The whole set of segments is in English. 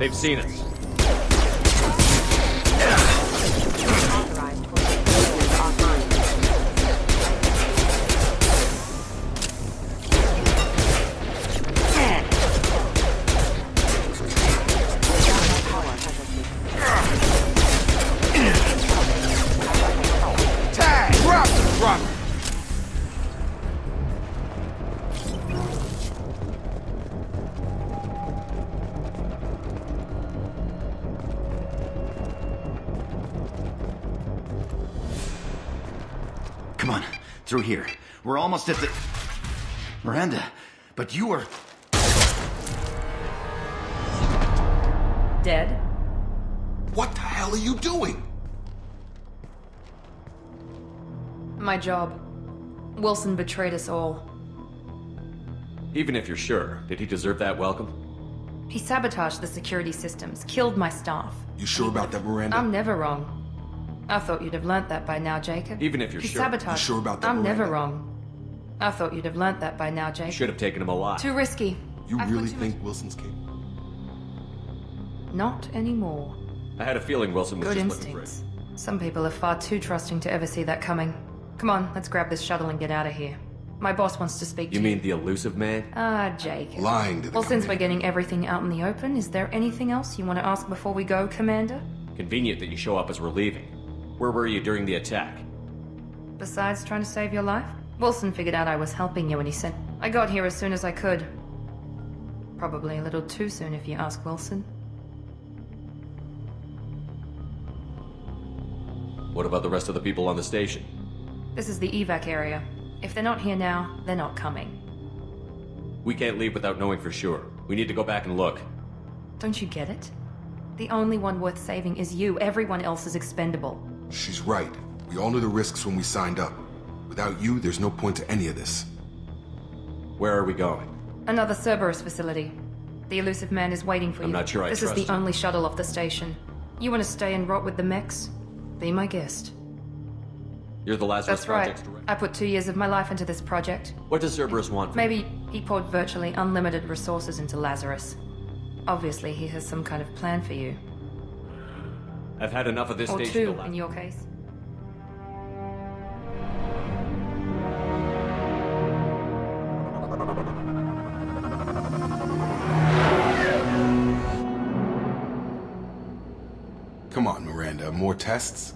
They've seen us. Through here. We're almost at the... Miranda, but you are... Dead? What the hell are you doing? My job. Wilson betrayed us all. Even if you're sure, did he deserve that welcome? He sabotaged the security systems, killed my staff. You sure about that, Miranda? I'm never wrong. I thought you'd have learnt that by now, Jacob. Even if you're sure. Sabotaged. You sure about that, I'm Miranda? never wrong. I thought you'd have learnt that by now, Jacob. You should have taken him alive. Too risky. You really think Wilson's capable? Not anymore. I had a feeling Wilson was Good just looking for it. instincts. Some people are far too trusting to ever see that coming. Come on, let's grab this shuttle and get out of here. My boss wants to speak to You mean the elusive man? Ah, Jake. Lying to the Well, since we're committee. getting everything out in the open, is there anything else you want to ask before we go, Commander? Convenient that you show up as we're leaving. Where were you during the attack? Besides trying to save your life? Wilson figured out I was helping you and he said I got here as soon as I could. Probably a little too soon if you ask Wilson. What about the rest of the people on the station? This is the evac area. If they're not here now, they're not coming. We can't leave without knowing for sure. We need to go back and look. Don't you get it? The only one worth saving is you. Everyone else is expendable. She's right. We all knew the risks when we signed up. Without you, there's no point to any of this. Where are we going? Another Cerberus facility. The elusive man is waiting for you. I'm not sure I This is trust the you. only shuttle off the station. You want to stay and rot with the mechs? Be my guest. You're the Lazarus That's right. Project's director. I put 2 years of my life into this project. What does Cerberus want from Maybe he poured virtually unlimited resources into Lazarus. Obviously, he has some kind of plan for you. you? I've had enough of this Or station. two, to last. in your case. Come on, Miranda, more tests?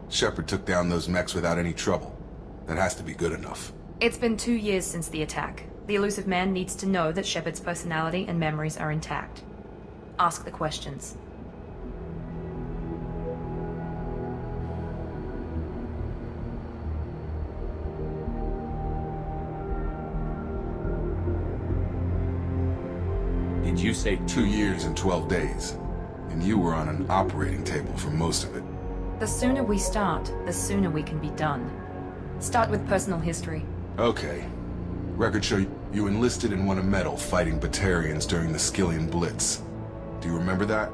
Shepard took down those mechs without any trouble. That has to be good enough. It's been 2 years since the attack. The elusive man needs to know that Shepard's personality and memories are intact. Ask the questions. Did you say 2 years and 12 days. And you were on an operating table for most of it. The sooner we start, the sooner we can be done. Start with personal history. Okay. Records show you enlisted and won a medal fighting Batarians during the Skillian Blitz. Do you remember that?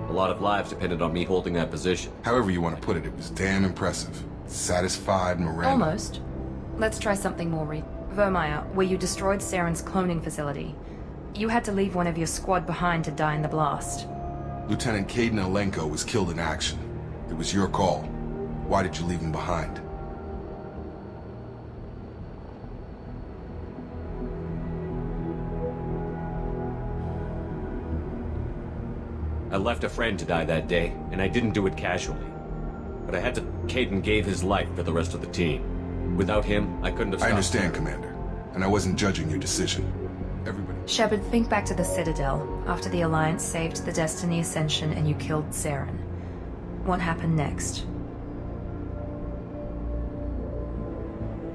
A lot of lives depended on me holding that position. However you want to put it, it was damn impressive. Satisfied Miranda. Almost. Let's try something more Vermeer, where you destroyed Saren's cloning facility. You had to leave one of your squad behind to die in the blast. Lieutenant Caden Alenko was killed in action. It was your call. Why did you leave him behind? I left a friend to die that day, and I didn't do it casually. But I had to. Caden gave his life for the rest of the team. Without him, I couldn't have I stopped. understand, Commander. And I wasn't judging your decision. Everybody... Shepard, think back to the Citadel, after the Alliance saved the Destiny Ascension and you killed Celeron. What happened next?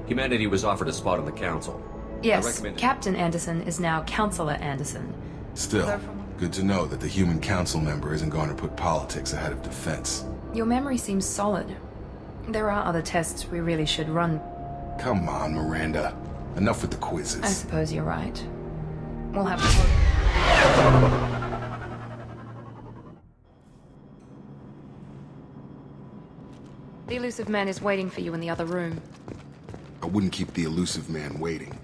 Humanity was offered a spot on the Council. Yes, Captain Anderson is now Counselor Anderson. Still, good to know that the human council member isn't going to put politics ahead of defense. Your memory seems solid. There are other tests we really should run. Come on, Miranda. Enough with the I quizzes. suppose you're right. We'll have to look. The elusive man is waiting for you in the other room. I wouldn't keep the elusive man waiting.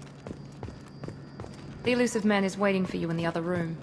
The elusive man is waiting for you in the other room.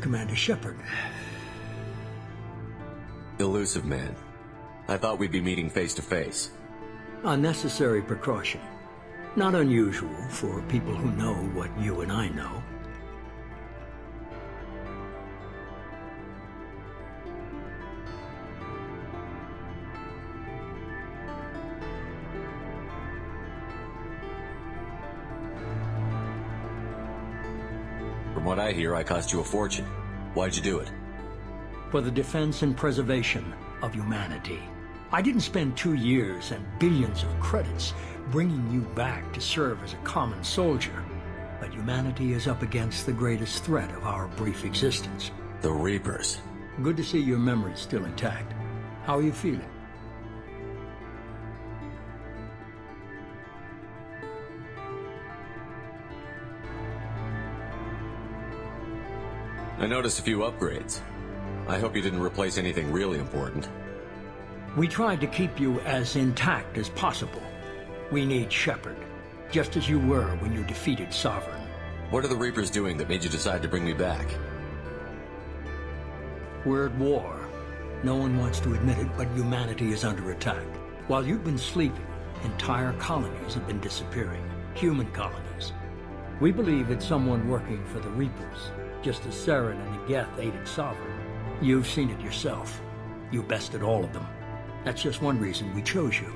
Commander Shepard. Elusive man. I thought we'd be meeting face to face. A necessary precaution. Not unusual for people who know what you and I know. From what I hear, I cost you a fortune. Why'd you do it? For the defense and preservation of humanity. I didn't spend 2 years and billions of credits bringing you back to serve as a common soldier. But humanity is up against the greatest threat of our brief existence. The Reapers. Good to see your memory's still intact. How are you feeling? I noticed a few upgrades. I hope you didn't replace anything really important. We tried to keep you as intact as possible. We need Shepard, just as you were when you defeated Sovereign. What are the Reapers doing that made you decide to bring me back? We're at war. No one wants to admit it, but humanity is under attack. While you've been sleeping, entire colonies have been disappearing. Human colonies. We believe it's someone working for the Reapers, just as Celeron and Geth aided Sovereign. You've seen it yourself. You bested all of them. That's just one reason we chose you.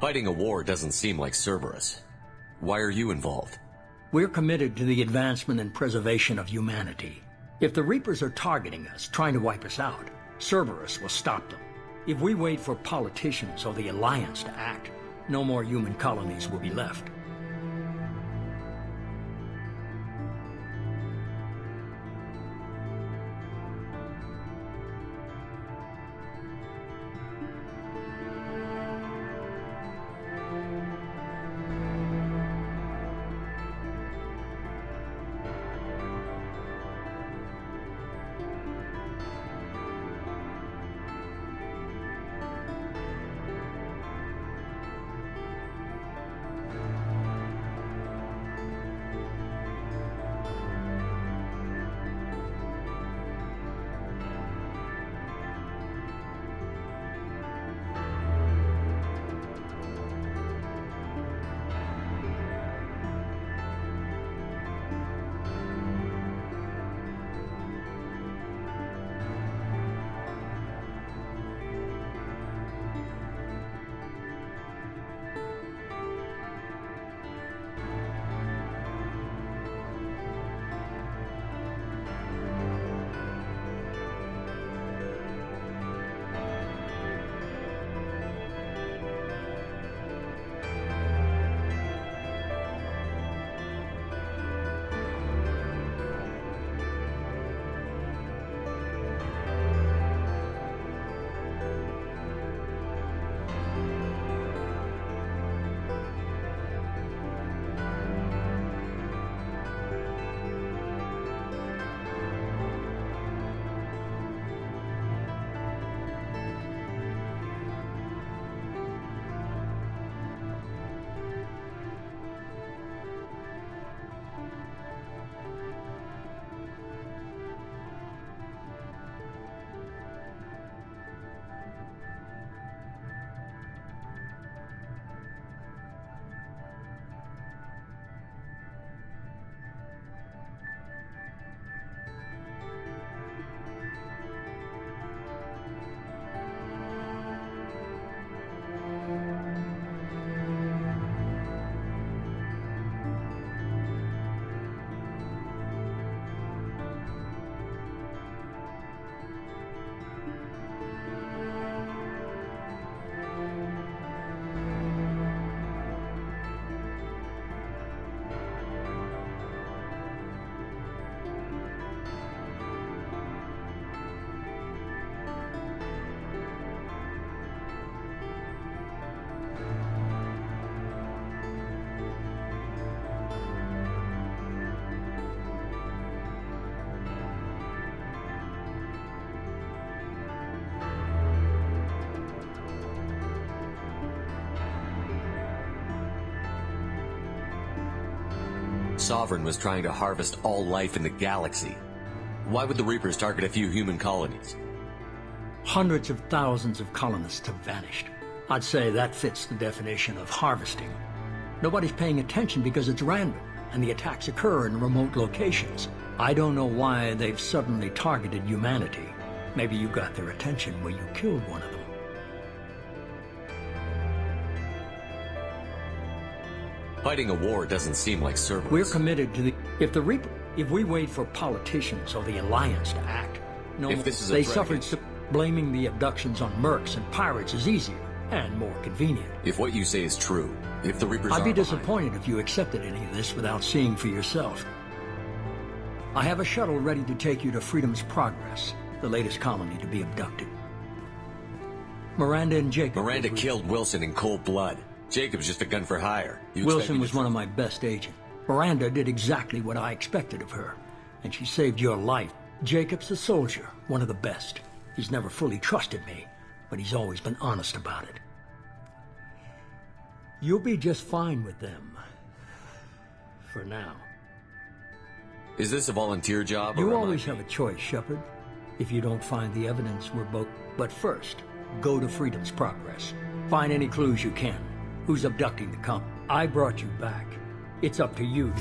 Fighting a war doesn't seem like Cerberus. Why are you involved? We're committed to the advancement and preservation of humanity. If the Reapers are targeting us, trying to wipe us out, Cerberus will stop them. If we wait for politicians or the Alliance to act, no more human colonies will be left. Sovereign was trying to harvest all life in the galaxy. Why would the Reapers target a few human colonies? Hundreds of thousands of colonists have vanished. I'd say that fits the definition of harvesting. Nobody's paying attention because it's random, and the attacks occur in remote locations. I don't know why they've suddenly targeted humanity. Maybe you got their attention when you killed one of them. Fighting a war doesn't seem like service. We're committed to the... If we wait for politicians or the Alliance to act, If this is a they threat suffered... against- Blaming the abductions on mercs and pirates is easier and more convenient. If what you say is true, if the Reapers I'd be are behind- disappointed if you accepted any of this without seeing for yourself. I have a shuttle ready to take you to Freedom's Progress, the latest colony to be abducted. Miranda and Jacob... Miranda killed Wilson in cold blood. Jacob's just a gun for hire. You expect Wilson me was to- one of my best agents. Miranda did exactly what I expected of her, and she saved your life. Jacob's a soldier, one of the best. He's never fully trusted me, but he's always been honest about it. You'll be just fine with them. For now. Is this a volunteer job? or You am I- always have a choice, Shepard. If you don't find the evidence, we're both... But first, go to Freedom's Progress. Find any clues you can. Who's abducting the comp? I brought you back. It's up to you.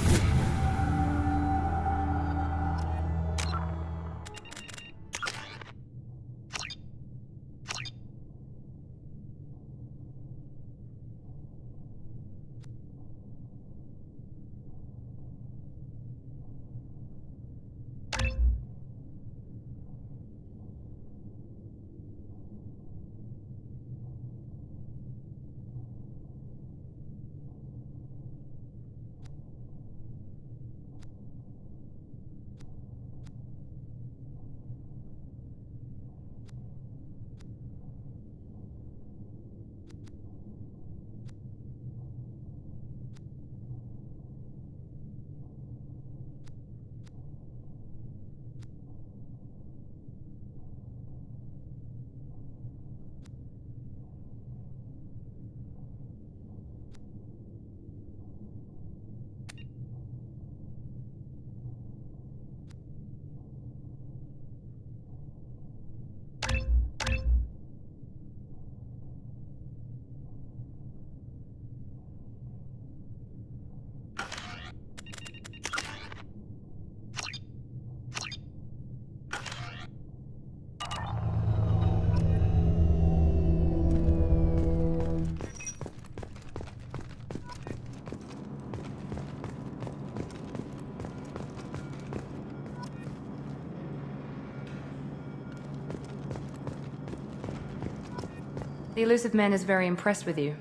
The elusive man is very impressed with you.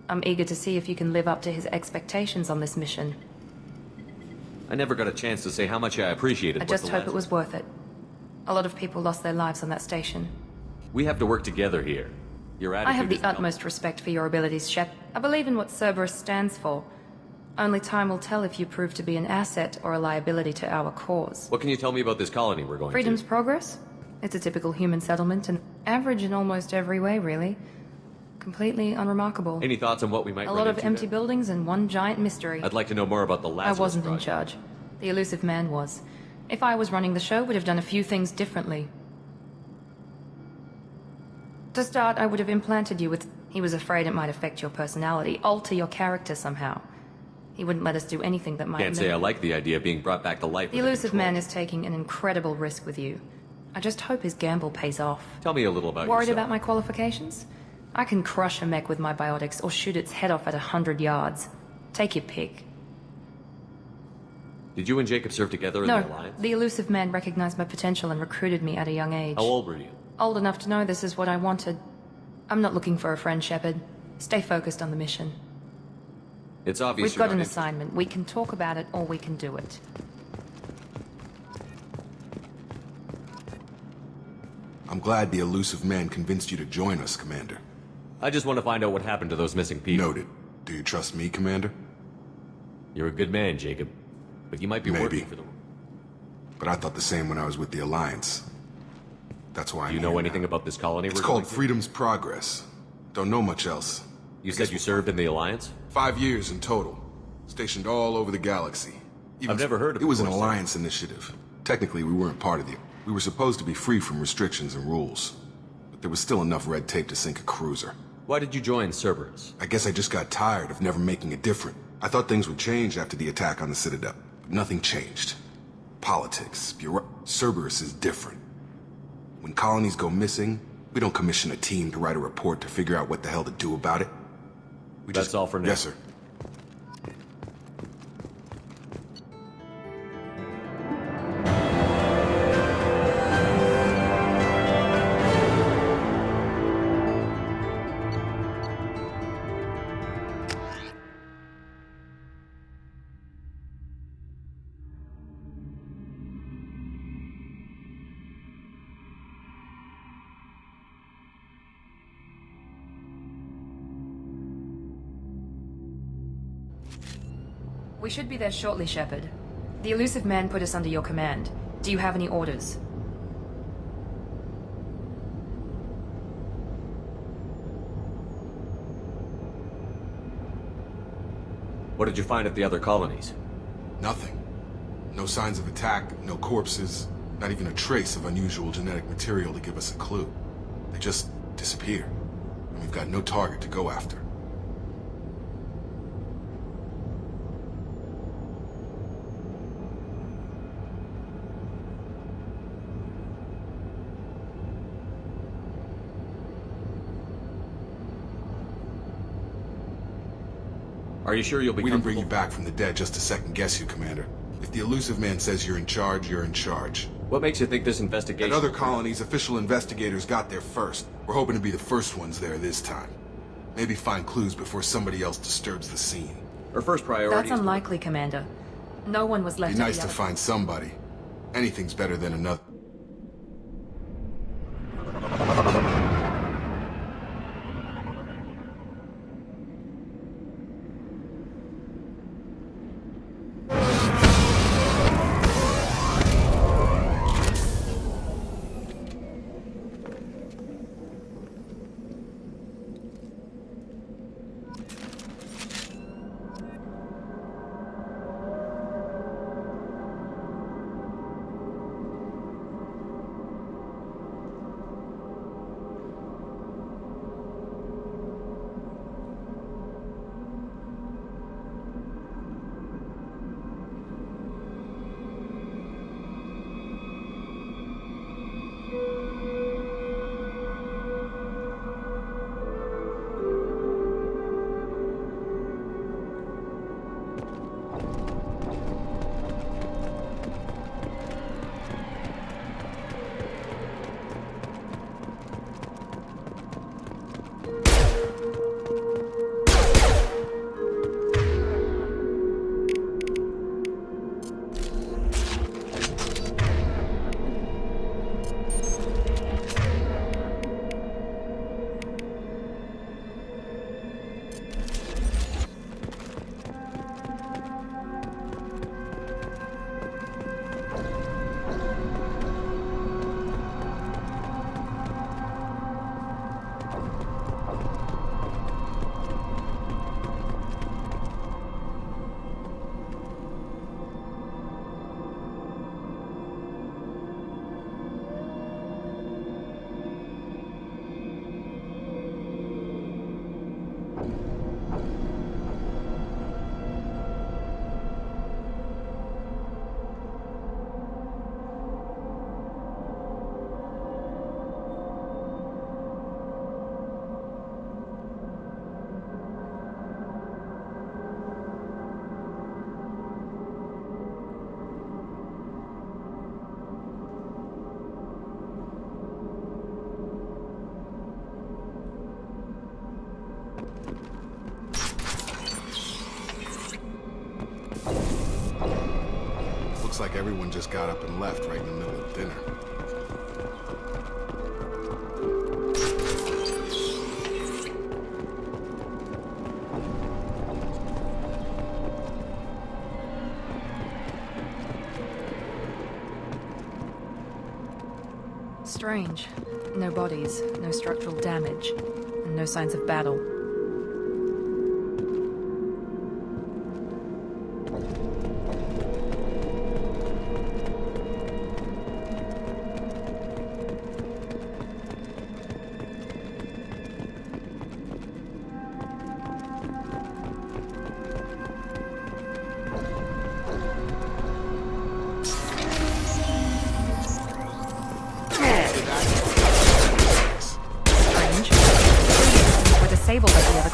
I'm eager to see if you can live up to his expectations on this mission. I never got a chance to say how much I appreciated I what just the hope last- it was worth it. A lot of people lost their lives on that station. We have to work together here. Your attitude I have the is helpful. utmost respect for your abilities, Shep. I believe in what Cerberus stands for. Only time will tell if you prove to be an asset or a liability to our cause. What can you tell me about this colony we're going Freedom's to? Progress? It's a typical human settlement and average in almost every way, really. Completely unremarkable. Any thoughts on what we might A run lot of into empty there? buildings and one giant mystery. I'd like to know more about the I Lazarus wasn't in project. charge. The elusive man was. If I was running the show, would have done a few things differently. To start, I would have implanted you with... He was afraid it might affect your personality, alter your character somehow. He wouldn't let us do anything that might... Can't say I like the idea of being brought back to life. The with a elusive control. man is taking an incredible risk with you. I just hope his gamble pays off. Tell me a little about Worried yourself. about my qualifications? I can crush a mech with my biotics or shoot its head off at 100 yards. Take your pick. Did you and Jacob serve together in the No, Alliance? the elusive man recognized my potential and recruited me at a young age. How old were you? Old enough to know this is what I wanted. I'm not looking for a friend, Shepard. Stay focused on the mission. It's obvious We've you're got an not assignment. We can talk about it or we can do it. I'm glad the elusive man convinced you to join us, Commander. I just want to find out what happened to those missing people. Noted. Do you trust me, Commander? You're a good man, Jacob. But you might be Maybe. working for the... But I thought the same when I was with the Alliance. That's why I'm Do you know here anything now. about this colony It's we're called going to? Freedom's Progress. Don't know much else. You said you served in the Alliance? 5 years in total. Stationed all over the galaxy. I've never heard of it. It was an before, sir. alliance initiative. Technically, we weren't part of the... We were supposed to be free from restrictions and rules. But there was still enough red tape to sink a cruiser. Why did you join Cerberus? I guess I just got tired of never making a difference. I thought things would change after the attack on the Citadel. But nothing changed. Politics, Cerberus is different. When colonies go missing, we don't commission a team to write a report to figure out what the hell to do about it. That's all for now. Yes, sir. We should be there shortly, Shepard. The elusive man put us under your command. Do you have any orders? What did you find at the other colonies? Nothing. No signs of attack, no corpses, not even a trace of unusual genetic material to give us a clue. They just disappear, and we've got no target to go after. Are you sure you'll be We didn't bring you comfortable? back from the dead just to second guess you, Commander. If the elusive man says you're in charge, you're in charge. What makes you think this At investigation... other colonies, official investigators got there first. We're hoping to be the first ones there this time. Maybe find clues before somebody else disturbs the scene. Our first priority That's is... unlikely, Commander. No one was left Be at nice the to other- find somebody. Anything's better than another. Looks like everyone just got up and left right in the middle of dinner. Strange. No bodies, no structural damage, and no signs of battle.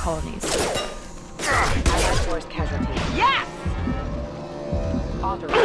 colonies. Force casualty. Yes! Authorized.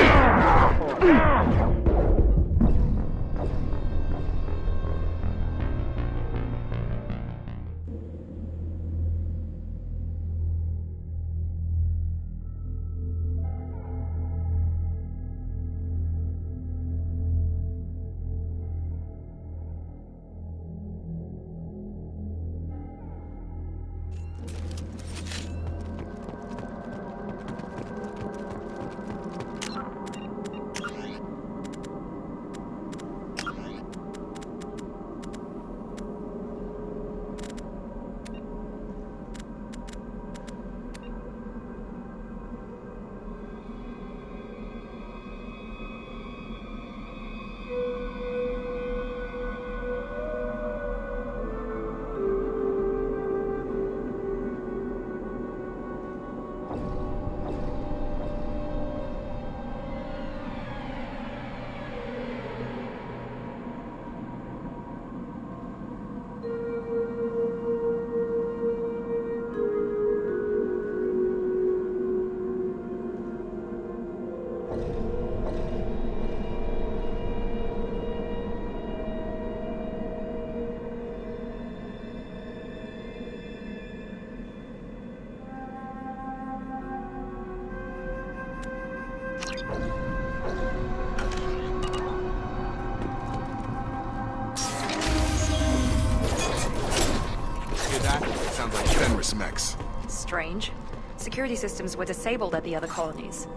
Sounds like Fenris mechs. Strange. Security systems were disabled at the other colonies.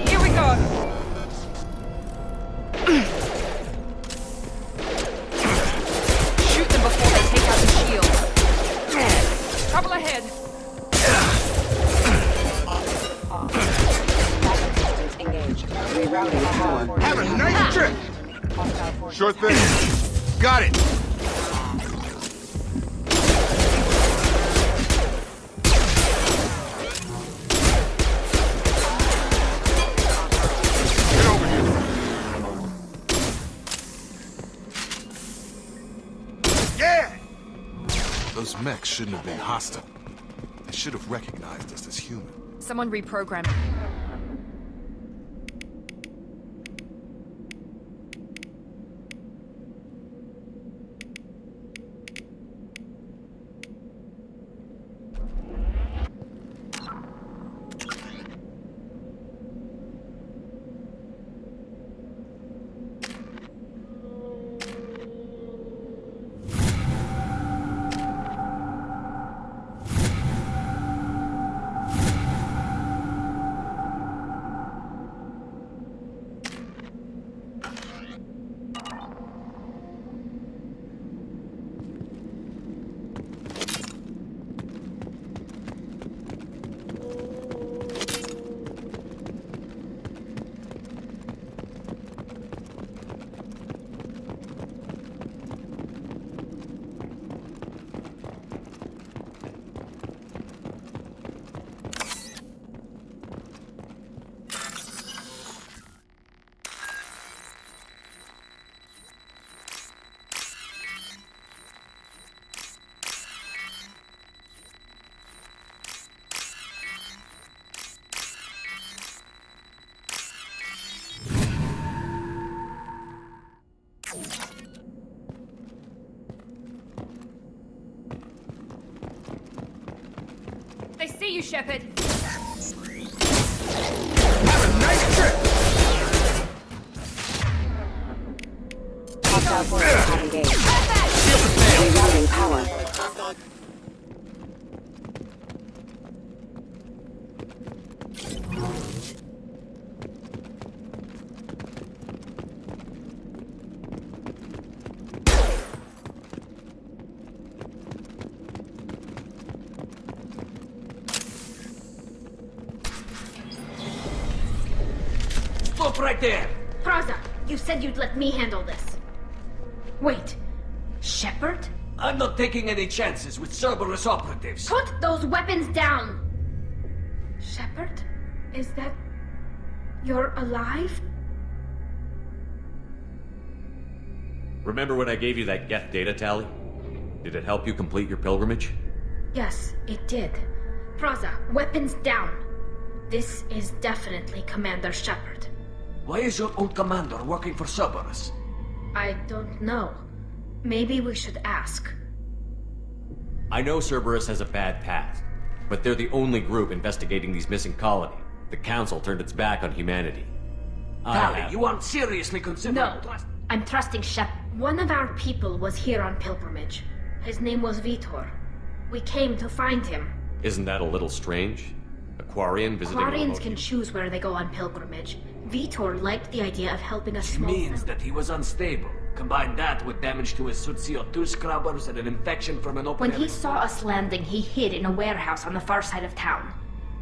Here we go! Shoot them before they take out the shield. Trouble ahead. Engaged. Rerouting power. Have a nice trip! Sure thing. Got it! Get over here! Yeah! Those mechs shouldn't have been hostile. They should have recognized us as human. Someone reprogrammed. They see you, Shepard. Have a nice trip! Hostile forces have engaged. Rerouting power. Stop right there! Praza, you said you'd let me handle this. Wait, Shepard? I'm not taking any chances with Cerberus operatives. Put those weapons down! Shepard? Is that... You're alive? Remember when I gave you that Geth data tally? Did it help you complete your pilgrimage? Yes, it did. Praza, weapons down. This is definitely Commander Shepard. Why is your old commander working for Cerberus? I don't know. Maybe we should ask. I know Cerberus has a bad past, but they're the only group investigating these missing colonies. The Council turned its back on humanity. Tally, you aren't seriously considering... No, I'm trusting Shep. One of our people was here on pilgrimage. His name was Vitor. We came to find him. Isn't that a little strange? A Quarian visiting a Quarians remote- can choose where they go on pilgrimage. Vitor liked the idea of helping a Which small... means that he was unstable. Combine that with damage to his suit CO2 scrubbers and an infection from an open... When he saw us landing, he hid in a warehouse on the far side of town.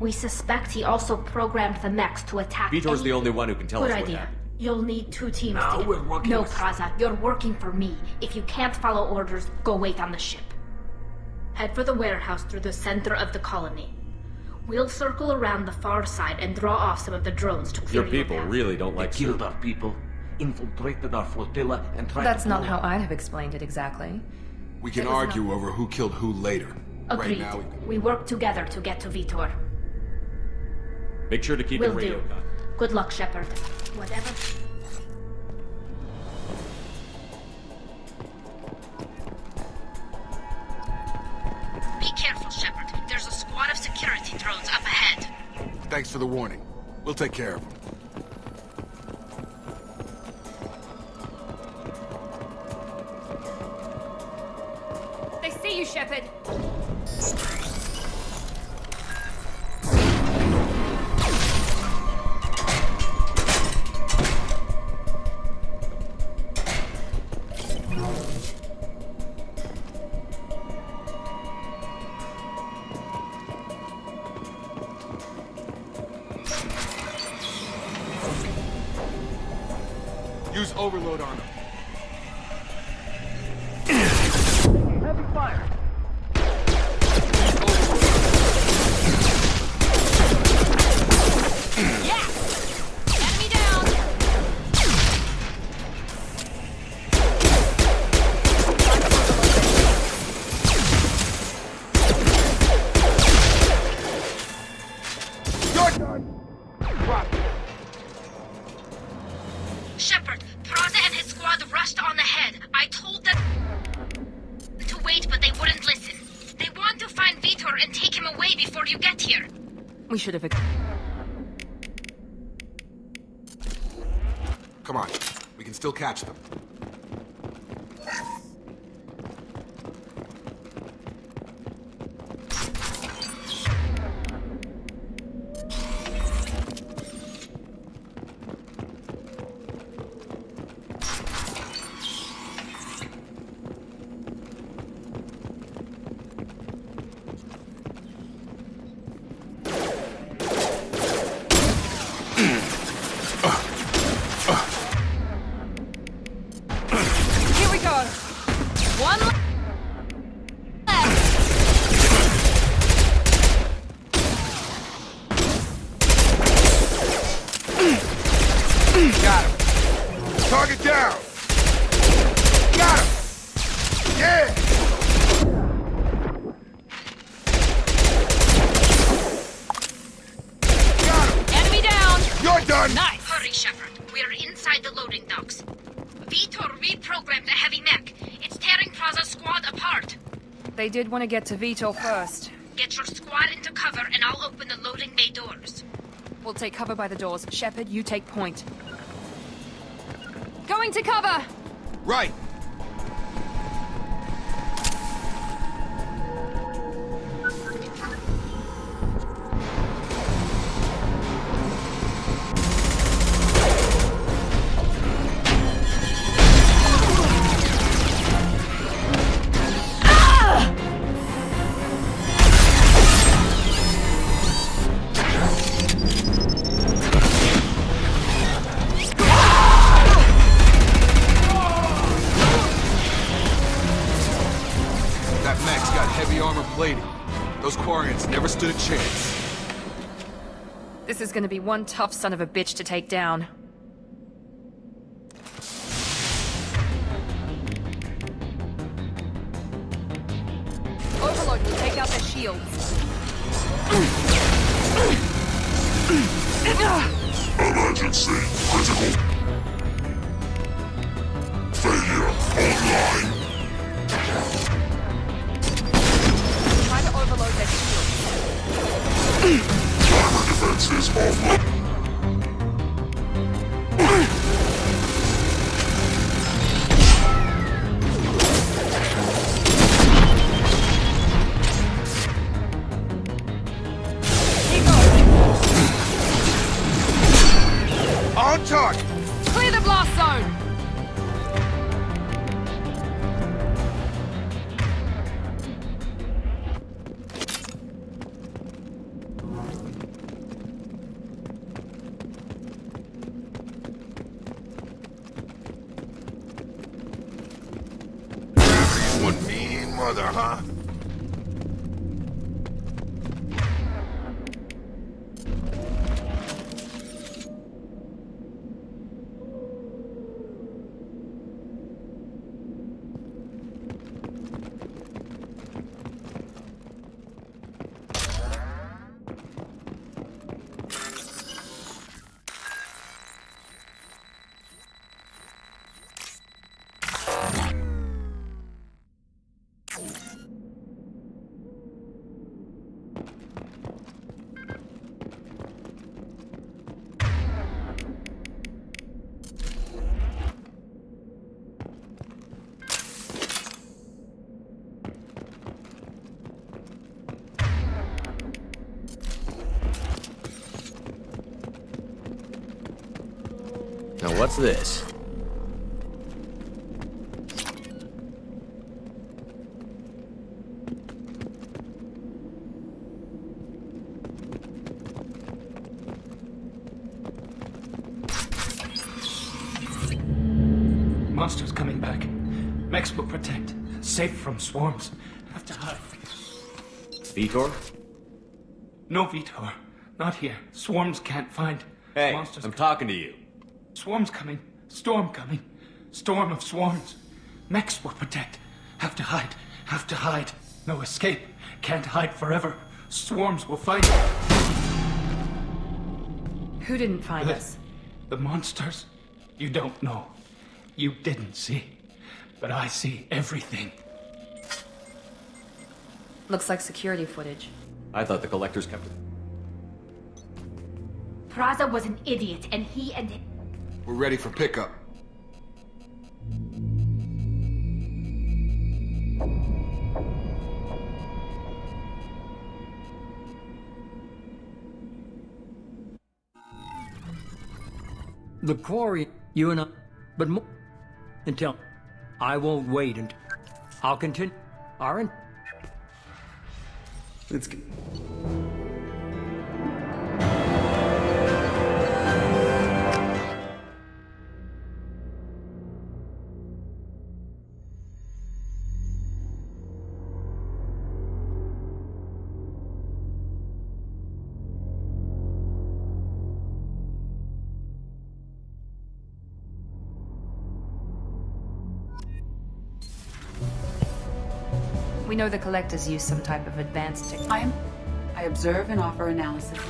We suspect he also programmed the mechs to attack... Vitor's the only one who can tell Good us what idea. happened. You'll need 2 teams Now to... we're working No, with- Praza, you're working for me. If you can't follow orders, go wait on the ship. Head for the warehouse through the center of the colony. We'll circle around the far side and draw off some of the drones to clear Your people path. really don't They like killed soup. our people, infiltrated our flotilla, and tried That's to... not blow how up. I'd have explained it exactly. We can It was argue over who killed who later. Agreed. Right now, We work together to get to Vitor. Make sure to keep Will your radio do. contact. Good luck, Shepard. Whatever... Be careful, Shepard. There's a squad of security drones up ahead. thanks for the warning. We'll take care of them. They see you, Shepard. Use overload on them. Enemy down! You're done! Drop it. Shepard, Praza and his squad rushed on ahead. I told them to wait, but they wouldn't listen. They want to find Vitor and take him away before you get here. We should have... Come on. We can still catch them. Here we go! One left! Got him. Target down. Got him. Yeah. Got him. Enemy down! You're done. Nice! Hurry, Shepard. We're inside the loading docks. Vitor reprogrammed the heavy mech. It's tearing Praza's squad apart. They did want to get to Vitor first. Get your squad into cover and I'll open the loading bay doors. We'll take cover by the doors. Shepard, you take point. Going to cover! Right. That mech's got heavy armor plating. Those Quarians never stood a chance. This is gonna be one tough son of a bitch to take down. Overlord will take out their shields. Emergency critical. Failure online. Try to overload their shields. Timer defenses offline. On target! Clear the blast zone! One mean mother, huh? Now what's this? Monsters coming back. Mechs will protect. Safe from swarms. Have to hide. Vitor? No Vitor. Not here. Swarms can't find. Hey, Monsters I'm talking to you. Swarms coming. Storm coming. Storm of swarms. Mechs will protect. Have to hide. Have to hide. No escape. Can't hide forever. Swarms will find us. Who didn't find us? The monsters? You don't know. You didn't see. But I see everything. Looks like security footage. I thought the collectors kept it. Praza was an idiot, and he and... We're ready for pickup. The quarry, you and I, but more until I won't wait until I'll continue. Aaron? Let's get... We know the collectors use some type of advanced technology. I observe and offer analysis.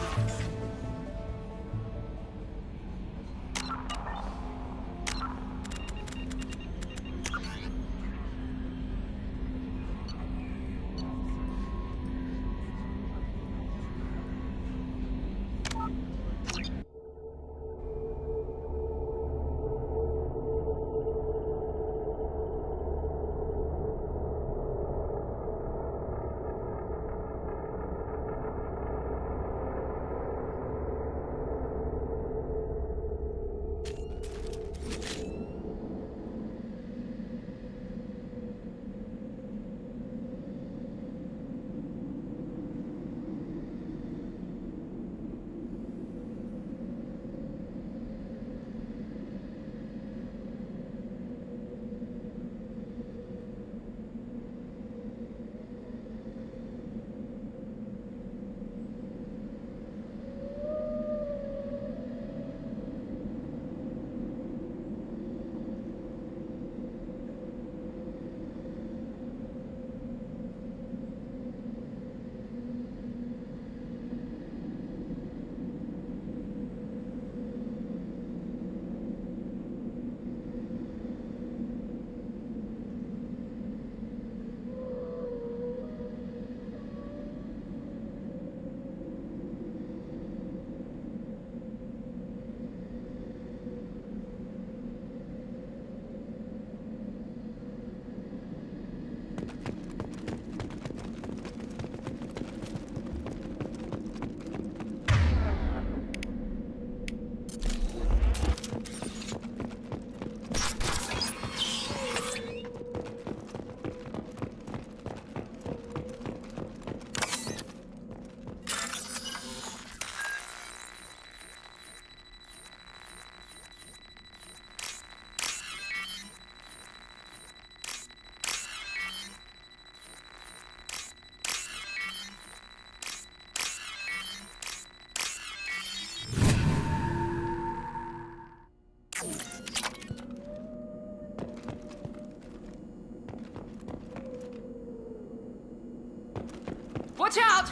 Watch out!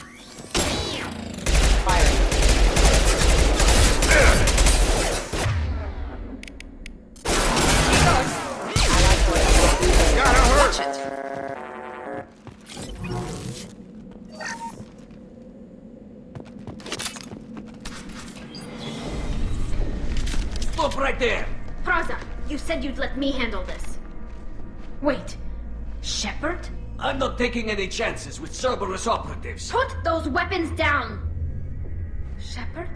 Gotta hurt! Stop right there! Praza, you said you'd let me handle this. Wait, Shepard? I'm not taking any chances with Cerberus operatives. Put those weapons down! Shepard?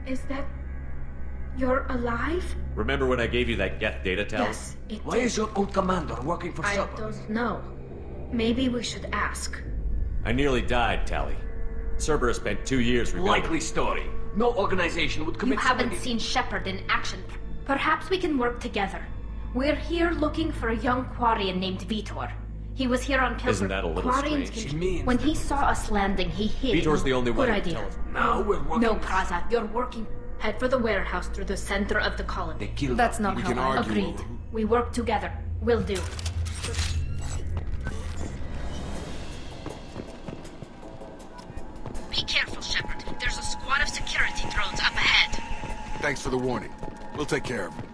Is that... You're alive? Remember when I gave you that get data tally? Yes, it Why did. is your old commander working for I Cerberus? don't know. Maybe we should ask. I nearly died, Tally. Cerberus spent 2 years rebuilding. Likely story. No organization would You commit so haven't many- seen Shepard in action. Perhaps we can work together. We're here looking for a young Quarian named Vitor. He was here on Pilgrim. Isn't that a little Quarians strange? can- She means When he that- saw us landing, he hid. Vitor's the only Good way to idea. tell us. Now we're working... No, Praza, you're working. Head for the warehouse through the center of the They colony. killed That's not We how can I... argue. Agreed. We work together. Will do. Be careful, Shepard. There's a squad of security drones up ahead. Thanks for the warning. We'll take care of it.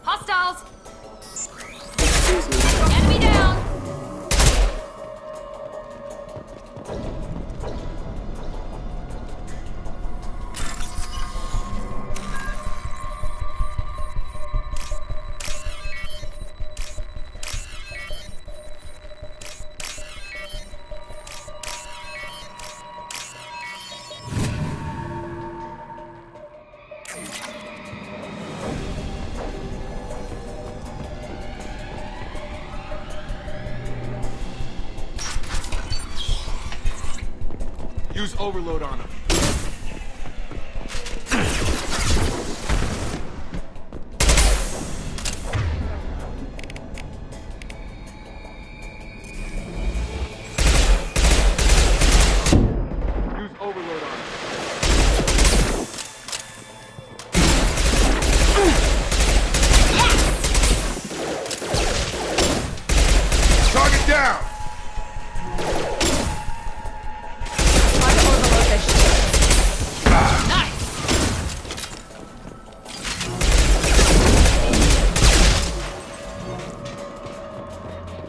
Hostiles! Enemy down! Use overload on him. Use overload on him. Target down! Try to overload their shield. Nice!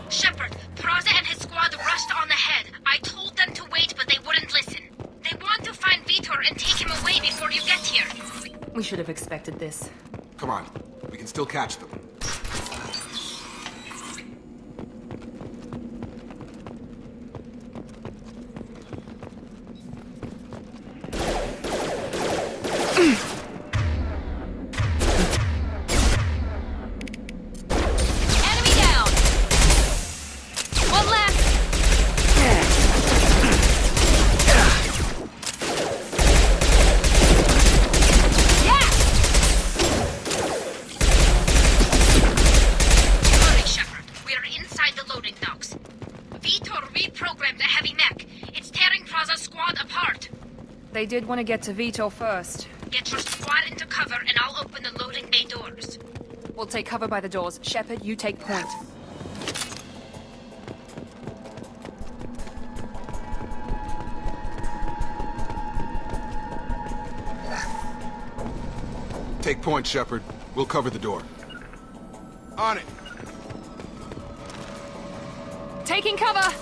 Shepard, Praza and his squad rushed on ahead. I told them to wait, but they wouldn't listen. They want to find Vitor and take him away before you get here. We should have expected this. Come on. We can still catch them. Enemy down! One left! Yeah! Hurry, Shepard. We are inside the loading docks. Vitor reprogrammed a heavy mech. It's tearing Praza's squad apart. They did want to get to Vito first. Get your squad into cover and I'll open the loading bay doors. We'll take cover by the doors. Shepard, you take point. Take point, Shepard. We'll cover the door. On it. Taking cover!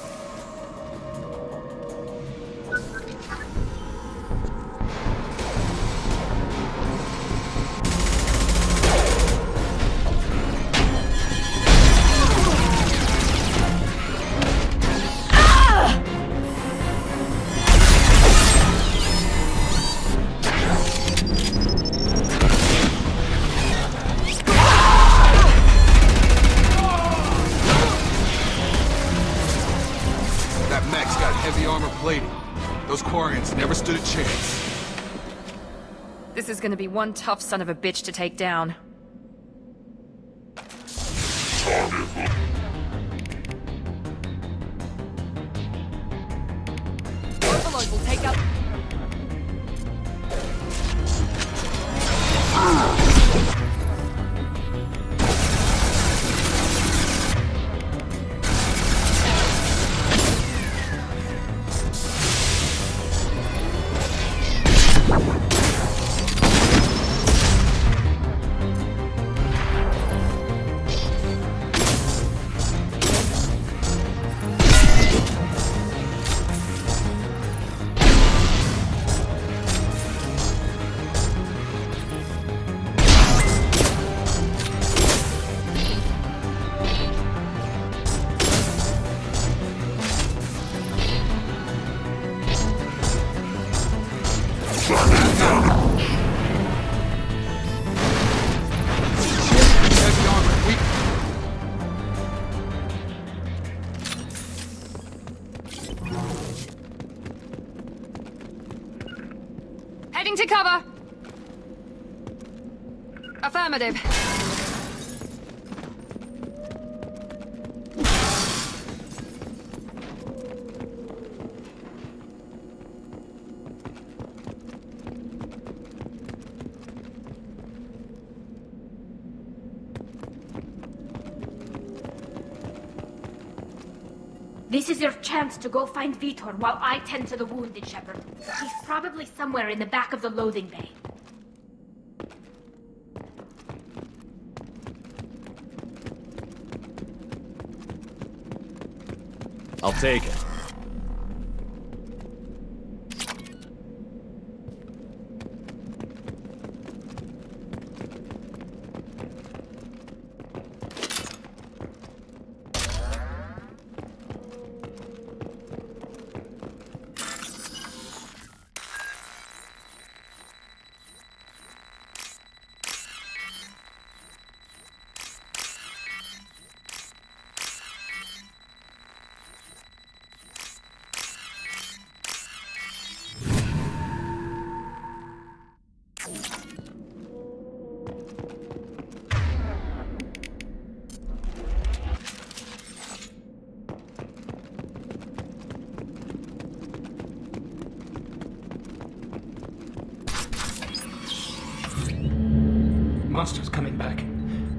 That mech's got heavy armor plating. Those Quarians never stood a chance. This is gonna be one tough son of a bitch to take down. Overload will take out... Heading to cover! Affirmative. This is your chance to go find Vitor while I tend to the wounded, Shepard. He's probably somewhere in the back of the loading bay. I'll take it. Monsters coming back.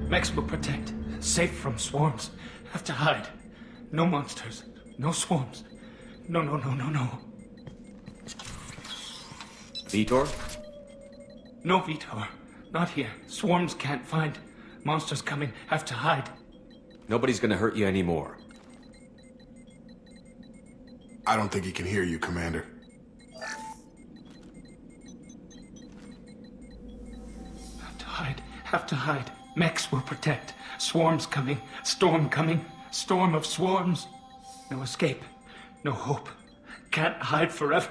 Max will protect. Safe from swarms. Have to hide. No monsters. No swarms. No. Vitor? No Vitor. Not here. Swarms can't find. Monsters coming. Have to hide. Nobody's gonna hurt you anymore. I don't think he can hear you, Commander. Have to hide. Mechs will protect. Swarms coming. Storm coming. Storm of swarms. No escape. No hope. Can't hide forever.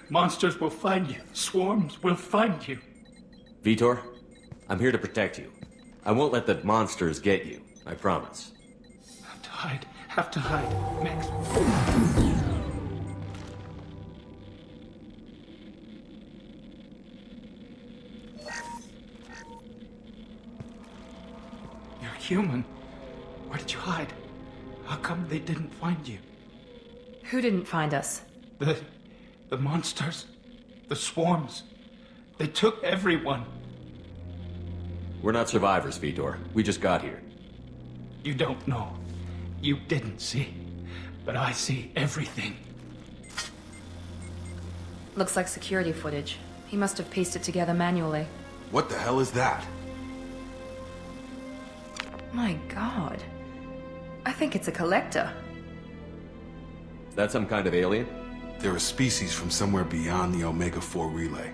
Monsters will find you. Swarms will find you. Vitor, I'm here to protect you. I won't let the monsters get you. I promise. Have to hide. Have to hide. Mechs. Human. Where did you hide? How come they didn't find you? Who didn't find us? The monsters. The swarms. They took everyone. We're not survivors, Vitor. We just got here. You don't know. You didn't see. But I see everything. Looks like security footage. He must have pieced it together manually. What the hell is that? My god. I think it's a collector. Is that some kind of alien? They're a species from somewhere beyond the Omega-4 relay.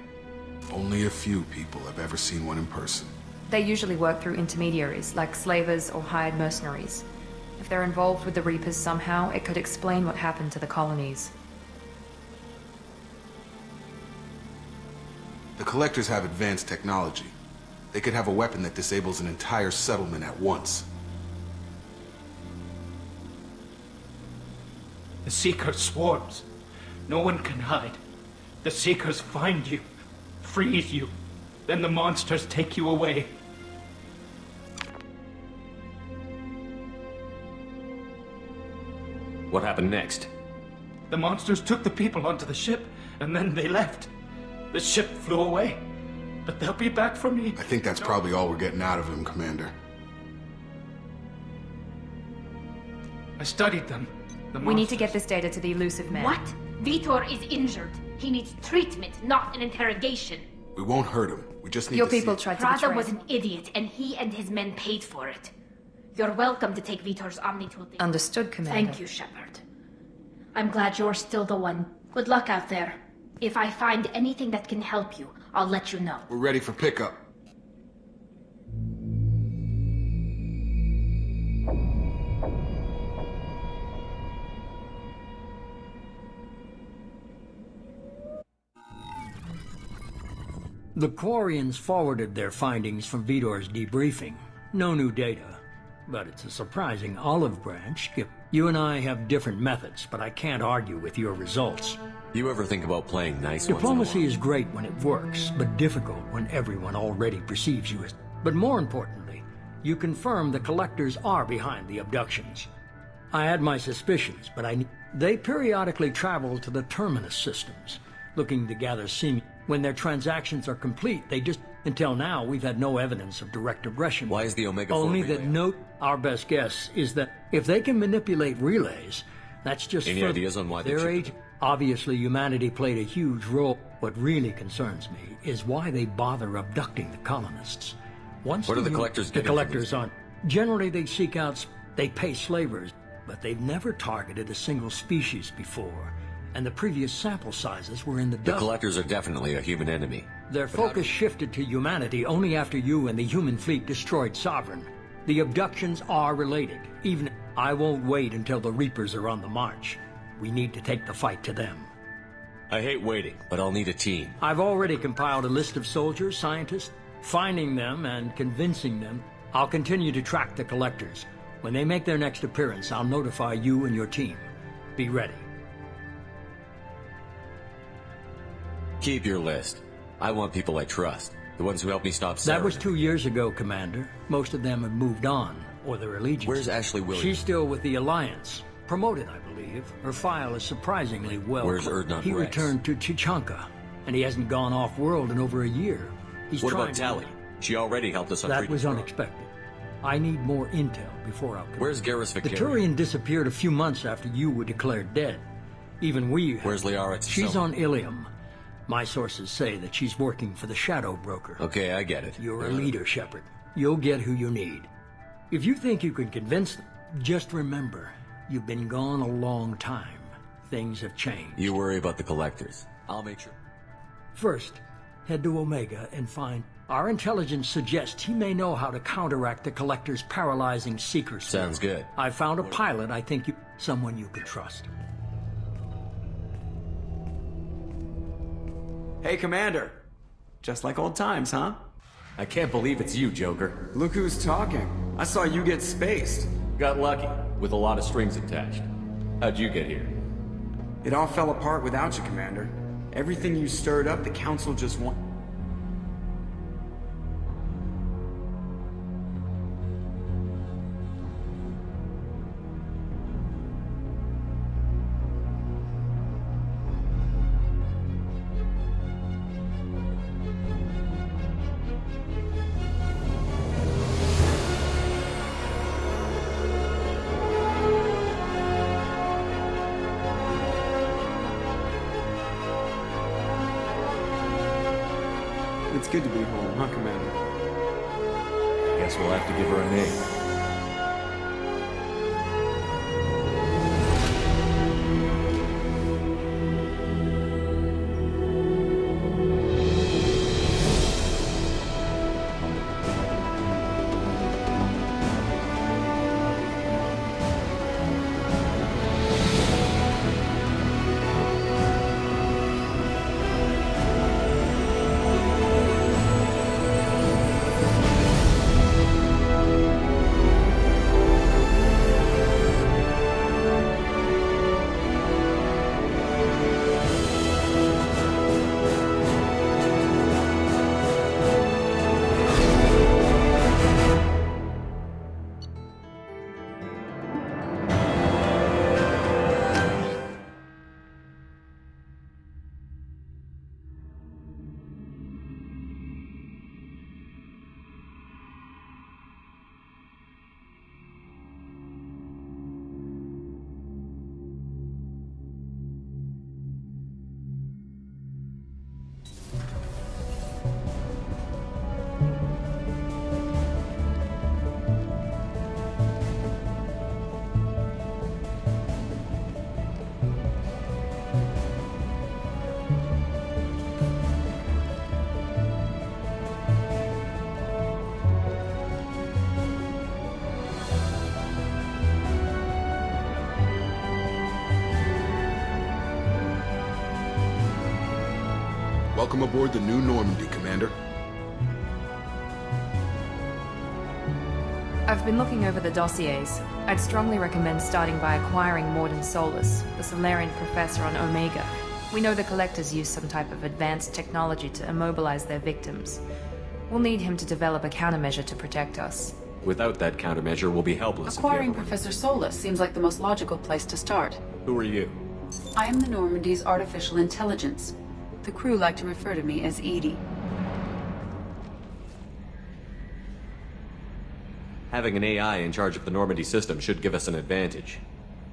Only a few people have ever seen one in person. They usually work through intermediaries, like slavers or hired mercenaries. If they're involved with the Reapers somehow, it could explain what happened to the colonies. The Collectors have advanced technology. They could have a weapon that disables an entire settlement at once. The Seeker swarms. No one can hide. The Seekers find you, freeze you, then the monsters take you away. What happened next? The monsters took the people onto the ship, and then they left. The ship flew away. But they'll be back for me. I think that's probably all we're getting out of him, Commander. I studied them. We need to get this data to the elusive man. What? Vitor is injured. He needs treatment, not an interrogation. We won't hurt him. We just need Your to people see... tried to Prada betray was him. an idiot, and he and his men paid for it. You're welcome to take Vitor's Omni-Tool. Understood, Commander. Thank you, Shepard. I'm glad you're still the one. Good luck out there. If I find anything that can help you, I'll let you know. We're ready for pickup. The Quarians forwarded their findings from Vitor's debriefing. No new data. but it's a surprising olive branch. You and I have different methods, but I can't argue with your results. You ever think about playing nice Diplomacy is great when it works, but difficult when everyone already perceives you as... But more importantly, you confirm the collectors are behind the abductions. I had my suspicions, but they periodically travel to the terminus systems, looking to gather when their transactions are complete, they just... Until now, we've had no evidence of direct aggression. Why is the Omega 4 Only relay that no... Our best guess is that if they can manipulate relays, that's just... Any ideas on why their age... Obviously, humanity played a huge role. What really concerns me is why they bother abducting the colonists. Once what are the collectors getting? The collectors aren't... Generally, they seek out... They pay slavers, but they've never targeted a single species before. And the previous sample sizes were in the dozens. The collectors are definitely a human enemy. Their focus shifted to humanity only after you and the human fleet destroyed Sovereign. The abductions are related. Even I won't wait until the Reapers are on the march. We need to take the fight to them. I hate waiting, but I'll need a team. I've already compiled a list of soldiers, scientists. Finding them and convincing them, I'll continue to track the collectors. When they make their next appearance, I'll notify you and your team. Be ready. Keep your list. I want people I trust. The ones who helped me stop Celeron. That was 2 years ago, Commander. Most of them have moved on, or their allegiance. Where's Ashley Williams? She's still with the Alliance. Promoted, I believe. Her file is surprisingly well... Where's Erdnot He Rex? returned to Chichanka, and he hasn't gone off-world in over a year. He's what trying about Tally? She already helped us on That Freedom was Front. unexpected. I need more intel before I'll... Where's Garrus The Vicarian? Turian disappeared a few months after you were declared dead. Even we... Where's Liara Tsoma? She's on Ilium. My sources say that she's working for the Shadow Broker. Okay, I get it. You're a leader, Shepard. You'll get who you need. If you think you can convince them, just remember, you've been gone a long time. Things have changed. You worry about the collectors. I'll make sure. First, head to Omega and find... Our intelligence suggests he may know how to counteract the Collector's paralyzing secrecy. Sounds good. I found a pilot I think someone you could trust. Hey, Commander. Just like old times, huh? I can't believe it's you, Joker. Look who's talking. I saw you get spaced. Got lucky, with a lot of strings attached. How'd you get here? It all fell apart without you, Commander. Everything you stirred up, the Council just want... It's good to be home, huh, Commander? Guess we'll have to give her a name. Welcome aboard the New Normandy, Commander. I've been looking over the dossiers. I'd strongly recommend starting by acquiring Morden Solus, the Celeron professor on Omega. We know the Collectors use some type of advanced technology to immobilize their victims. We'll need him to develop a countermeasure to protect us. Without that countermeasure, we'll be helpless. Acquiring Professor Solus seems like the most logical place to start. Who are you? I am the Normandy's artificial intelligence. The crew like to refer to me as Edie. Having an AI in charge of the Normandy system should give us an advantage.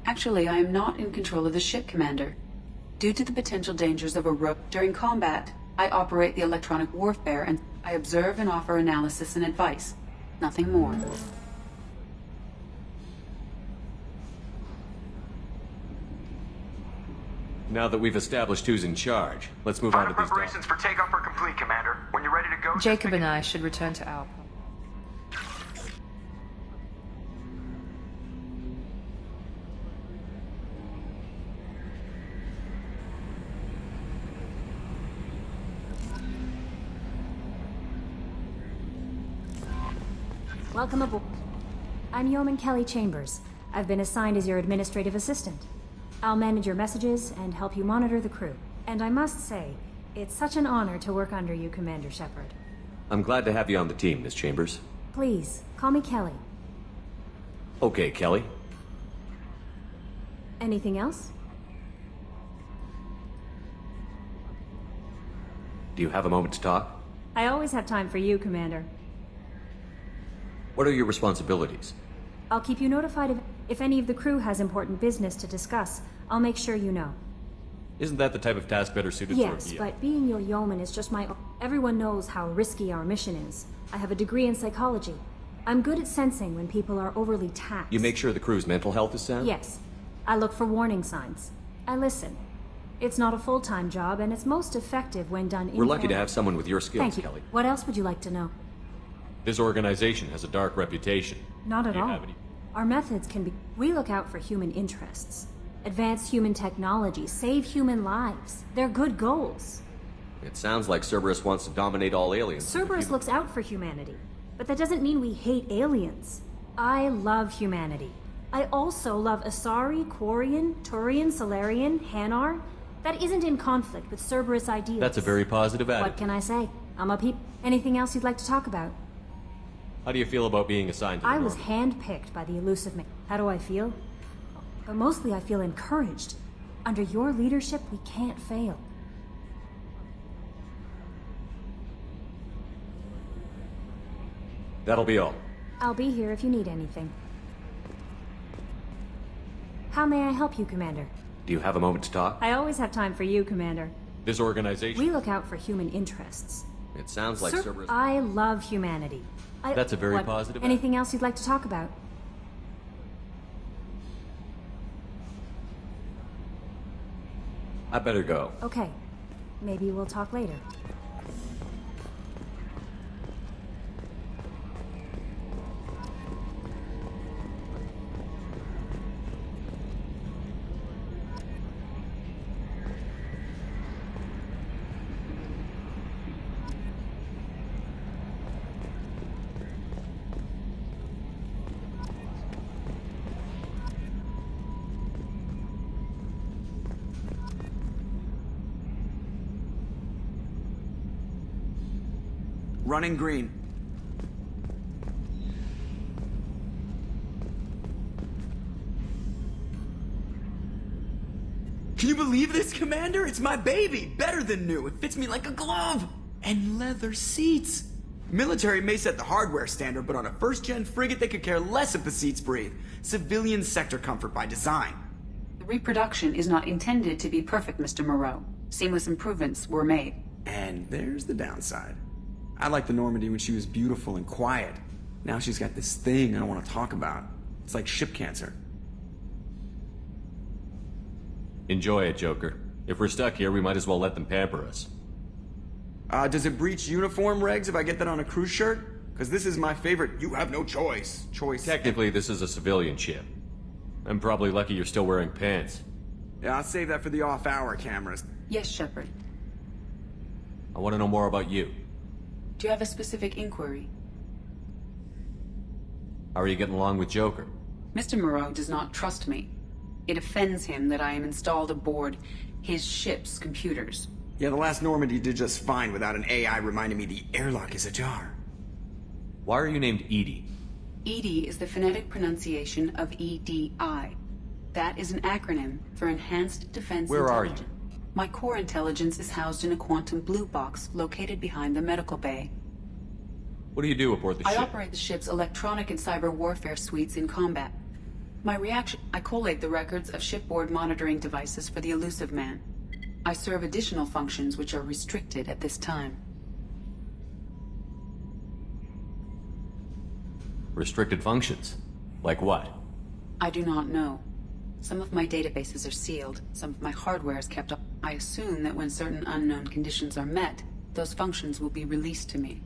Actually, I am not in control of the ship, Commander. Due to the potential dangers of a rogue during combat, I operate the electronic warfare and I observe and offer analysis and advice. Nothing more. Now that we've established who's in charge, let's move on to these preparations for takeoff are complete, Commander. When you're ready to go... Jacob and I should return to our... Welcome aboard. I'm Yeoman Kelly Chambers. I've been assigned as your administrative assistant. I'll manage your messages and help you monitor the crew. And I must say, it's such an honor to work under you, Commander Shepard. I'm glad to have you on the team, Miss Chambers. Please, call me Kelly. Okay, Kelly. Anything else? Do you have a moment to talk? I always have time for you, Commander. What are your responsibilities? I'll keep you notified if any of the crew has important business to discuss. I'll make sure you know. Isn't that the type of task better suited for Yes, but being your yeoman is just my... Everyone knows how risky our mission is. I have a degree in psychology. I'm good at sensing when people are overly taxed. You make sure the crew's mental health is sound? Yes. I look for warning signs. I listen. It's not a full-time job, and it's most effective when done in... We're lucky to have someone with your skills, Thank you. Kelly. What else would you like to know? This organization has a dark reputation. Not at Do you all. have any- Our methods can be... We look out for human interests. Advance human technology, save human lives. They're good goals. It sounds like Cerberus wants to dominate all aliens. Cerberus looks out for humanity. But that doesn't mean we hate aliens. I love humanity. I also love Asari, Quarian, Turian, Celeron, Hanar. That isn't in conflict with Cerberus ideals. That's a very positive attitude. What can I say? I'm a peep. Anything else you'd like to talk about? How do you feel about being assigned to the I was Normandy? handpicked by the elusive man. How do I feel? But mostly I feel encouraged. Under your leadership, we can't fail. That'll be all. I'll be here if you need anything. How may I help you, Commander? Do you have a moment to talk? I always have time for you, Commander. This organization... We look out for human interests. It sounds like Cerberus... I love humanity. That's a very positive... Anything else you'd like to talk about? I better go. Okay. Maybe we'll talk later. Running green. Can you believe this, Commander? It's my baby! Better than new. It fits me like a glove! And leather seats! Military may set the hardware standard, but on a first-gen frigate, they could care less if the seats breathe. Civilian sector comfort by design. The reproduction is not intended to be perfect, Mr. Moreau. Seamless improvements were made. And there's the downside. I liked the Normandy when she was beautiful and quiet. Now she's got this thing I don't want to talk about. It's like ship cancer. Enjoy it, Joker. If we're stuck here, we might as well let them pamper us. Does it breach uniform regs if I get that on a cruise shirt? Because this is my favorite you have no choice. Technically, this is a civilian ship. I'm probably lucky you're still wearing pants. Yeah, I'll save that for the off-hour cameras. Yes, Shepard. I want to know more about you. Do you have a specific inquiry? How are you getting along with Joker? Mr. Moreau does not trust me. It offends him that I am installed aboard his ship's computers. Yeah, the last Normandy did just fine without an AI reminding me the airlock is ajar. Why are you named Edie? EDI is the phonetic pronunciation of EDI. That is an acronym for Enhanced Defense Where are you? Intelligence. My core intelligence is housed in a quantum blue box located behind the medical bay. What do you do aboard the I ship? operate the ship's electronic and cyber warfare suites in combat. I collate the records of shipboard monitoring devices for the elusive man. I serve additional functions which are restricted at this time. Restricted functions? Like what? I do not know. Some of my databases are sealed, some of my hardware is kept up. I assume that when certain unknown conditions are met, those functions will be released to me.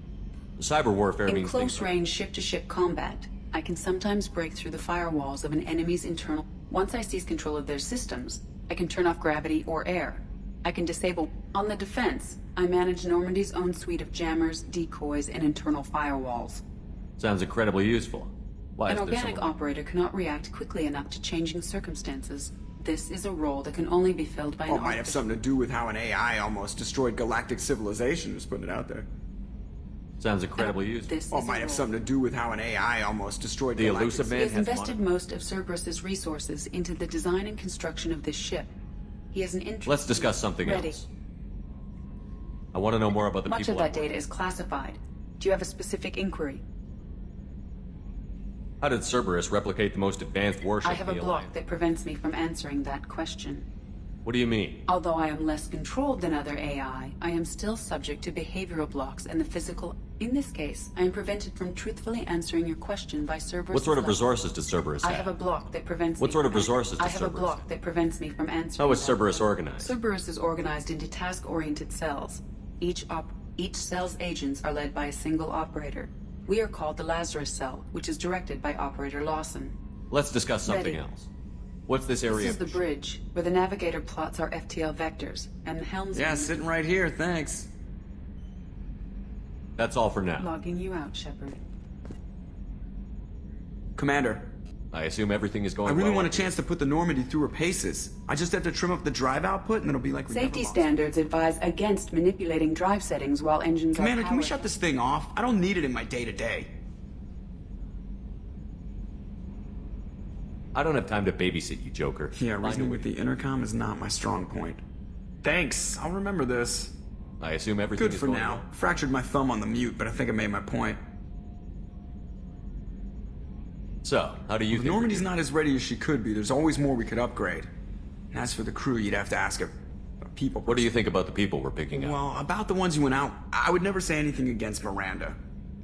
Cyber warfare In means things close-range ship-to-ship combat, I can sometimes break through the firewalls of an enemy's internal... Once I seize control of their systems, I can turn off gravity or air. I can disable... On the defense, I manage Normandy's own suite of jammers, decoys, and internal firewalls. Sounds incredibly useful. Why An is there organic someone... operator cannot react quickly enough to changing circumstances. This is a role that can only be filled by an Or it might have something to do with how an AI almost destroyed galactic civilization, just putting it out there. Sounds incredibly useful. Or it might have something to do with how an AI almost destroyed the galactic elusive man He has has invested most of Cerberus's resources into the design and construction of this ship. He has an interest... Let's discuss something Ready. else. I want to know more about the Much people of that on board. data is classified. Do you have a specific inquiry? How did Cerberus replicate the most advanced warship I have in a the block Alliance? that prevents me from answering that question. What do you mean? Although I am less controlled than other AI, I am still subject to behavioral blocks and the physical... In this case, I am prevented from truthfully answering your question by Cerberus. What sort of resources does Cerberus I have? have a block that prevents What me sort of from resources I does have a Cerberus block that prevents me from answering How is that Cerberus question. organized? Cerberus is organized into task-oriented cells. Each cell's agents are led by a single operator. We are called the Lazarus cell, which is directed by Operator Lawson. Let's discuss something Ready. else. What's this area? This is the bridge, where the navigator plots our FTL vectors, and the helmsman... Yeah, sitting right here, thanks. That's all for now. Logging you out, Shepard. Commander, I assume everything is going I really well. want a chance to put the Normandy through her paces. I just have to trim up the drive output and it'll be like we never Safety lost. standards advise against manipulating drive settings while engines Commander, are can we powered. shut this thing off? I don't need it in my day-to-day. I don't have time to babysit you, Joker. Yeah, Find reasoning a with the intercom is not my strong point. Thanks, I'll remember this. I assume everything Good is for going now. well. Fractured my thumb on the mute, but I think I made my point. So, how do you If think... Normandy's not as ready as she could be, there's always more we could upgrade. And as for the crew, you'd have to ask a people person. What do you think about the people we're picking up? Well, about the ones who went out, I would never say anything against Miranda.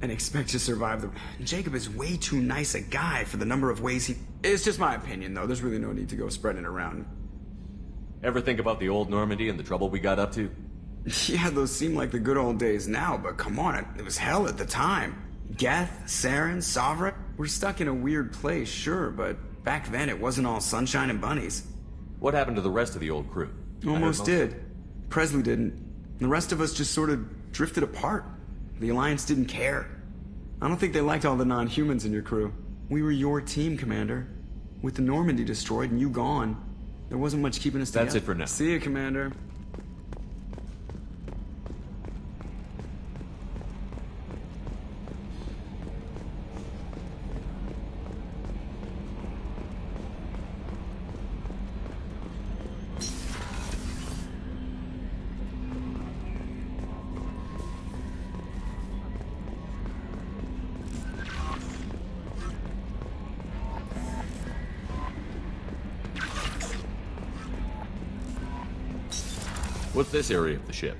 And expect to survive the... Jacob is way too nice a guy for the number of ways he... It's just my opinion, though. There's really no need to go spreading it around. Ever think about the old Normandy and the trouble we got up to? Yeah, those seem like the good old days now, but come on, it was hell at the time. Geth, Saren, Sovereign, we're stuck in a weird place, sure, but back then it wasn't all sunshine and bunnies. What happened to the rest of the old crew? Almost did. Presley didn't. The rest of us just sort of drifted apart. The Alliance didn't care. I don't think they liked all the non-humans in your crew. We were your team, Commander. With the Normandy destroyed and you gone, there wasn't much keeping us together. That's it for now. See you, Commander. What's this area of the ship?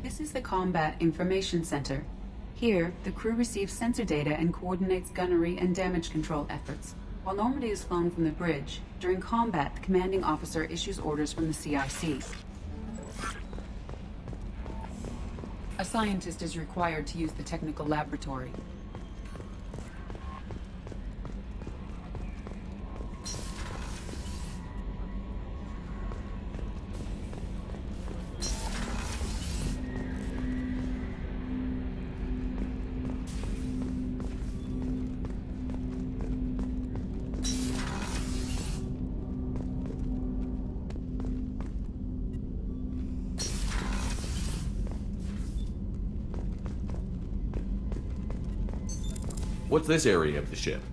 This is the Combat Information Center. Here, the crew receives sensor data and coordinates gunnery and damage control efforts. While Normandy is flown from the bridge, during combat, the commanding officer issues orders from the CIC. A scientist is required to use the technical laboratory. What's this area of the ship?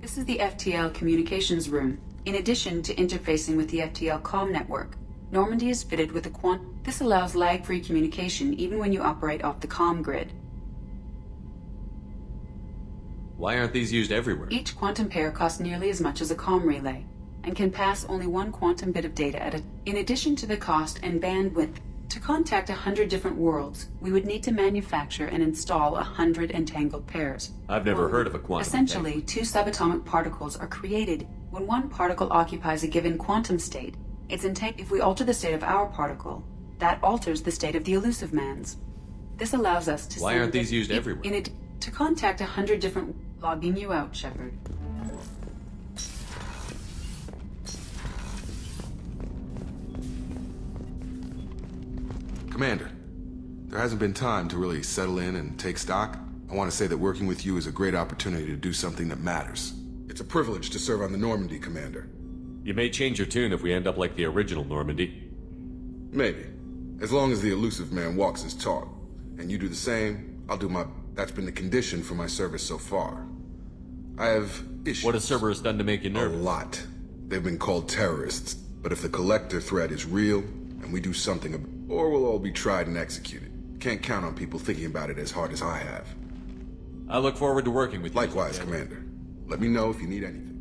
This is the FTL communications room. In addition to interfacing with the FTL comm network, Normandy is fitted with a This allows lag-free communication even when you operate off the comm grid. Why aren't these used everywhere? Each quantum pair costs nearly as much as a comm relay, and can pass only one quantum bit of data at a... In addition to the cost and bandwidth, to contact 100 different worlds, we would need to manufacture and install 100 entangled pairs. I've never heard of a quantum Essentially, two subatomic particles are created when one particle occupies a given quantum state. It's entangled. If we alter the state of our particle, that alters the state of the elusive man's. This allows us to... Why aren't these used everywhere? To contact 100 different... Logging you out, Shepard. Commander, there hasn't been time to really settle in and take stock. I want to say that working with you is a great opportunity to do something that matters. It's a privilege to serve on the Normandy, Commander. You may change your tune if we end up like the original Normandy. Maybe. As long as the elusive man walks his talk. And you do the same, I'll do my... That's been the condition for my service so far. I have issues. What has Cerberus done to make you nervous? A lot. They've been called terrorists. But if the collector threat is real, and we do something about it, or we'll all be tried and executed. Can't count on people thinking about it as hard as I have. I look forward to working with you. Likewise, Commander. Let me know if you need anything.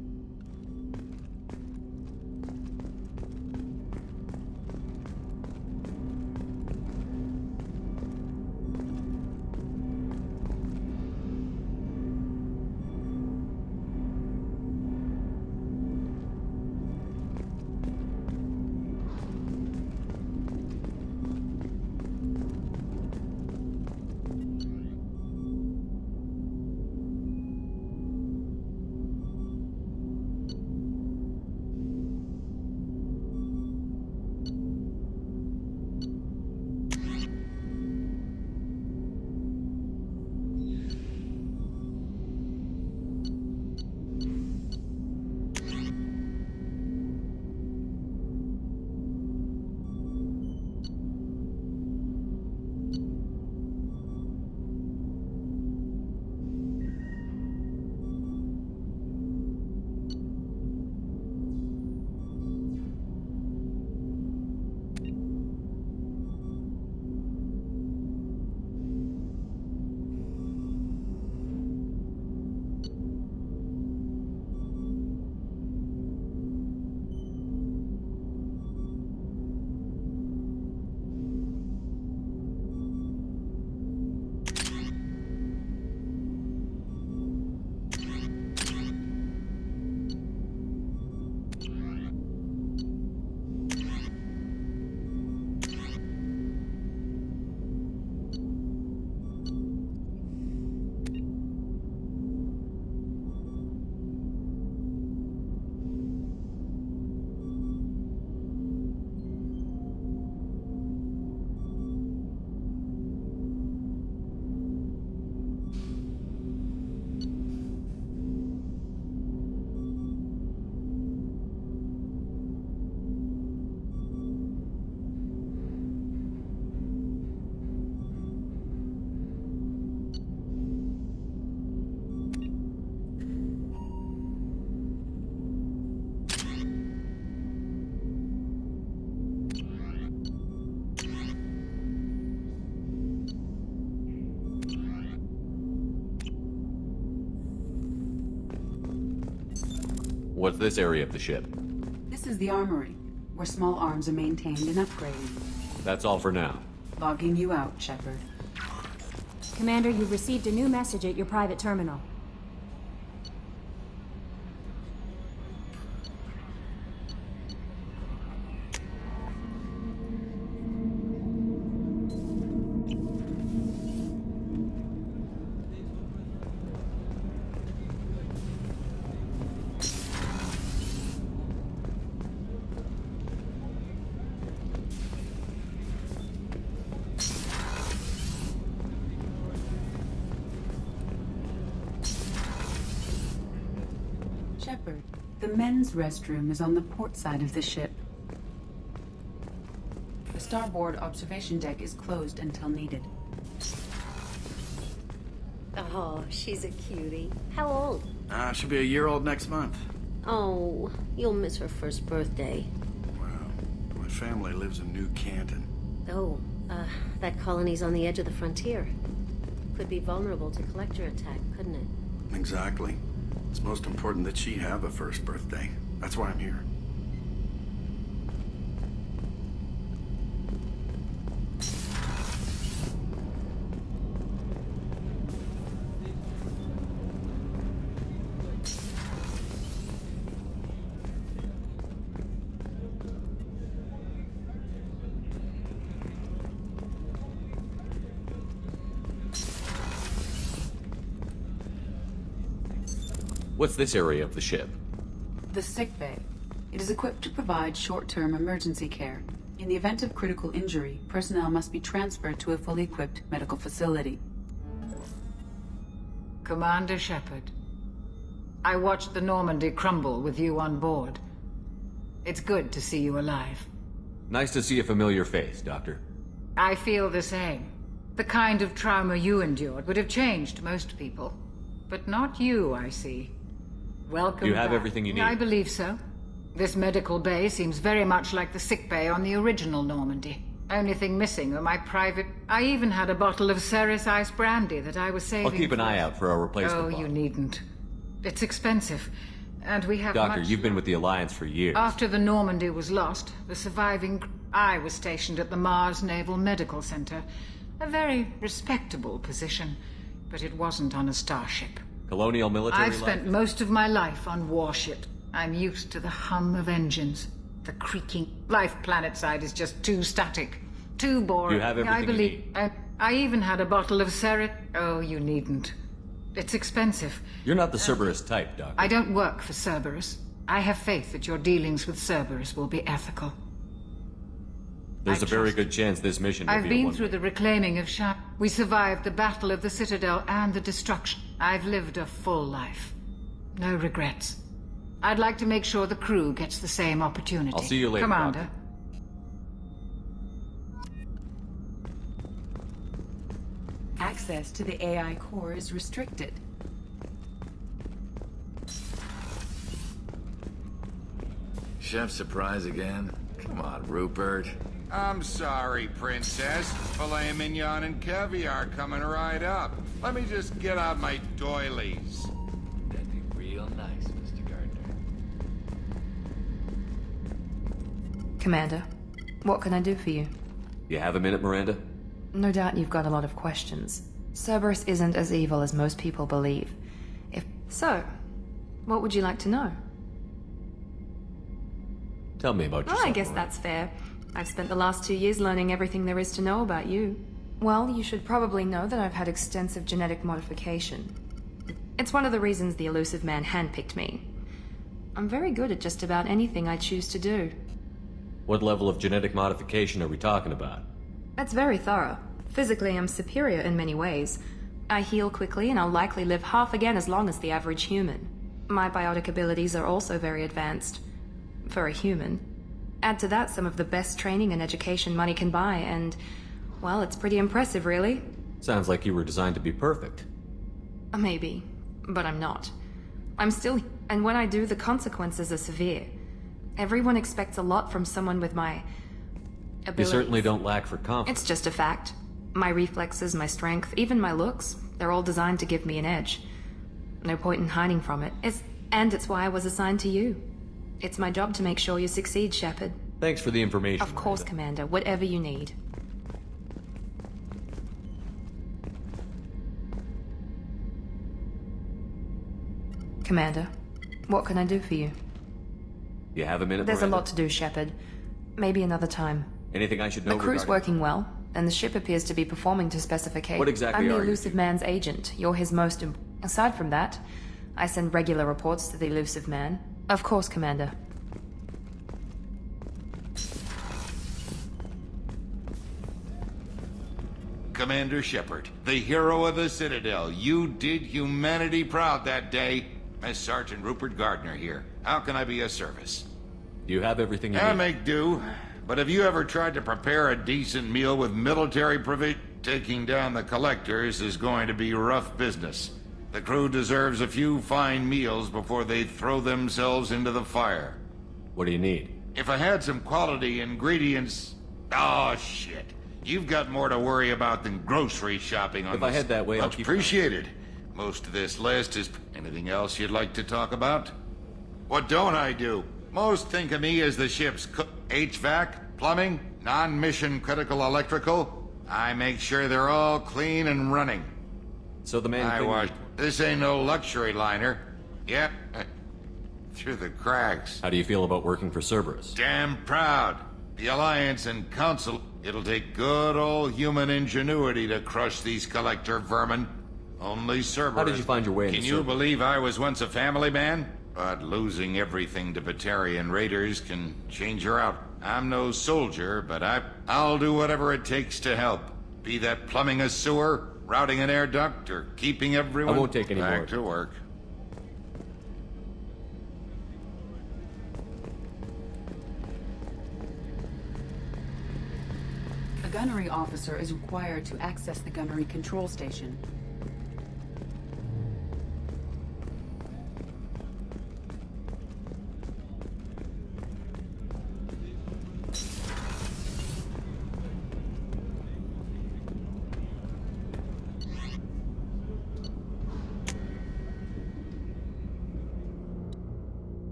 What's this area of the ship? This is the armory, where small arms are maintained and upgraded. That's all for now. Logging you out, Shepard. Commander, you've received a new message at your private terminal. Shepard, the men's restroom is on the port side of the ship. The starboard observation deck is closed until needed. Ugh. Oh, she's a cutie. How old? She'll be a year old next month. Oh, you'll miss her first birthday. Wow. My family lives in New Canton. Oh, that colony's on the edge of the frontier. Could be vulnerable to collector attack, couldn't it? Exactly. It's most important that she have a first birthday. That's why I'm here. What's this area of the ship? The sick bay. It is equipped to provide short-term emergency care. In the event of critical injury, personnel must be transferred to a fully equipped medical facility. Commander Shepard, I watched the Normandy crumble with you on board. It's good to see you alive. Nice to see a familiar face, Doctor. I feel the same. The kind of trauma you endured would have changed most people. But not you, I see. Welcome You have back. everything you need? I believe so. This medical bay seems very much like the sick bay on the original Normandy. Only thing missing are my private... I even had a bottle of Ceres Ice Brandy that I was saving. I'll keep an eye out for a replacement Oh, bottle. you needn't. It's expensive. And we have Doctor, much... you've been with the Alliance for years. After the Normandy was lost, the surviving... I was stationed at the Mars Naval Medical Center. A very respectable position. But it wasn't on a starship. Colonial military I've spent most of my life on warships. I'm used to the hum of engines. The creaking. Life planetside is just too static. Too boring. You have everything I believe. you need. I even had a bottle of Ceres. Oh, you needn't. It's expensive. You're not the Cerberus type, Doctor. I don't work for Cerberus. I have faith that your dealings with Cerberus will be ethical. There's a very good chance this mission will I've be been one. through the reclaiming of Shap. We survived the Battle of the Citadel and the destruction. I've lived a full life. No regrets. I'd like to make sure the crew gets the same opportunity. I'll see you later, Commander. Access to the AI core is restricted. Chef surprise again? Come on, Rupert. I'm sorry, Princess. Filet mignon and caviar coming right up. Let me just get out my doilies. That'd be real nice, Mr. Gardner. Commander, what can I do for you? You have a minute, Miranda? No doubt you've got a lot of questions. Cerberus isn't as evil as most people believe. So, what would you like to know? Tell me about yourself. I guess that's fair. I've spent the last 2 years learning everything there is to know about you. Well, you should probably know that I've had extensive genetic modification. It's one of the reasons the elusive man handpicked me. I'm very good at just about anything I choose to do. What level of genetic modification are we talking about? That's very thorough. Physically, I'm superior in many ways. I heal quickly, and I'll likely live half again as long as the average human. My biotic abilities are also very advanced. For a human. Add to that some of the best training and education money can buy, and... well, it's pretty impressive, really. Sounds like you were designed to be perfect. Maybe. But I'm not. I'm still... and when I do, the consequences are severe. Everyone expects a lot from someone with my... abilities. You certainly don't lack for confidence. It's just a fact. My reflexes, my strength, even my looks, they're all designed to give me an edge. No point in hiding from it. It's why I was assigned to you. It's my job to make sure you succeed, Shepard. Thanks for the information. Of course, Commander. Whatever you need. Commander, what can I do for you? You have a minute, There's Miranda? a lot to do, Shepard. Maybe another time. Anything I should know The crew's regarding... working well, and the ship appears to be performing to specification. What exactly I'm the are you? elusive man's agent. You're his most... Aside from that, I send regular reports to the elusive man. Of course, Commander. Commander Shepard, the hero of the Citadel. You did humanity proud that day. As Sergeant Rupert Gardner here. How can I be of service? You have everything you I need. make do. But have you ever tried to prepare a decent meal with military provision? Taking down the collectors is going to be rough business. The crew deserves a few fine meals before they throw themselves into the fire. What do you need? If I had some quality ingredients... Oh, shit. You've got more to worry about than grocery shopping on If I head that way, I'll Much keep... appreciated. Most of this list is... Anything else you'd like to talk about? What don't I do? Most think of me as the ship's HVAC, plumbing, non-mission critical electrical. I make sure they're all clean and running. So the man... This ain't no luxury liner. Yep. Through the cracks. How do you feel about working for Cerberus? Damn proud. The Alliance and Council... It'll take good old human ingenuity to crush these collector vermin. Only Cerberus... How did you find your way into Can you Cerberus? believe I was once a family man? But losing everything to Batarian raiders can change her out. I'm no soldier, but I'll do whatever it takes to help. Be that plumbing a sewer, routing an air duct, or keeping everyone... I won't take any more. Back to work. A gunnery officer is required to access the gunnery control station.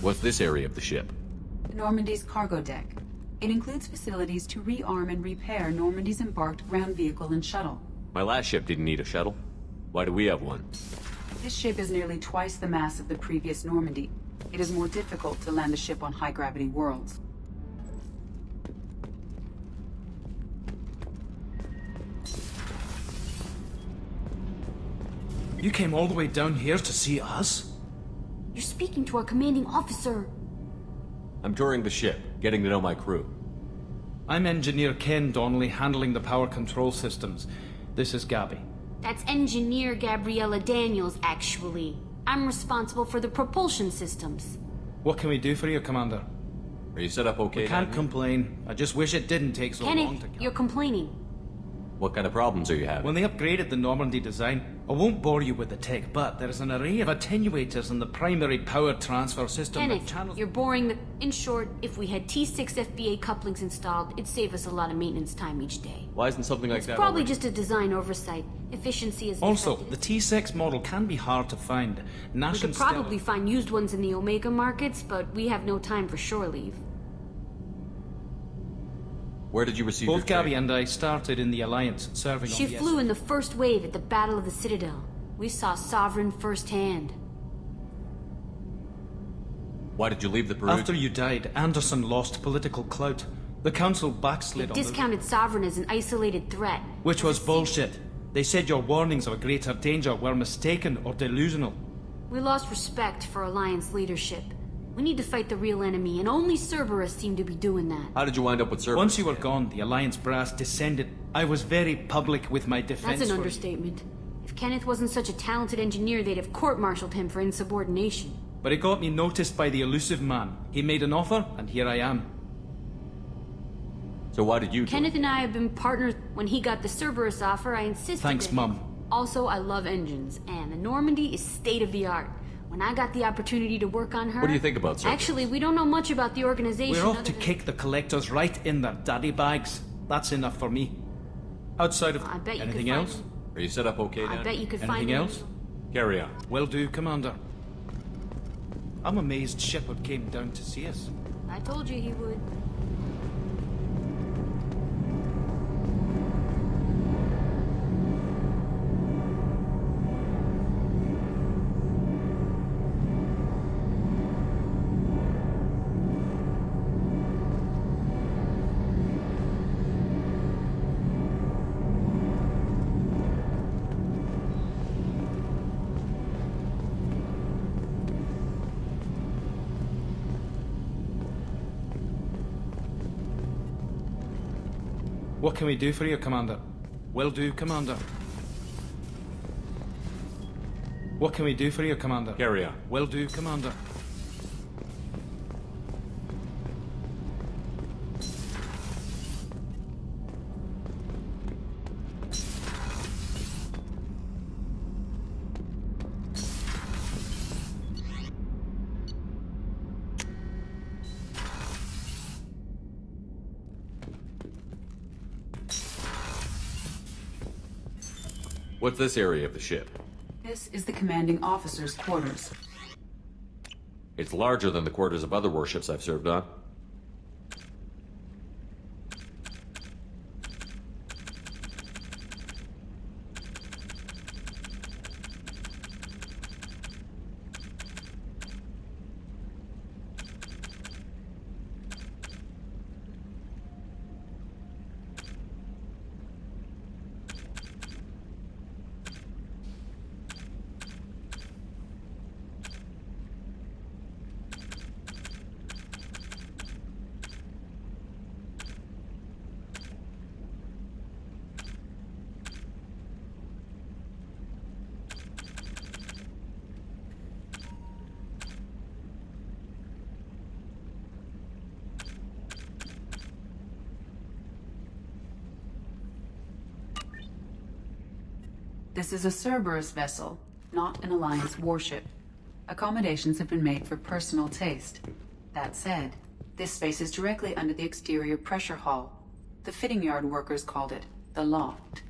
What's this area of the ship? Normandy's cargo deck. It includes facilities to rearm and repair Normandy's embarked ground vehicle and shuttle. My last ship didn't need a shuttle. Why do we have one? This ship is nearly twice the mass of the previous Normandy. It is more difficult to land a ship on high-gravity worlds. You came all the way down here to see us? You're speaking to our commanding officer. I'm touring the ship, getting to know my crew. I'm Engineer Ken Donnelly, handling the power control systems. This is Gabby. That's Engineer Gabriella Daniels, actually. I'm responsible for the propulsion systems. What can we do for you, Commander? Are you set up okay? We can't complain. I just wish it didn't take so long Kenneth, to... you're complaining. What kind of problems are you having? When they upgraded the Normandy design, I won't bore you with the tech, but there's an array of attenuators in the primary power transfer system that Kenneth, channels... you're boring the... In short, if we had T6 FBA couplings installed, it'd save us a lot of maintenance time each day. Why isn't something like that Probably already? just a design oversight. Efficiency is... Also, the T6 model can be hard to find. We could probably find used ones in the Omega markets, but we have no time for shore leave. Where did you receive Both your Gabby training? and I started in the Alliance, serving She on the flew in the first wave at the Battle of the Citadel. We saw Sovereign firsthand. Why did you leave the Peruvian? After you died, Anderson lost political clout. The Council backslid on Discounted Sovereign as an isolated threat. Which was bullshit. They said your warnings of a greater danger were mistaken or delusional. We lost respect for Alliance leadership. We need to fight the real enemy, and only Cerberus seemed to be doing that. How did you wind up with Cerberus? Once you were gone, the Alliance brass descended. I was very public with my defense. That's an understatement. If Kenneth wasn't such a talented engineer, they'd have court-martialed him for insubordination. But it got me noticed by the elusive man. He made an offer, and here I am. So why did you Kenneth and I have been partners. When he got the Cerberus offer, I insisted. Thanks, that... Mum. Also, I love engines, and the Normandy is state-of-the-art. When I got the opportunity to work on her... What do you think about Cerberus? Actually, we don't know much about the organization. We're off to kick the collectors right in their daddy bags. That's enough for me. Outside of... I bet you anything could find else? him. Are you set up okay I down bet here? you could Anything find him. else? Carry on. Will do, Commander. I'm amazed Shepard came down to see us. I told you he would. What can we do for you, Commander? Will do, Commander. What can we do for you, Commander? Carry on. Will do, Commander. What's this area of the ship? This is the commanding officer's quarters. It's larger than the quarters of other warships I've served on. This is a Cerberus vessel, not an Alliance warship. Accommodations have been made for personal taste. That said, this space is directly under the exterior pressure hull. The fitting yard workers called it the loft.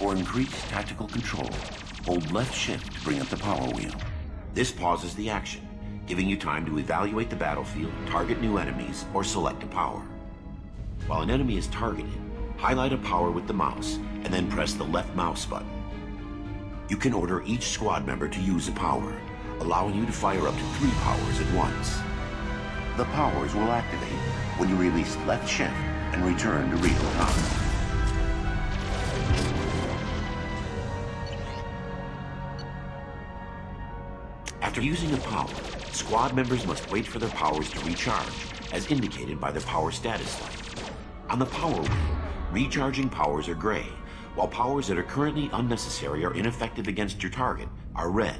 For increased tactical control, hold left shift to bring up the power wheel. This pauses the action, giving you time to evaluate the battlefield, target new enemies, or select a power. While an enemy is targeted, highlight a power with the mouse, and then press the left mouse button. You can order each squad member to use a power, allowing you to fire up to 3 powers at once. The powers will activate when you release left shift and return to real time. After using a power, squad members must wait for their powers to recharge, as indicated by the power status light. On the power wheel, recharging powers are gray, while powers that are currently unnecessary or ineffective against your target are red.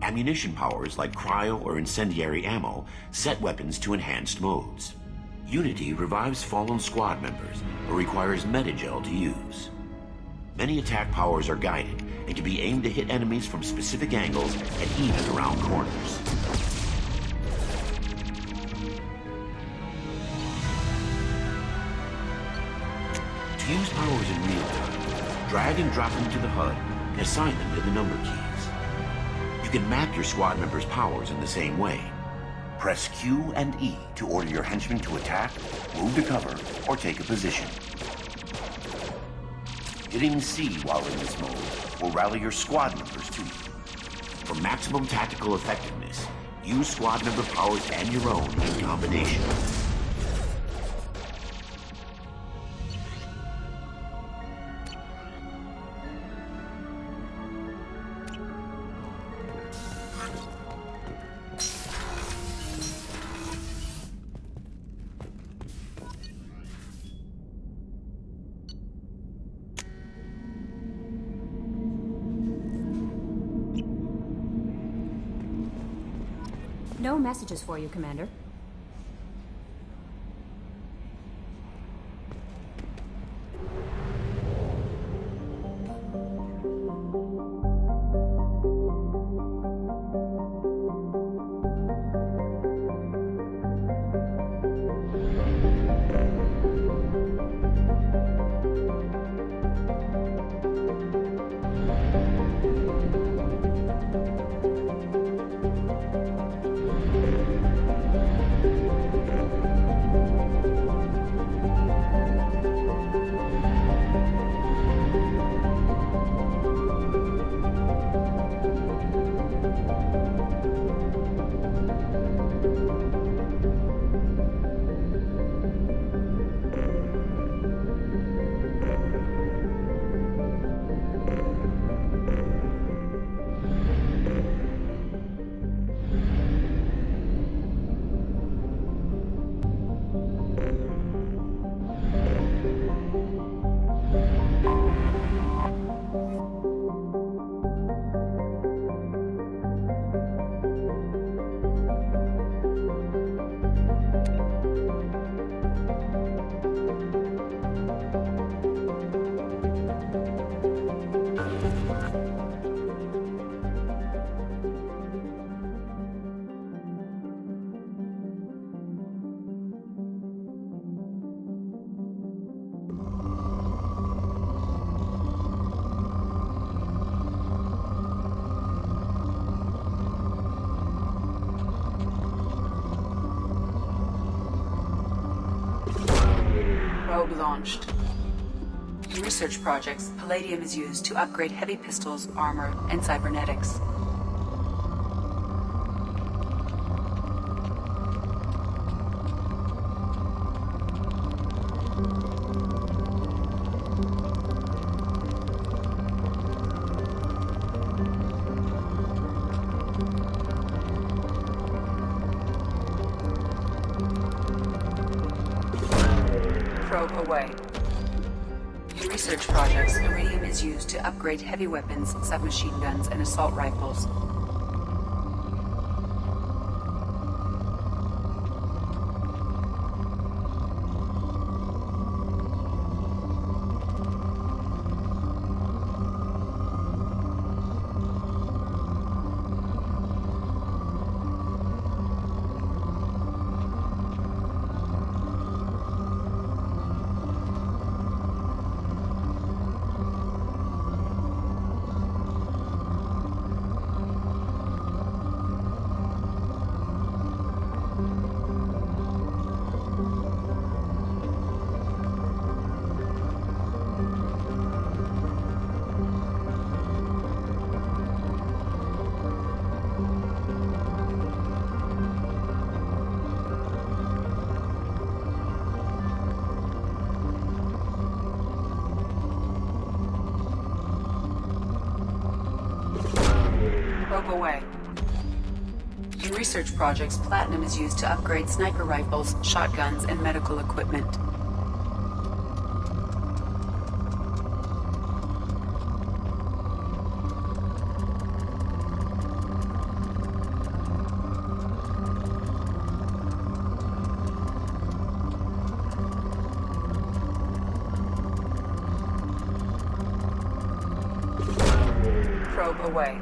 Ammunition powers like cryo or incendiary ammo set weapons to enhanced modes. Unity revives fallen squad members, but requires metagel to use. Many attack powers are guided and can be aimed to hit enemies from specific angles and even around corners. To use powers in real time, drag and drop them to the HUD and assign them to the number keys. You can map your squad members' powers in the same way. Press Q and E to order your henchmen to attack, move to cover, or take a position. Hitting C while in this mode will rally your squad members to you. For maximum tactical effectiveness, use squad member powers and your own in combination. No messages for you, Commander. Probe launched. In research projects, palladium is used to upgrade heavy pistols, armor, and cybernetics. Probe away. In research projects, iridium is used to upgrade heavy weapons, submachine guns, and assault rifles. Probe away. In research projects, platinum is used to upgrade sniper rifles, shotguns, and medical equipment. Probe away.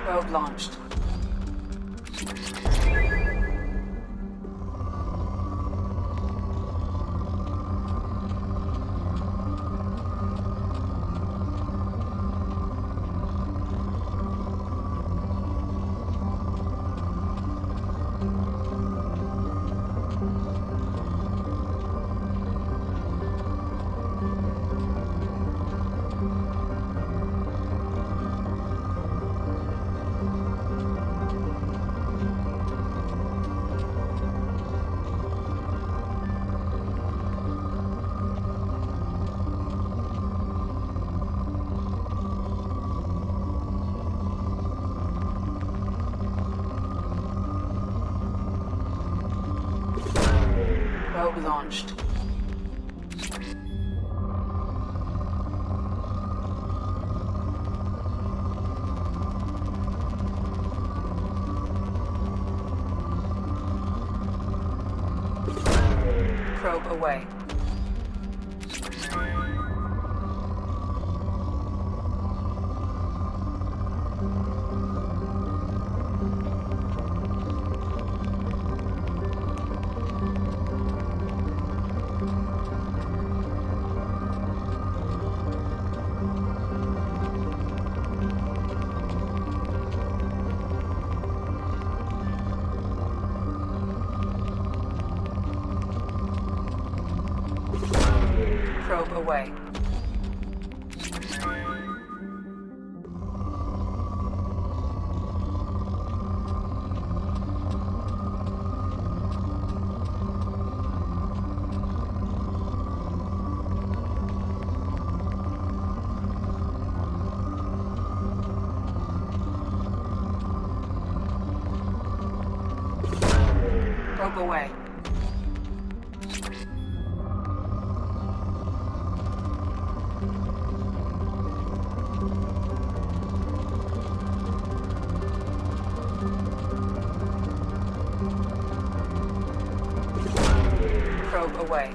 Probe launched. Probe launched. Probe away. Probe away. Probe away. Probe away.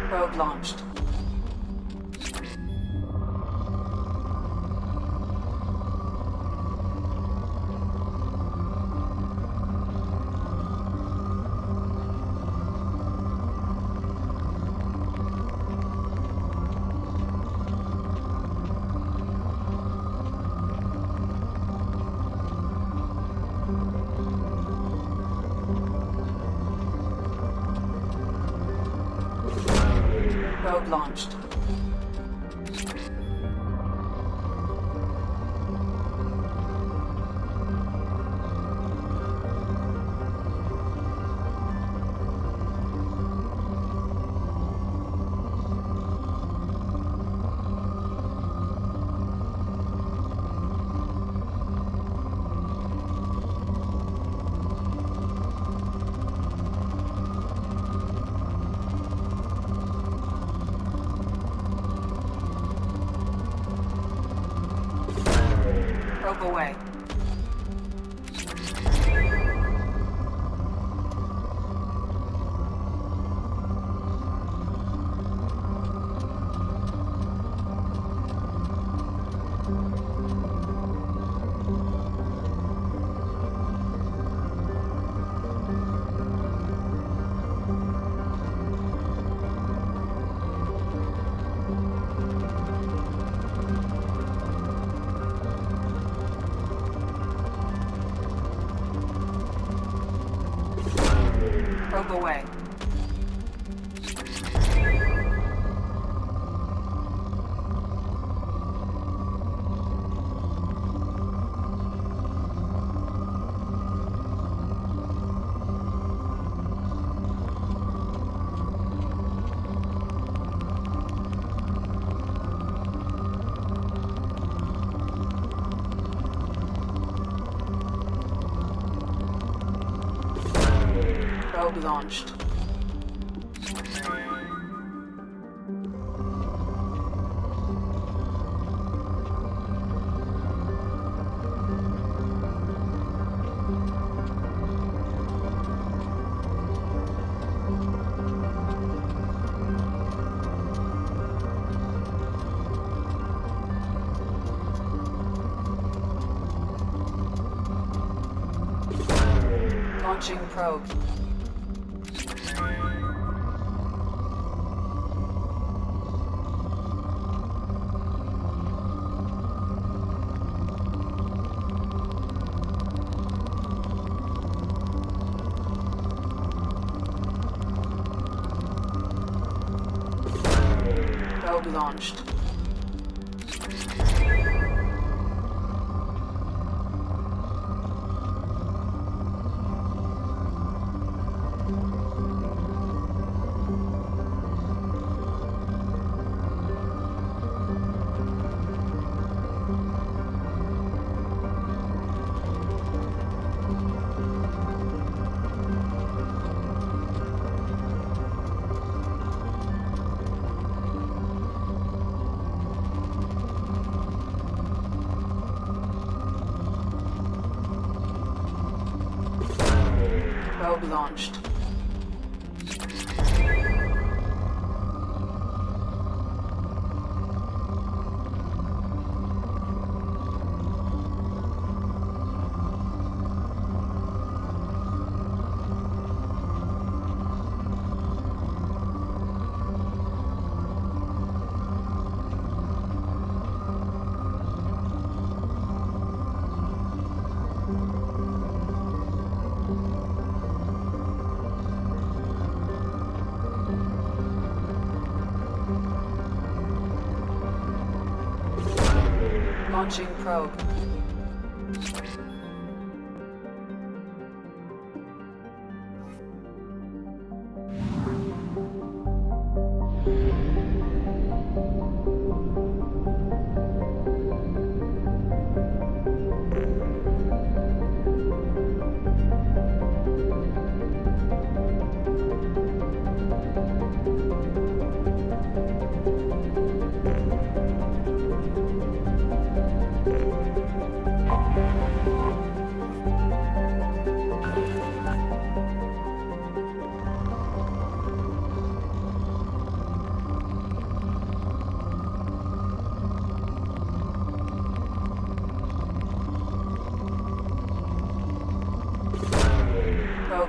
Probe launched. Probe launched. Probe away. Probe away. Probe launched. Launching probe. Probe launched. Probe launched. Launching probe.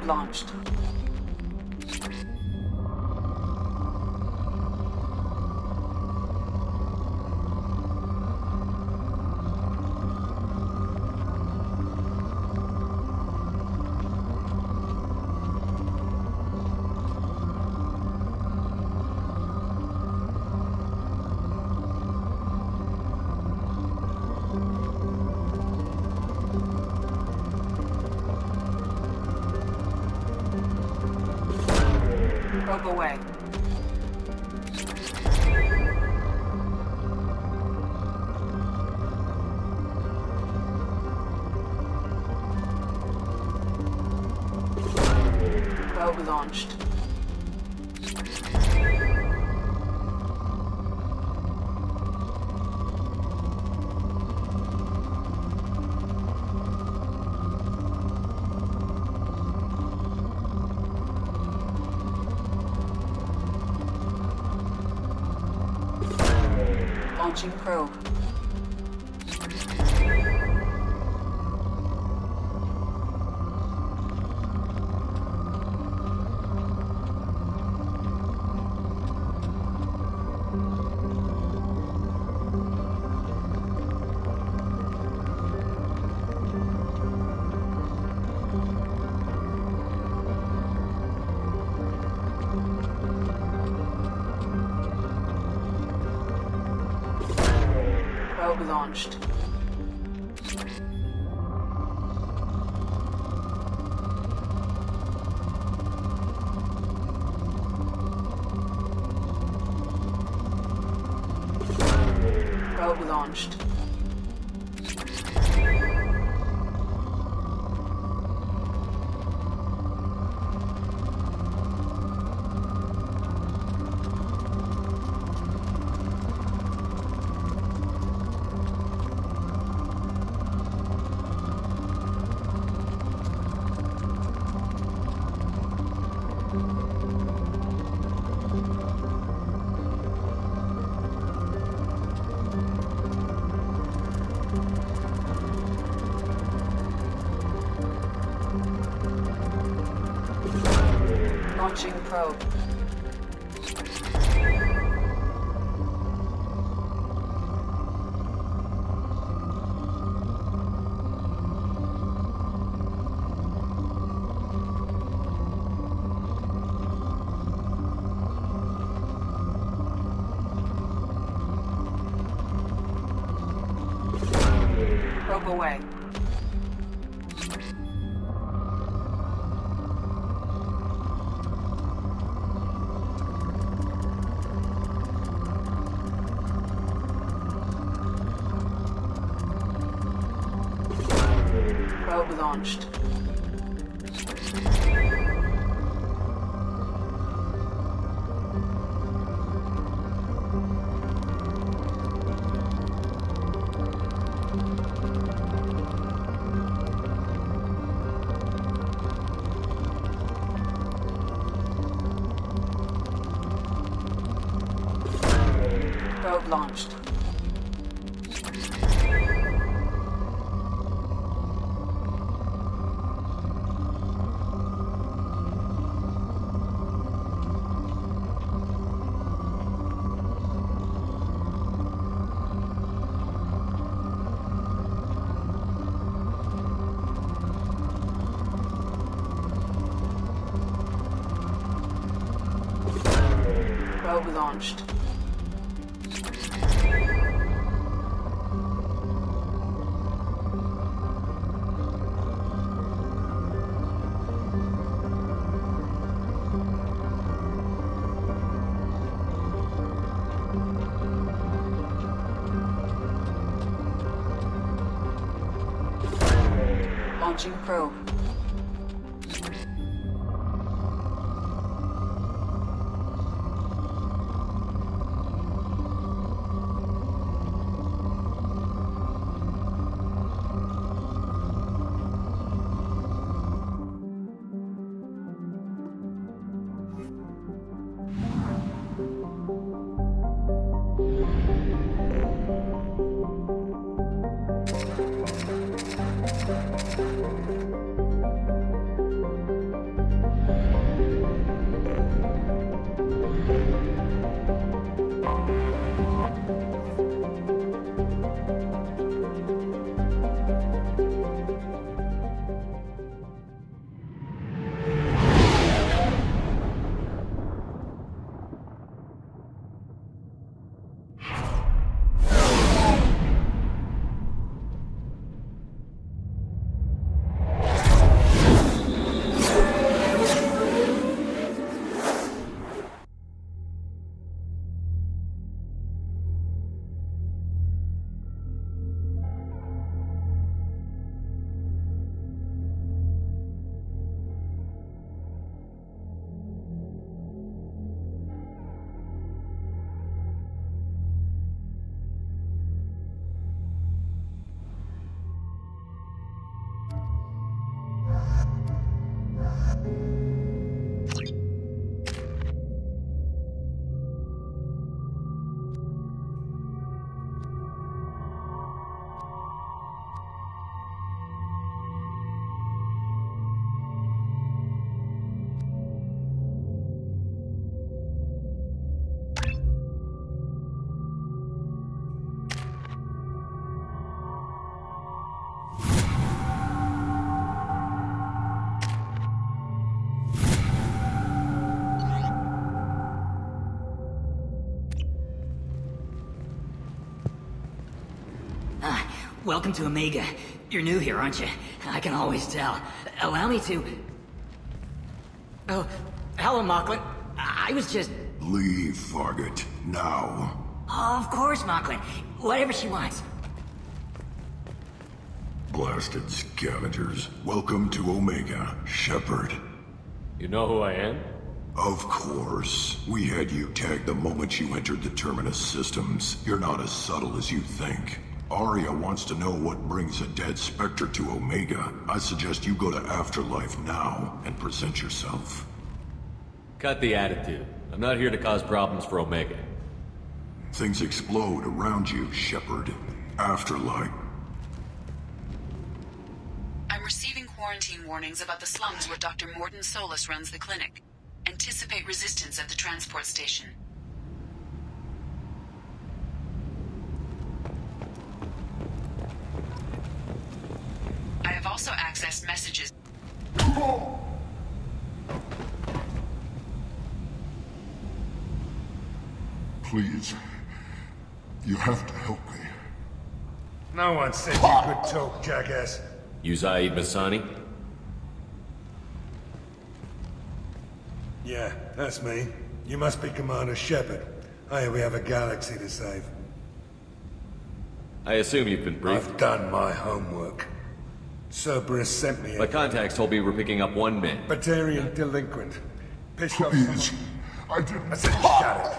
launched. Probe away. Probe launched. Launching probe. Probe launched. Probe launched. Launching probe. Probe away. Probe launched. Probe launched. Probe launched. Launching probe. Welcome to Omega. You're new here, aren't you? I can always tell. Allow me to... Oh, hello, Mocklin. I was just... Leave, Fargate. Now. Oh, of course, Mocklin. Whatever she wants. Blasted scavengers. Welcome to Omega, Shepard. You know who I am? Of course. We had you tagged the moment you entered the Terminus systems. You're not as subtle as you think. Arya wants to know what brings a dead Spectre to Omega. I suggest you go to Afterlife now and present yourself. Cut the attitude. I'm not here to cause problems for Omega. Things explode around you, Shepard. Afterlife. I'm receiving quarantine warnings about the slums where Dr. Mordin Solus runs the clinic. Anticipate resistance at the transport station. I have also accessed messages. Please. You have to help me. No one said you could talk, jackass. You Zaid Masani? Yeah, that's me. You must be Commander Shepard. Hey, we have a galaxy to save. I assume you've been briefed. I've done my homework. Cerberus sent me My contacts told me we're picking up one man. Batarian delinquent. Pissed off Please. I didn't... I said shut it.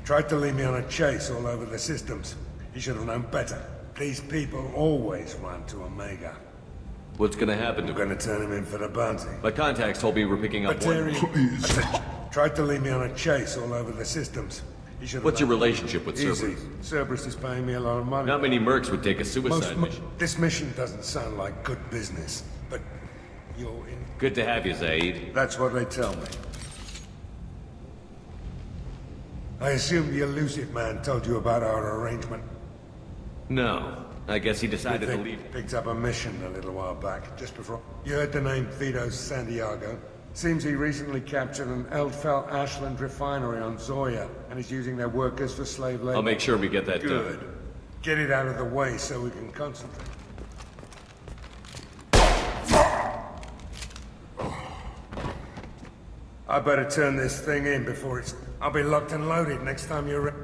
Tried to lead me on a chase all over the systems. He should have known better. These people always run to Omega. What's gonna happen to him? We're gonna turn him in for the bounty. My contacts told me we're picking up one man. I said, tried to lead me on a chase all over the systems. He should have What's your known. relationship with Easy. Cerberus? Cerberus is paying me a lot of money. Not many mercs would take a suicide mission. This mission doesn't sound like good business, but you're in... Good to have you, Zaid. That's what they tell me. I assume the elusive man told you about our arrangement. No. I guess he decided to leave. Picked up a mission a little while back, just before... You heard the name Vito Santiago? Seems he recently captured an Eldfell Ashland refinery on Zoya, and is using their workers for slave labor. I'll make sure we get that Good. done. Get it out of the way so we can concentrate. I better turn this thing in before it's... I'll be locked and loaded next time you're ready.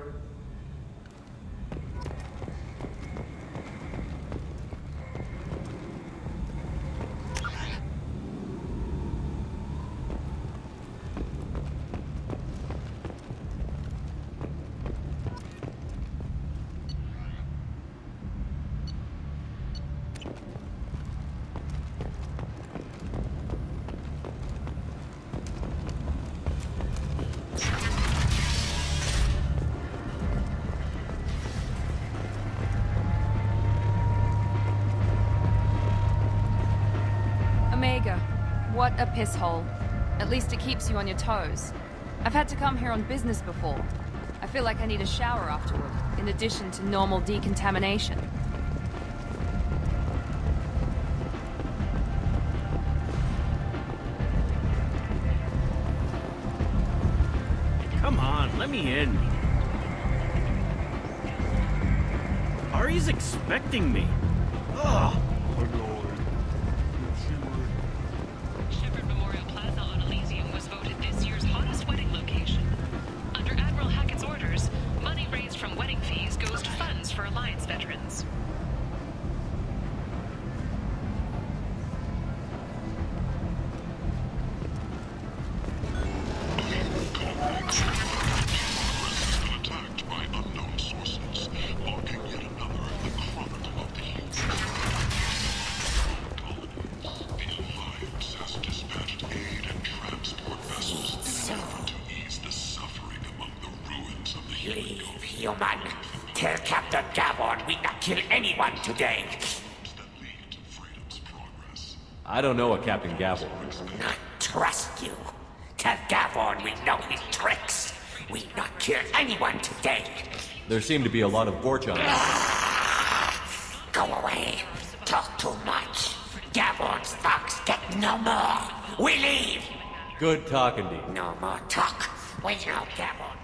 Omega. What a piss hole. At least it keeps you on your toes. I've had to come here on business before. I feel like I need a shower afterward, in addition to normal decontamination. Come on, let me in. Ari's expecting me. Ugh. Shepard Memorial Plaza on Elysium was voted this year's hottest wedding location. Under Admiral Hackett's orders, money raised from wedding fees goes to funds for Alliance veterans. Leave, human. Tell Captain Gavon we not kill anyone today. I don't know a Captain Gavel. Not trust you. Tell Gavon we know his tricks. We not kill anyone today. There seem to be a lot of Borch on us. Go away. Talk too much. Gavon's thugs get no more. We leave. Good talking to you. No more talk. We know Gavon.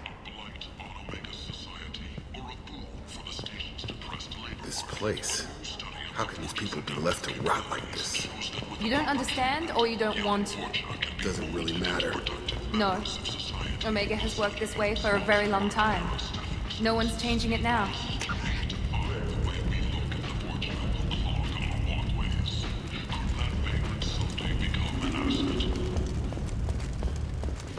This place. How can these people be left to rot like this? You don't understand, or you don't want to? Doesn't really matter. No. Omega has worked this way for a very long time. No one's changing it now.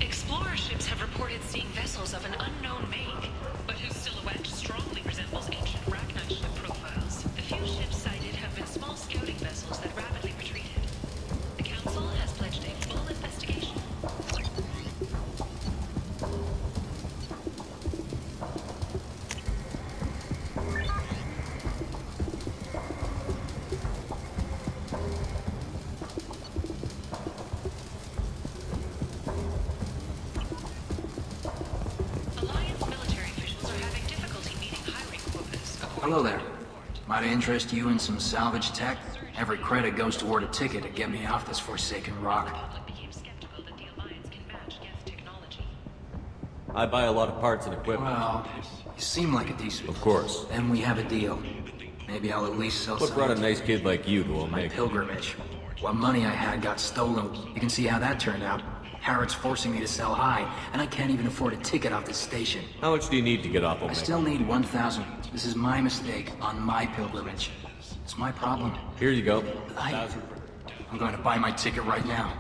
Explorer ships have reported seeing vessels of an unknown make, but whose silhouette strongly resembles ancient Rachni ship profiles. The few ships sighted have been small scouting vessels that rapidly retreated. The Council has pledged a full investigation. Hello there. Might I interest you in some salvage tech? Every credit goes toward a ticket to get me off this forsaken rock. I buy a lot of parts and equipment. Well, you seem like a decent... Of course. Then we have a deal. Maybe I'll at least sell What brought a nice kid like you to my Omega? pilgrimage. What money I had got stolen. You can see how that turned out. Harrod's forcing me to sell high, and I can't even afford a ticket off this station. How much do you need to get off Omega? I still need 1,000. This is my mistake on my pilgrimage. It's my problem. Here you go. I'm going to buy my ticket right now.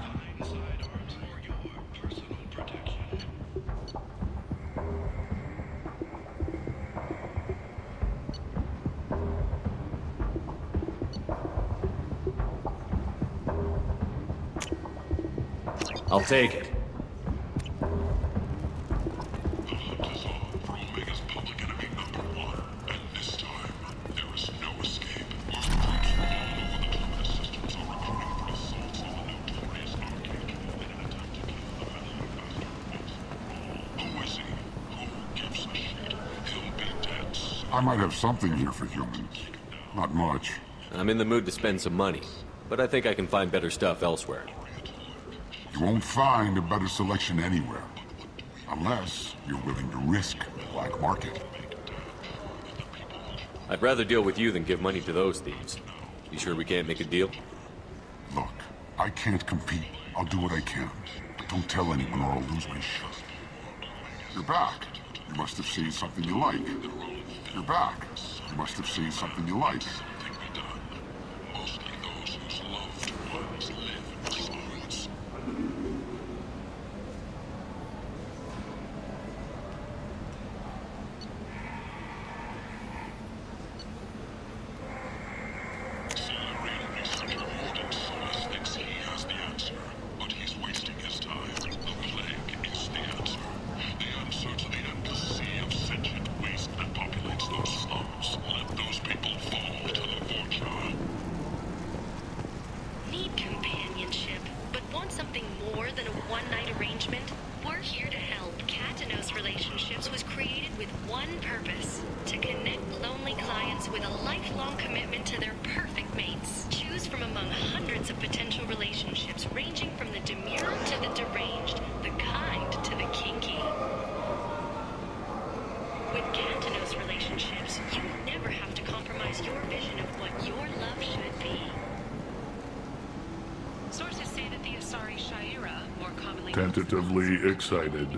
I'll take it. I might have something here for humans. Not much. I'm in the mood to spend some money, but I think I can find better stuff elsewhere. You won't find a better selection anywhere. Unless you're willing to risk the black market. I'd rather deal with you than give money to those thieves. You sure we can't make a deal? Look, I can't compete. I'll do what I can. But don't tell anyone or I'll lose my shit. You're back. You must have seen something you like. You're back. You must have seen something you like. Tentatively excited.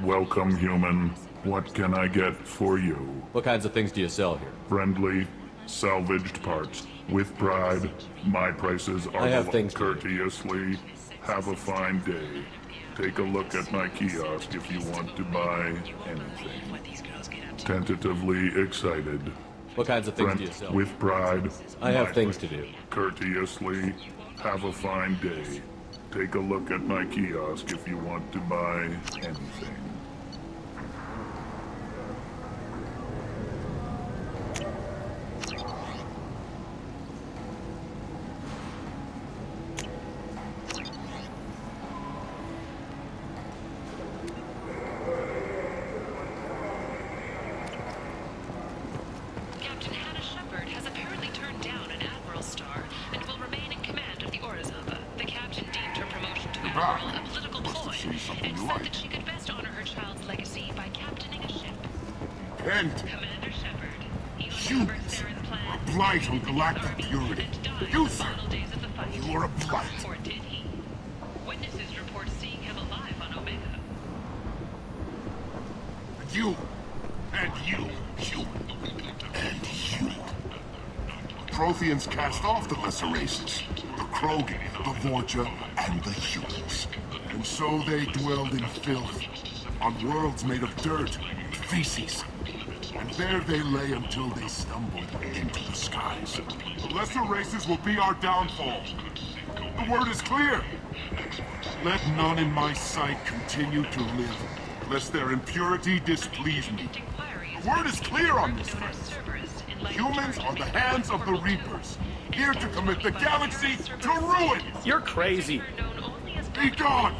Welcome, human. What can I get for you? What kinds of things do you sell here? Friendly, salvaged parts. With pride, my prices are I have things courteously. Have a fine day. Take a look at my kiosk if you want to buy anything. Tentatively excited. What kinds of things do you sell? With pride. I have things to do. Courteously. Have a fine day. Take a look at my kiosk if you want to buy anything. Captain Hannah Shepard has apparently turned down an admiral star and will remain in command of the Orizaba. The captain deemed her promotion to admiral a political ploy and said that she could best honor her child's legacy by captaining a ship. And Commander Shepard, you uncovered Saren's plan. blight on galactic purity. You, sir, you are a blight. Or did he? Witnesses report seeing him alive on Omega. And you, and you, and you. Protheans cast off the lesser races, the Krogan, the Vorja, and the humans. And so they dwelled in filth, on worlds made of dirt, feces. And there they lay until they stumbled into the skies. The lesser races will be our downfall. The word is clear. Let none in my sight continue to live, lest their impurity displease me. The word is clear on this, friends. Humans are the hands of the Reapers, here to commit the galaxy to ruin! You're crazy. Be gone!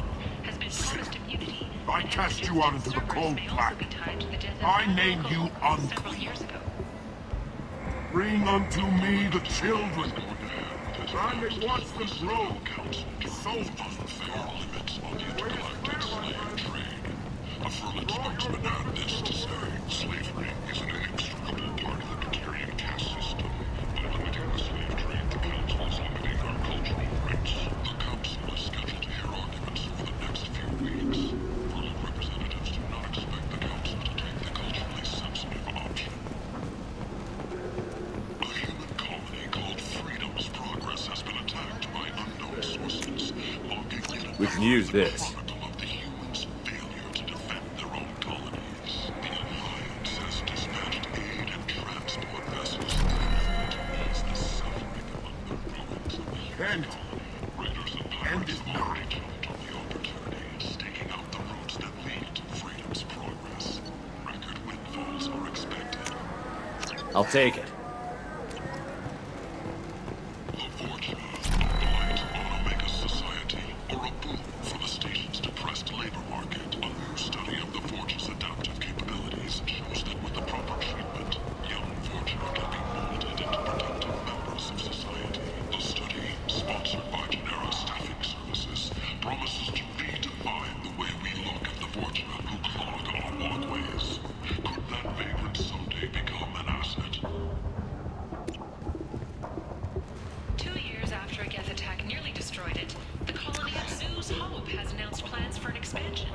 I cast you out into the cold black. I name you unclean. Bring unto me the children. I may watch them grow. Soldiers spokesman had this to say. Slavery is an inextricable part of the Decarian caste system. By limiting the slave trade, the Council is limiting our cultural rights. The Council is scheduled to hear arguments over the next few weeks. Furloughed representatives do not expect the Council to take the culturally sensitive option. A human colony called Freedom's Progress has been attacked by unknown sources, logging in We can use this. End is not. The opportunity is staking out the roads that lead to Freedom's Progress. Record windfalls are expected. I'll take it. A fortune, a blight on Omega society, or a boon for the station's depressed labor market. A new study of the Forge's adaptive capabilities shows that with the proper treatment, young Forger can be molded into productive members of society. The study, sponsored by promises to redefine the way we look at the Fortuna who clog our walkways. Could that vagrant someday become an asset? 2 years after a Geth attack nearly destroyed it, the colony of Zoo's Hope has announced plans for an expansion.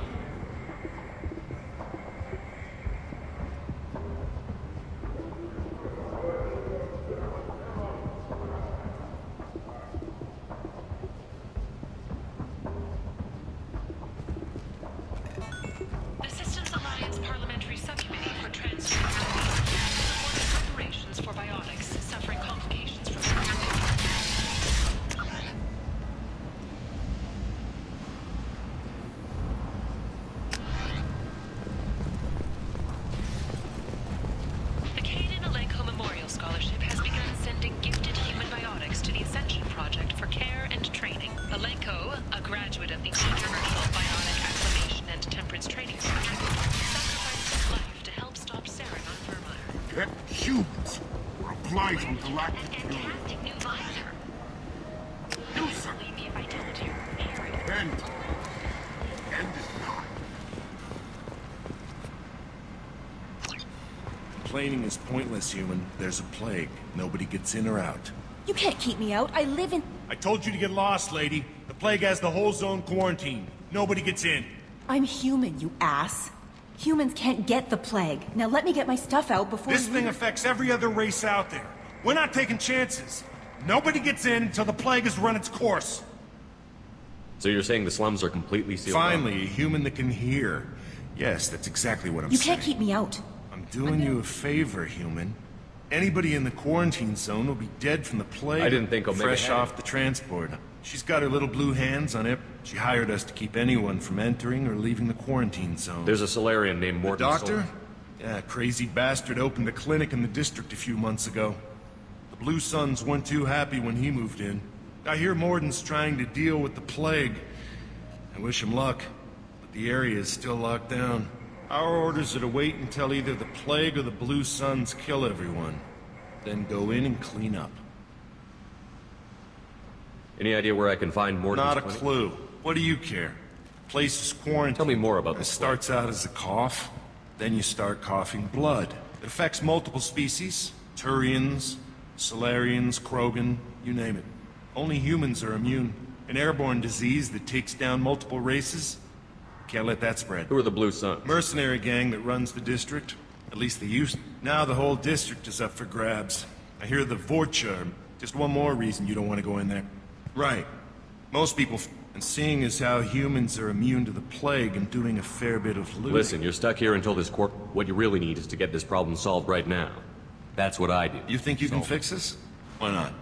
Humans are a blight on galactic purity. You, sir. End is not. Complaining is pointless, human. There's a plague. Nobody gets in or out. You can't keep me out. I live in... I told you to get lost, lady. The plague has the whole zone quarantined. Nobody gets in. I'm human, you ass. Humans can't get the plague. Now let me get my stuff out before This thing affects every other race out there. We're not taking chances. Nobody gets in until the plague has run its course. So you're saying the slums are completely sealed up? Finally, a human that can hear. Yes, that's exactly what I'm saying. You can't keep me out. I'm doing you a favor, human. Anybody in the quarantine zone will be dead from the plague. I didn't think Omega fresh had off it. the transport. She's got her little blue hands on it. She hired us to keep anyone from entering or leaving the quarantine zone. There's a Celeron named The Morton. doctor? Yeah, crazy bastard opened a clinic in the district a few months ago. The Blue Suns weren't too happy when he moved in. I hear Morden's trying to deal with the plague. I wish him luck, but the area is still locked down. Our orders are to wait until either the plague or the Blue Suns kill everyone. Then go in and clean up. Any idea where I can find Morton's Not a clinic? clue. What do you care? Place is quarantined. Tell me more about It this. starts out as a cough, then you start coughing blood. It affects multiple species, Turians, Celerians, Krogan, you name it. Only humans are immune. An airborne disease that takes down multiple races? Can't let that spread. Who are the Blue Suns? Mercenary gang that runs the district. At least they used to. Now the whole district is up for grabs. I hear the Vorcha. Just one more reason you don't want to go in there. Right. Most people and seeing as how humans are immune to the plague, I'm doing a fair bit of looting. Listen, you're stuck here until this corp... What you really need is to get this problem solved right now. That's what I do. You think you can fix this? Why not?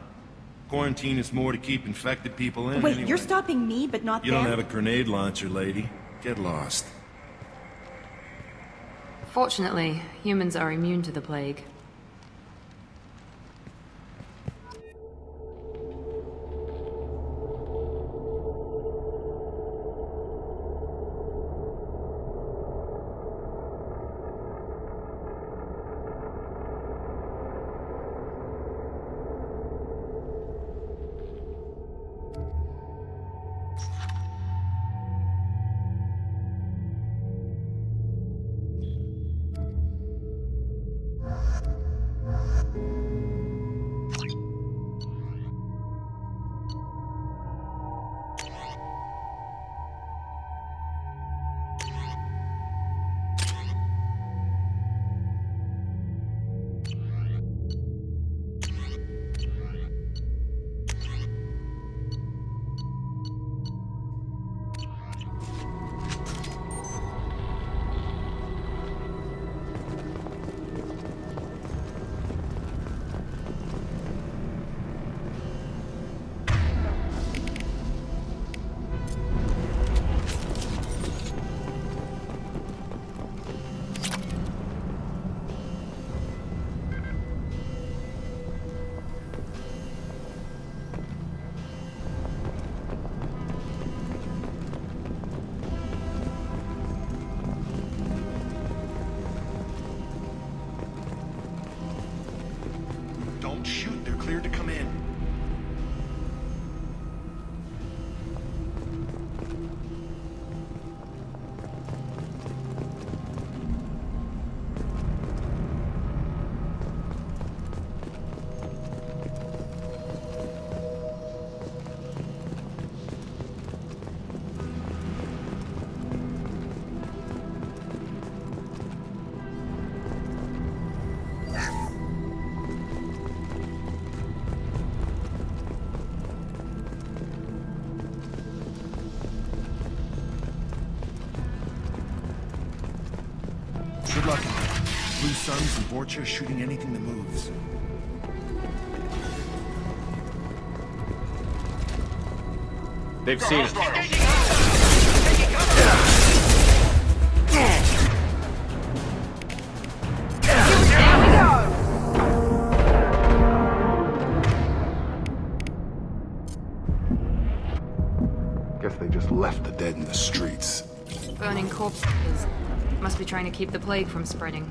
Quarantine is more to keep infected people in. Wait, anyway. you're stopping me, but not You them? don't have a grenade launcher, lady. Get lost. Fortunately, humans are immune to the plague. Don't shoot. They're cleared to come in. Good luck. Blue Suns and Vorcha shooting anything that moves. They've seen it. Guess they just left the dead in the streets. Burning corpses. Must be trying to keep the plague from spreading.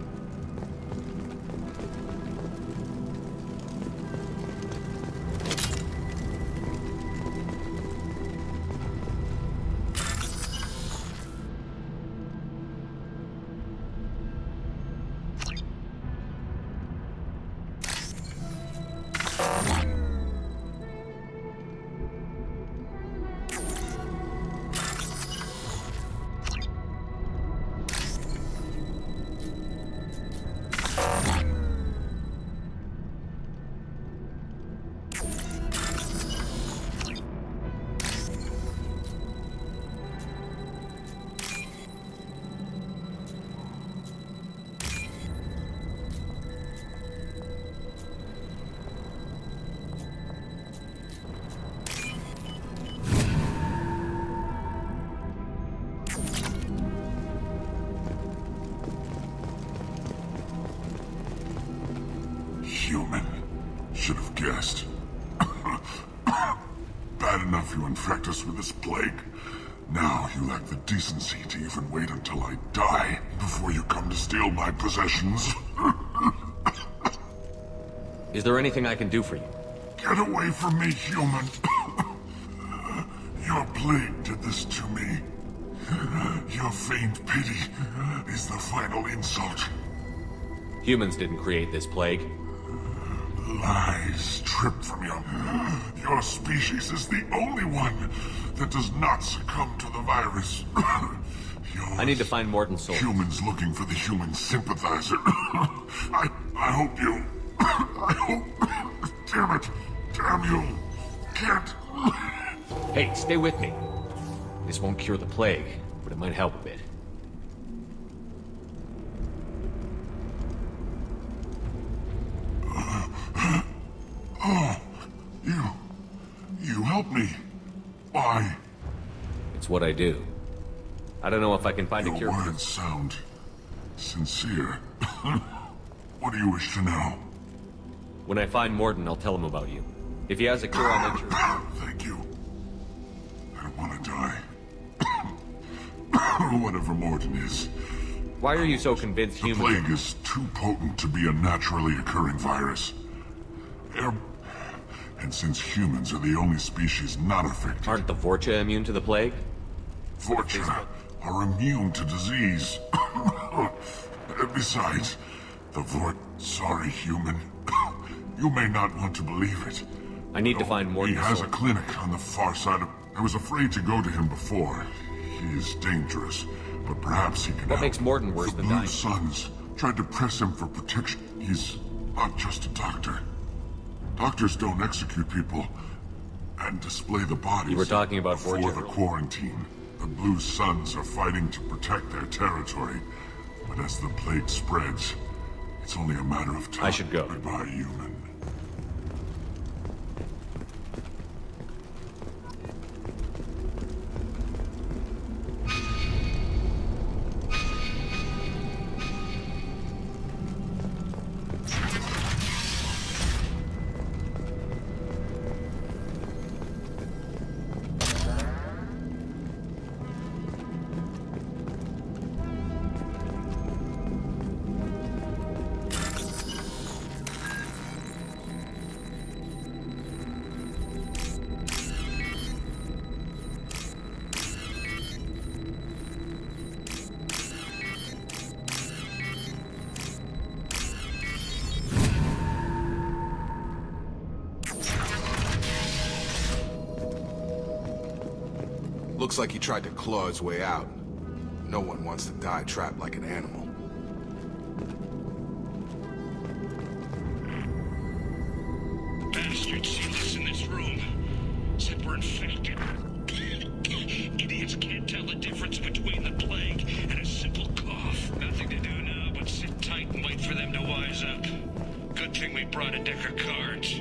Human. Should have guessed. Bad enough you infect us with this plague. Now you lack the decency to even wait until I die before you come to steal my possessions. Is there anything I can do for you? Get away from me, human. Your plague did this to me. Your feigned pity is the final insult. Humans didn't create this plague. Lies stripped from you. Your species is the only one that does not succumb to the virus. I need to find Morton Soul. Humans looking for the human sympathizer. I hope you... I hope... Damn it. Damn you. Can't... Hey, stay with me. This won't cure the plague, but it might help a bit. Oh, you help me. Why? It's what I do. I don't know if I can find a cure. Your words sound sincere. What do you wish to know? When I find Morton, I'll tell him about you. If he has a cure, I'll make sure. Thank you. I don't want to die. Whatever Morton is. Why are you so convinced The humans... plague is too potent to be a naturally occurring virus. And since humans are the only species not affected... Aren't the Vorcha immune to the plague? Vorcha are immune to disease. Besides, sorry, human. You may not want to believe it. I need to find Morton. He has a clinic on the far side of... I was afraid to go to him before. He is dangerous, but perhaps he can help. What makes Morton worse than dying? The Blue Suns tried to press him for protection. He's not just a doctor. Doctors don't execute people and display the bodies. You were talking about before Vorcha. the quarantine. The Blue Suns are fighting to protect their territory. But as the plague spreads, it's only a matter of time. I should go. Goodbye, human. Looks like he tried to claw his way out. No one wants to die trapped like an animal. Bastards sealed us in this room. Said we're infected. Idiots can't tell the difference between the plague and a simple cough. Nothing to do now but sit tight and wait for them to wise up. Good thing we brought a deck of cards.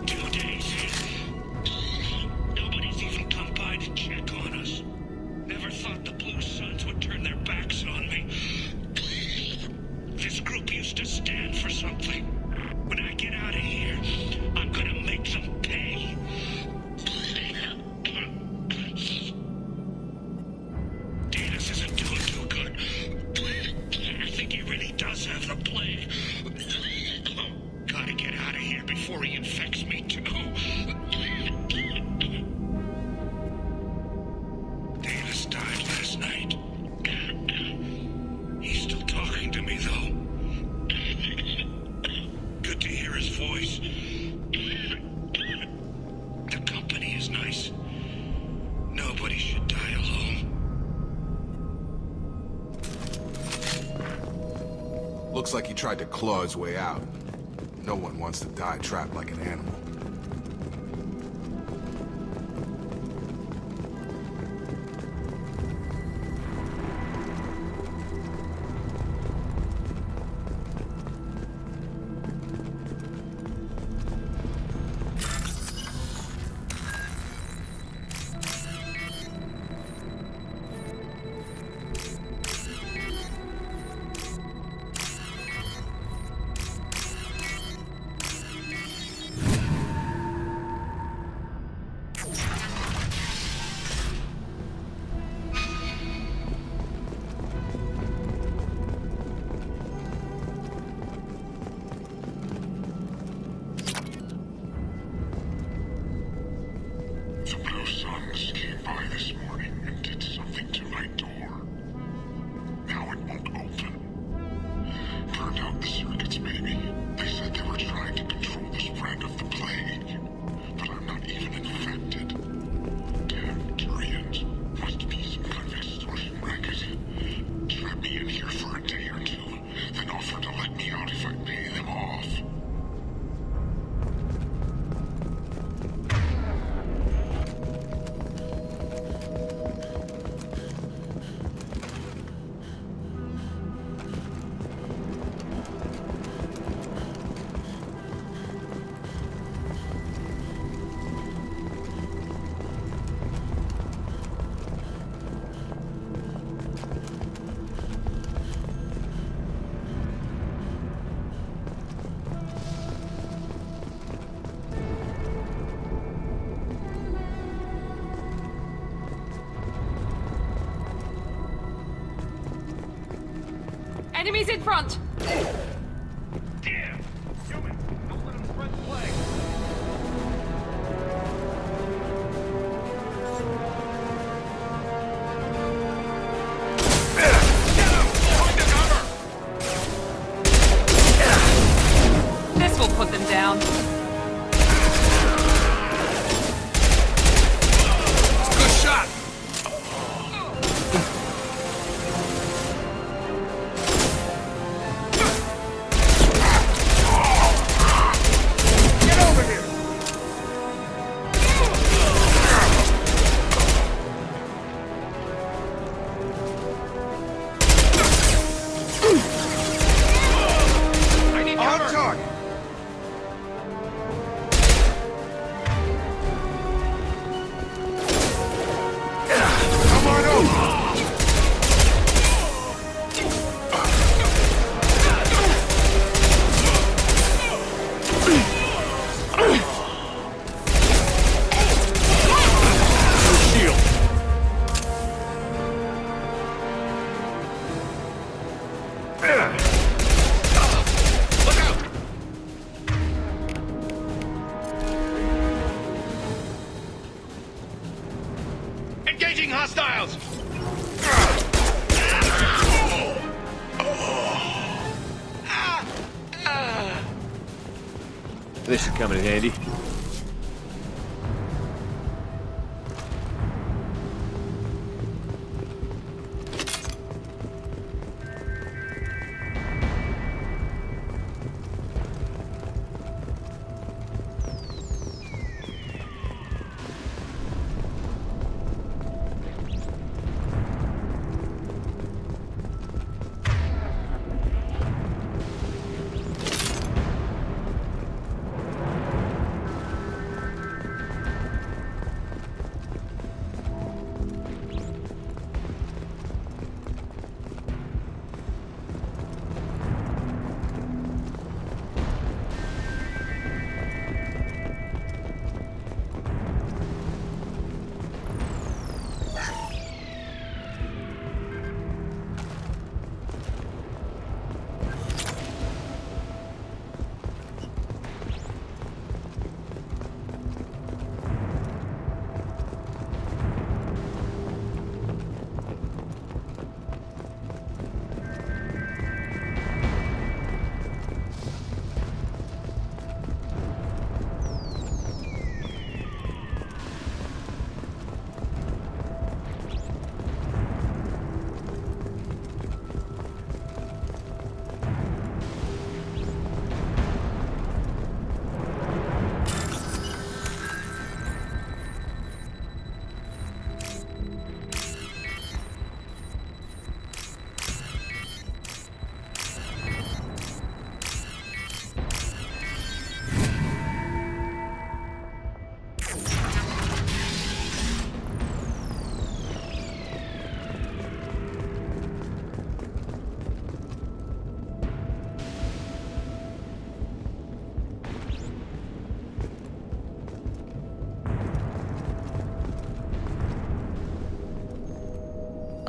2 days in. Nobody's even come by to check on us. Never thought the Blue Suns would turn their backs on me. This group used to stand for something. When I get out of here, I'm gonna make them pay. Danis isn't doing too good. I think he really does have the plague. Gotta get out of here before he infects me too. Danis died last night. He's still talking to me though. Good to hear his voice. The company is nice. Nobody should die alone. Looks like he tried to claw his way out. No one wants to die trapped like an animal. stay in here for a day or two, then offer to let me out if I pay them off. Enemies in front! Damn! Human! Don't let them spread the plague! This will put them down. Good shot! Engaging hostiles! This should come in handy.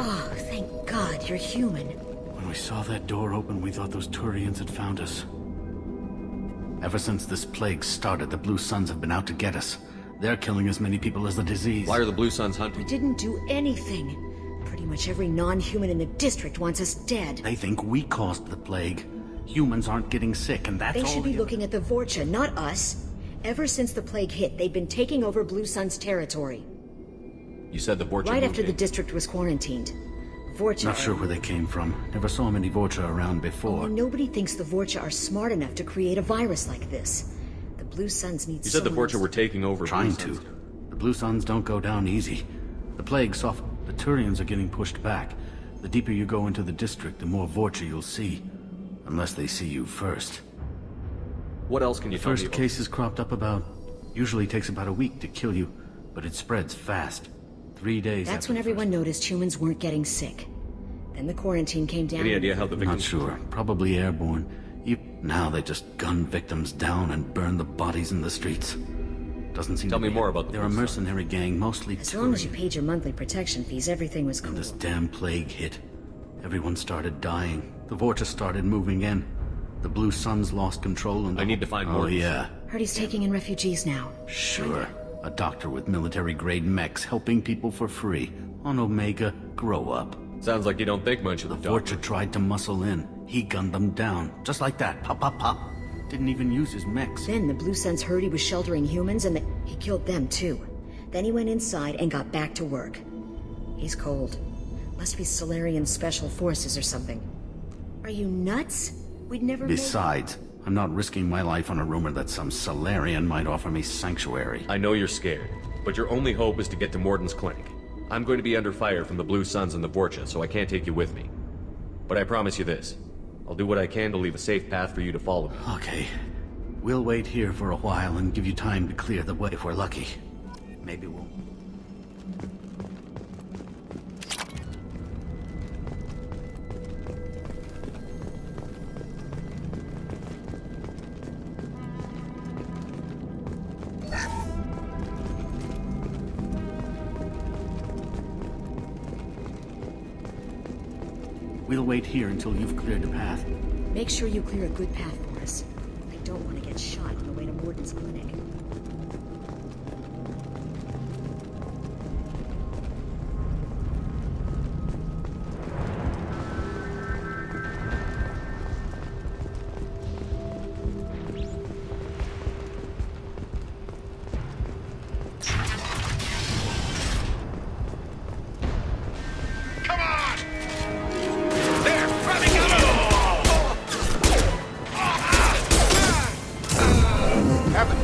Oh, thank God you're human. When we saw that door open, we thought those Turians had found us. Ever since this plague started, the Blue Suns have been out to get us. They're killing as many people as the disease. Why are the Blue Suns hunting? We didn't do anything. Pretty much every non-human in the district wants us dead. They think we caused the plague. Humans aren't getting sick, and that's all they should be looking at the Vorcha, not us. Ever since the plague hit, they've been taking over Blue Sun's territory. You said the Vorcha right moved after the in. district was quarantined. Vorcha Not sure where they came from. Never saw many Vorcha around before. Only nobody thinks the Vorcha are smart enough to create a virus like this. The Blue Suns need You said the Vorcha were taking over. Trying to. The Blue Suns don't go down easy. The plague soft. The Turians are getting pushed back. The deeper you go into the district, the more Vorcha you'll see. Unless they see you first. What else can you tell me? First cases cropped up about. Usually takes about a week to kill you, but it spreads fast. 3 days. That's when everyone noticed humans weren't getting sick. Then the quarantine came down. Any idea how the victims? Not sure. Probably airborne. Now they just gun victims down and burn the bodies in the streets. Doesn't seem. Tell me more about them. They're a mercenary gang, mostly. As long as you paid your monthly protection fees, everything was cool. And this damn plague hit. Everyone started dying. The Vorcha started moving in. The Blue Suns lost control and... I need to find more. Oh, yeah. Heard he's taking in refugees now. Sure. A doctor with military-grade mechs helping people for free. On Omega, grow up. Sounds like you don't think much of the doctor. Vorcha tried to muscle in. He gunned them down. Just like that. Pop, pop, pop. Didn't even use his mechs. Then the Blue Suns heard he was sheltering humans and he killed them too. Then he went inside and got back to work. He's cold. Must be Celerian Special Forces or something. Are you nuts? We'd never. Besides, I'm not risking my life on a rumor that some Celeron might offer me sanctuary. I know you're scared, but your only hope is to get to Morden's clinic. I'm going to be under fire from the Blue Suns and the Vorcha, so I can't take you with me. But I promise you this. I'll do what I can to leave a safe path for you to follow me. Okay. We'll wait here for a while and give you time to clear the way if we're lucky. Maybe we'll... We'll wait here until you've cleared the path. Make sure you clear a good path for us. I don't want to get shot on the way to Morden's clinic.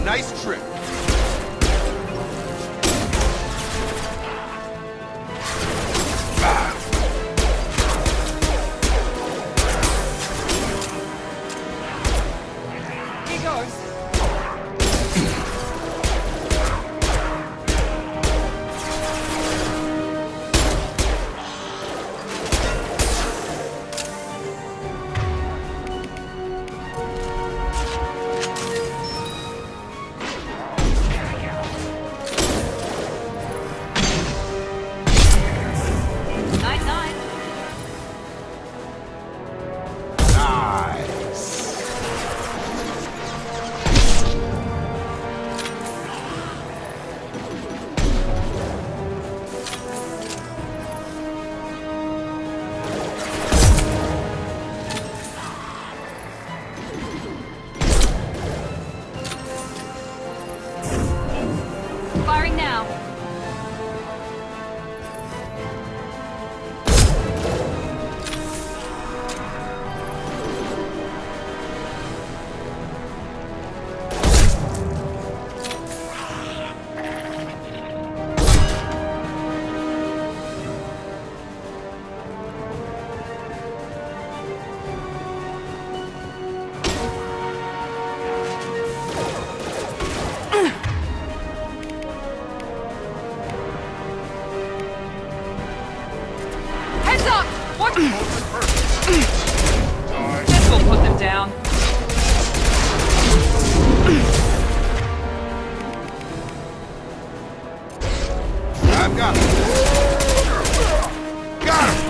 Nice trip. He goes. Firing now. Heads up! What? This will put them down. I've got him. Got him.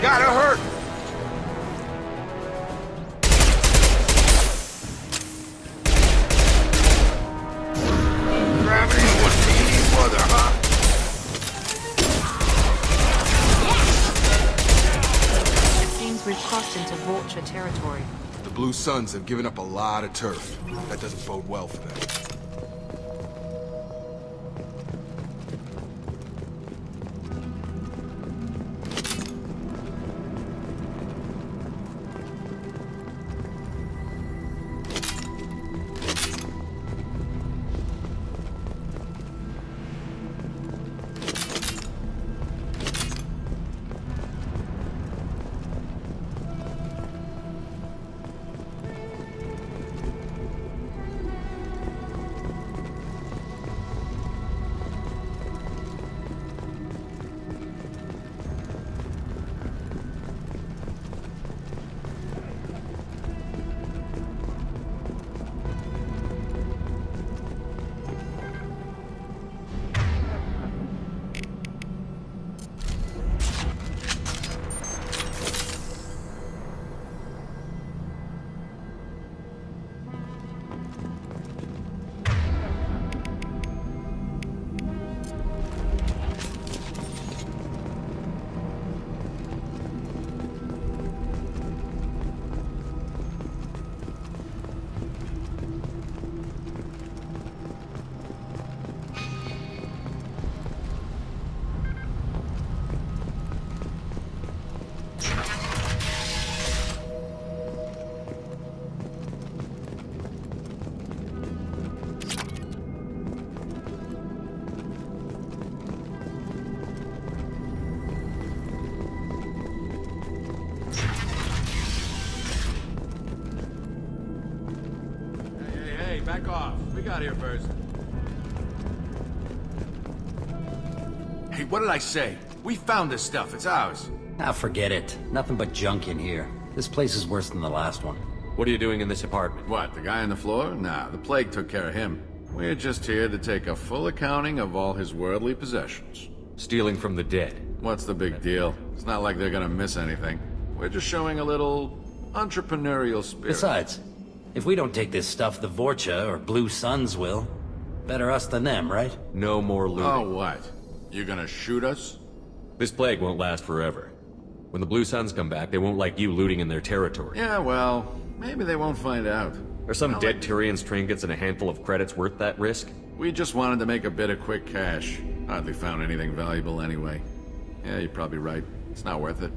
Gotta hurt. Gravity was the eating mother, huh? crossed into Vulture territory. The Blue Suns have given up a lot of turf. That doesn't bode well for them. Back off. We got here first. Hey, what did I say? We found this stuff. It's ours. Ah, forget it. Nothing but junk in here. This place is worse than the last one. What are you doing in this apartment? What, the guy on the floor? Nah, the plague took care of him. We're just here to take a full accounting of all his worldly possessions. Stealing from the dead. What's the big deal? It's not like they're gonna miss anything. We're just showing a little entrepreneurial spirit. Besides, if we don't take this stuff, the Vorcha or Blue Suns will. Better us than them, right? No more looting. Oh, what? You gonna shoot us? This plague won't last forever. When the Blue Suns come back, they won't like you looting in their territory. Yeah, well, maybe they won't find out. Are some dead Tyrians' trinkets and a handful of credits worth that risk? We just wanted to make a bit of quick cash. Hardly found anything valuable anyway. Yeah, you're probably right. It's not worth it.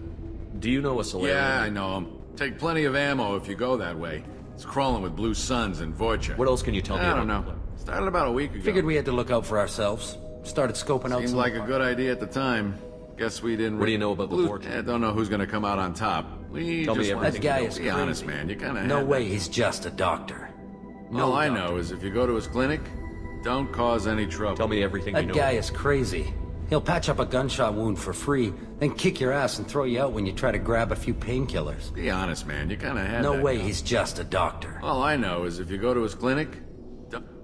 Do you know a Celeron? Yeah, I know him. Take plenty of ammo if you go that way. It's crawling with Blue Suns and Vorcha. What else can you tell me I about don't know. Started about a week ago. Figured we had to look out for ourselves. Started scoping out Seemed some... like a good idea at the time. Guess we didn't... What do you know about the Vorcha? Yeah, don't know who's gonna come out on top. We Tell just me wanted everything. to That guy is be crazy. honest, man. You kinda No had way, that. he's just a doctor. All I know is if you go to his clinic, don't cause any trouble. Tell me everything you That know. guy is crazy. He'll patch up a gunshot wound for free, then kick your ass and throw you out when you try to grab a few painkillers. Be honest, man. You kinda had No that. way, he's just a doctor. All I know is if you go to his clinic...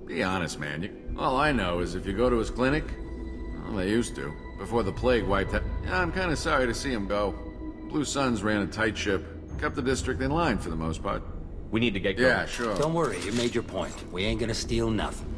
Be honest, man. All I know is if you go to his clinic... Well, they used to. Before the plague wiped out... Yeah, I'm kinda sorry to see him go. Blue Suns ran a tight ship. Kept the district in line for the most part. We need to get going. Yeah, sure. Don't worry, you made your point. We ain't gonna steal nothing.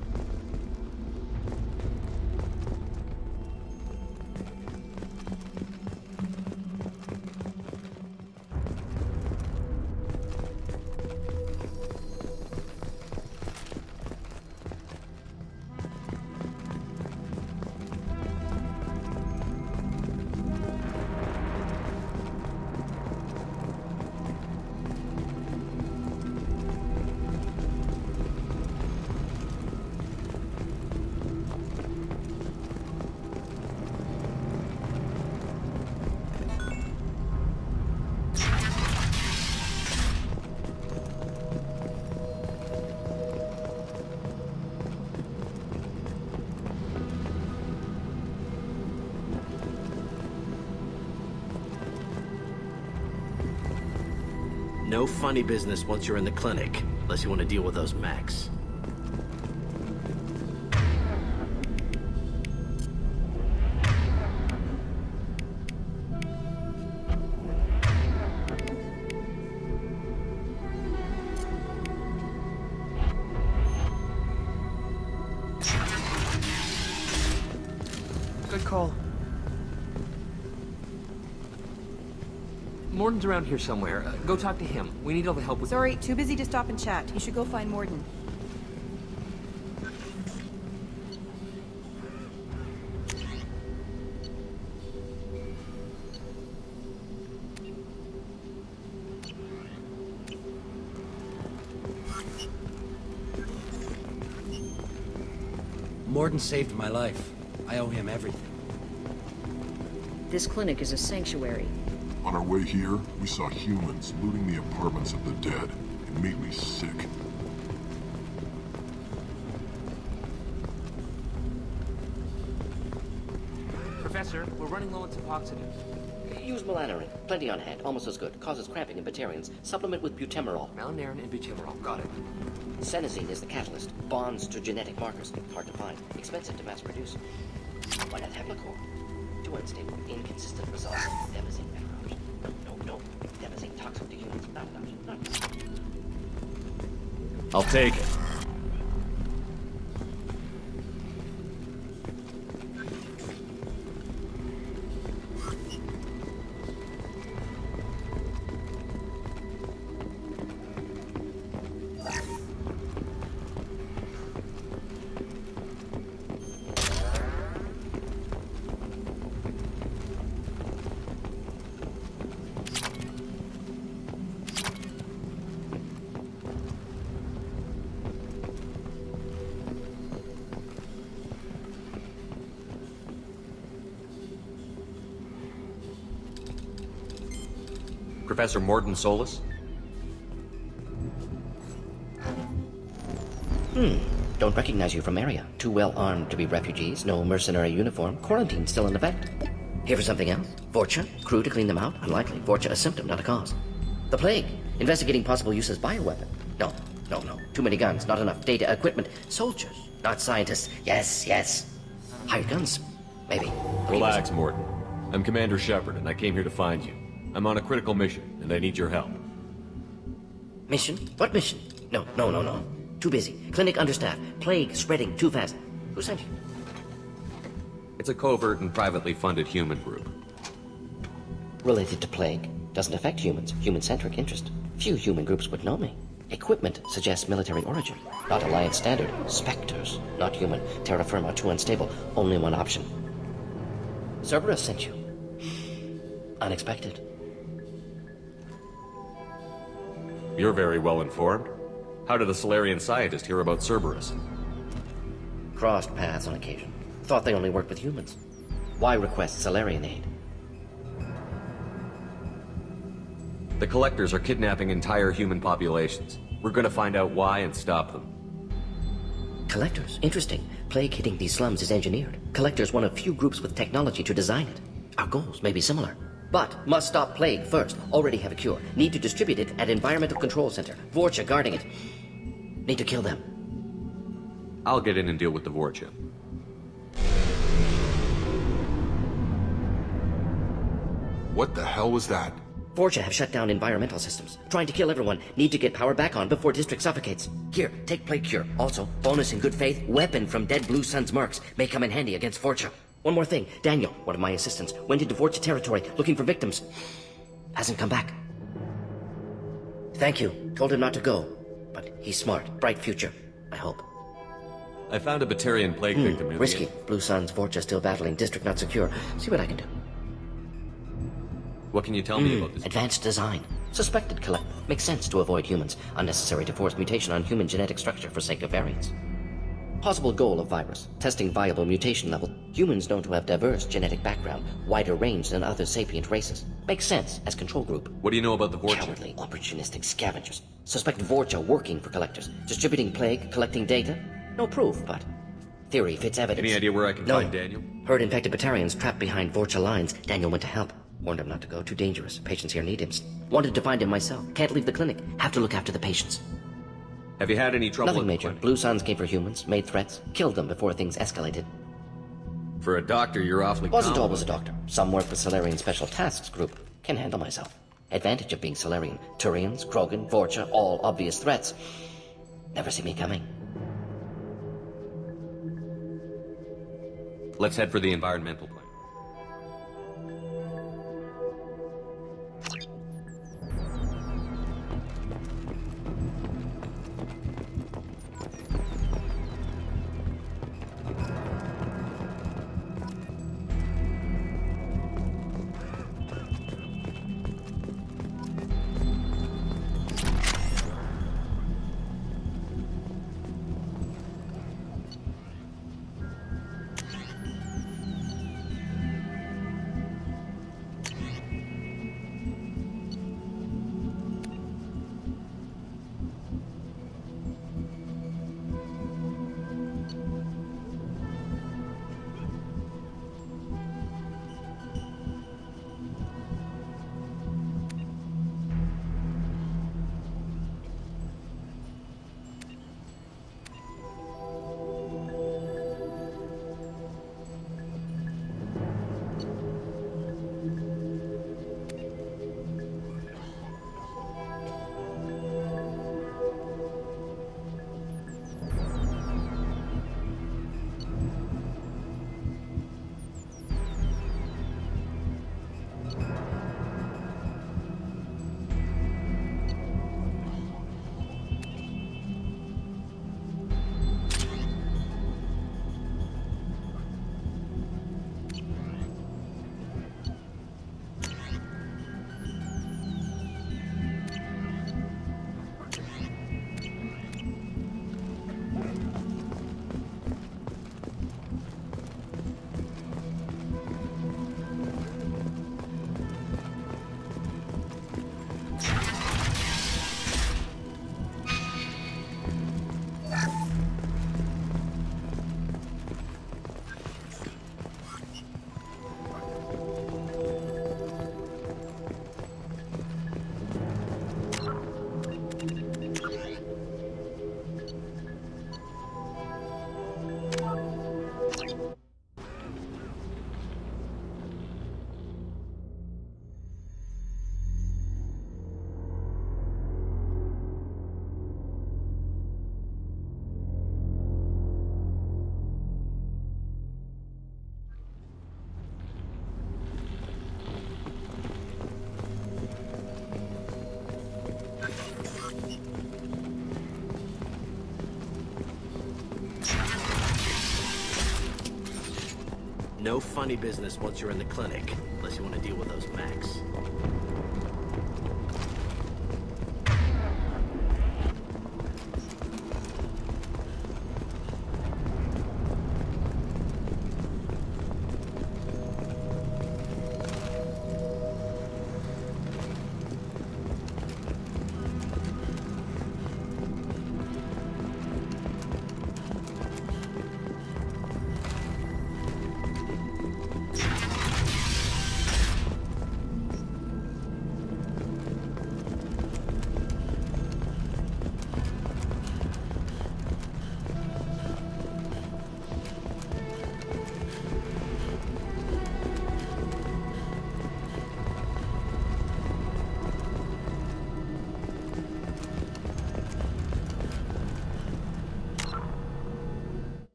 No funny business once you're in the clinic, unless you want to deal with those mechs. Good call. Morden's around here somewhere. Go talk to him. We need all the help with... Sorry, too busy to stop and chat. You should go find Morden. Morden saved my life. I owe him everything. This clinic is a sanctuary. On our way here, we saw humans looting the apartments of the dead. It made me sick. Professor, we're running low on Suboxone. Use melanorin. Plenty on hand. Almost as good. Causes cramping in Batarians. Supplement with butemerol. Melanorin and butemerol. Got it. Senesine is the catalyst. Bonds to genetic markers. Hard to find. Expensive to mass produce. Why not Heplicor? Too unstable. Inconsistent results. Demazine better option. No. Demazine toxic to humans. Not an option. Not an option. I'll take it. Professor Morden Solus? Don't recognize you from area. Too well armed to be refugees. No mercenary uniform. Quarantine still in effect. Here for something else? Vorcha? Crew to clean them out? Unlikely. Vorcha a symptom, not a cause. The plague? Investigating possible use as bioweapon? No. Too many guns, not enough data, equipment. Soldiers, not scientists. Yes. Hired guns? Maybe. Relax, Morden. I'm Commander Shepard, and I came here to find you. I'm on a critical mission, and I need your help. Mission? What mission? No. Too busy. Clinic understaffed. Plague spreading too fast. Who sent you? It's a covert and privately funded human group. Related to plague. Doesn't affect humans. Human-centric interest. Few human groups would know me. Equipment suggests military origin. Not Alliance standard. Spectres. Not human. Terra firma too unstable. Only one option. Cerberus sent you. Unexpected. You're very well informed. How did a Celerian scientist hear about Cerberus? Crossed paths on occasion. Thought they only worked with humans. Why request Celerian aid? The Collectors are kidnapping entire human populations. We're gonna find out why and stop them. Collectors? Interesting. Plague hitting these slums is engineered. Collectors one of few groups with technology to design it. Our goals may be similar. But must stop plague first. Already have a cure. Need to distribute it at Environmental Control Center. Vorcha guarding it. Need to kill them. I'll get in and deal with the Vorcha. What the hell was that? Vorcha have shut down environmental systems. Trying to kill everyone. Need to get power back on before district suffocates. Here, take plague cure. Also, bonus in good faith, weapon from dead Blue Sun's mercs. May come in handy against Vorcha. One more thing. Daniel, one of my assistants, went into Vorcha territory looking for victims. Hasn't come back. Thank you. Told him not to go. But he's smart. Bright future. I hope. I found a Batarian plague victim. Risky. Blue Sun's Vorcha still battling. District not secure. See what I can do. What can you tell me about this? Advanced design. Suspected collect. Makes sense to avoid humans. Unnecessary to force mutation on human genetic structure for sake of variants. Possible goal of virus. Testing viable mutation level. Humans known to have diverse genetic background. Wider range than other sapient races. Makes sense as control group. What do you know about the Vorcha? Cowardly, opportunistic scavengers. Suspect Vorcha working for collectors. Distributing plague, collecting data. No proof, but theory fits evidence. Any idea where I can find Daniel? Heard infected Batarians trapped behind Vorcha lines. Daniel went to help. Warned him not to go. Too dangerous. Patients here need him. Wanted to find him myself. Can't leave the clinic. Have to look after the patients. Have you had any trouble? Nothing major. Blue Suns came for humans, made threats, killed them before things escalated. For a doctor, you're awfully Wasn't calm. always a doctor. Some work with Celerian Special Tasks Group. Can handle myself. Advantage of being Celerian. Turians, Krogan, Vorcha, all obvious threats. Never see me coming. Let's head for the environmental plan. funny business once you're in the clinic, unless you want to deal with those mechs.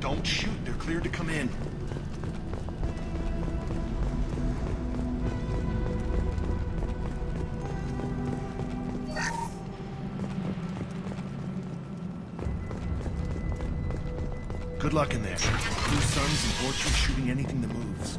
Don't shoot. They're cleared to come in. Good luck in there. Blue Suns and Orchard shooting anything that moves.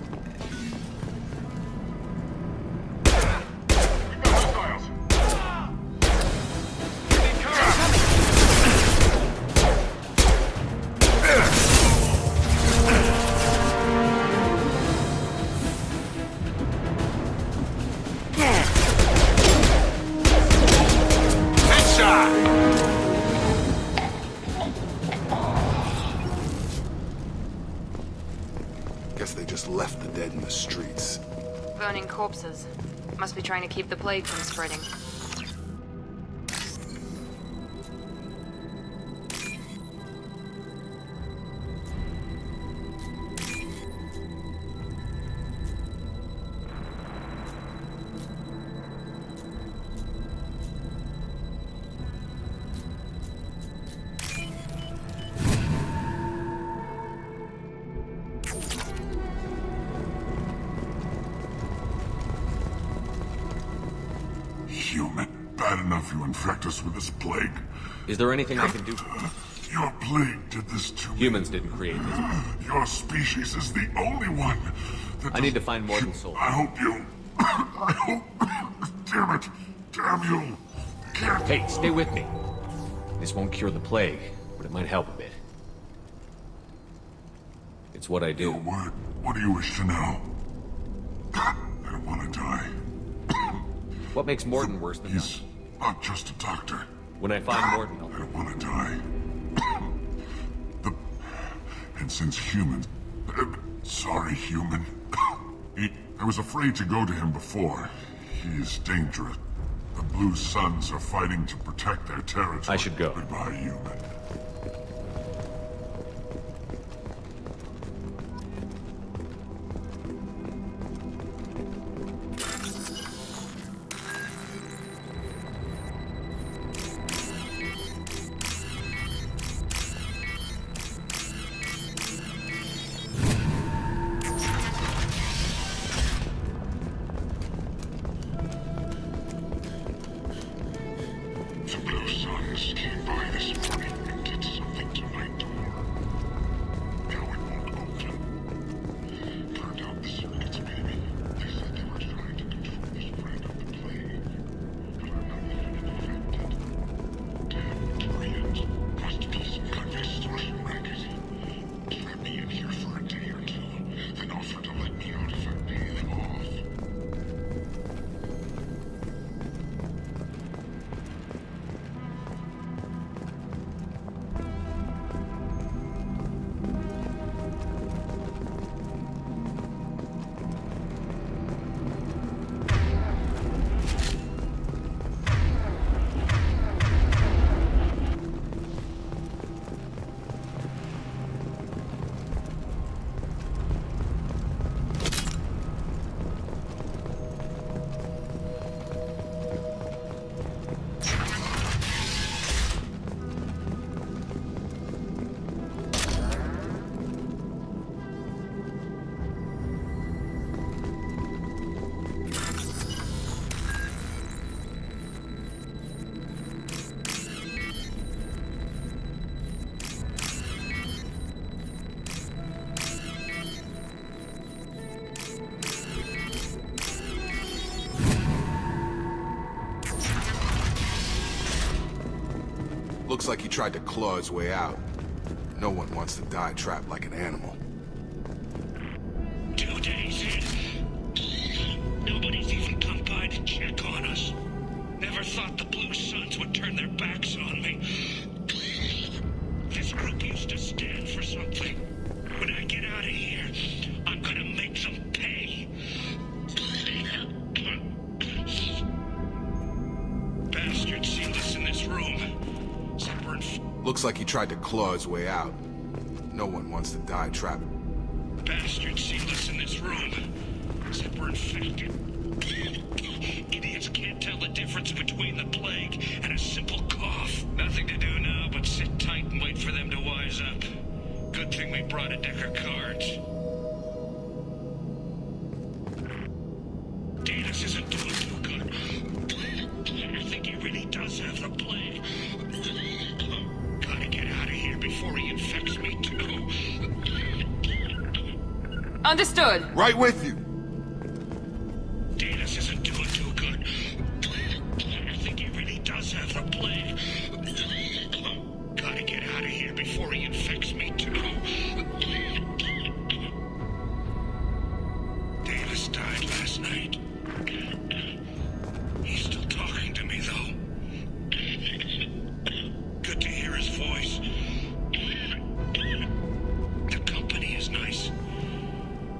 Guess they just left the dead in the streets. Burning corpses. Must be trying to keep the plague from spreading. human. Bad enough you infect us with this plague. Is there anything I can do? Your plague did this to me. Humans didn't create this. Your species is the only one that I need to find Morden's soul. I hope you... I hope... Damn it! Damn you! Can't... Hey, stay with me. This won't cure the plague, but it might help a bit. It's what I do. What do you wish to know? I don't want to die. What makes Morden worse than He's not just a doctor. When I find Morden, I don't want to die. And since humans... sorry, human. I was afraid to go to him before. He is dangerous. The Blue Suns are fighting to protect their territory. I should go. Goodbye, human. Looks like he tried to claw his way out. No one wants to die trapped like an animal. 2 days in. Nobody's even come by to check on us. Never thought the Blue Suns would turn their backs on me. This group used to stand for something. When I get out of here, I'm gonna make them pay. Bastards sealed us in this room. Looks like he tried to claw his way out. No one wants to die trapped. Bastards sealed us in this room. Said we're infected. Idiots can't tell the difference between the plague and a simple cough. Nothing to do now but sit tight and wait for them to wise up. Good thing we brought a deck of cards. Datus isn't doing too good. I think he really does have the plague. Gotta get out of here before he infects me too. Understood. Right with you. Datus isn't doing too good. I think he really does have the plague. Gotta get out of here before he infects me too. Davis died last night. He's still talking to me though. Good to hear his voice. The company is nice.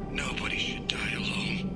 Nobody should die alone.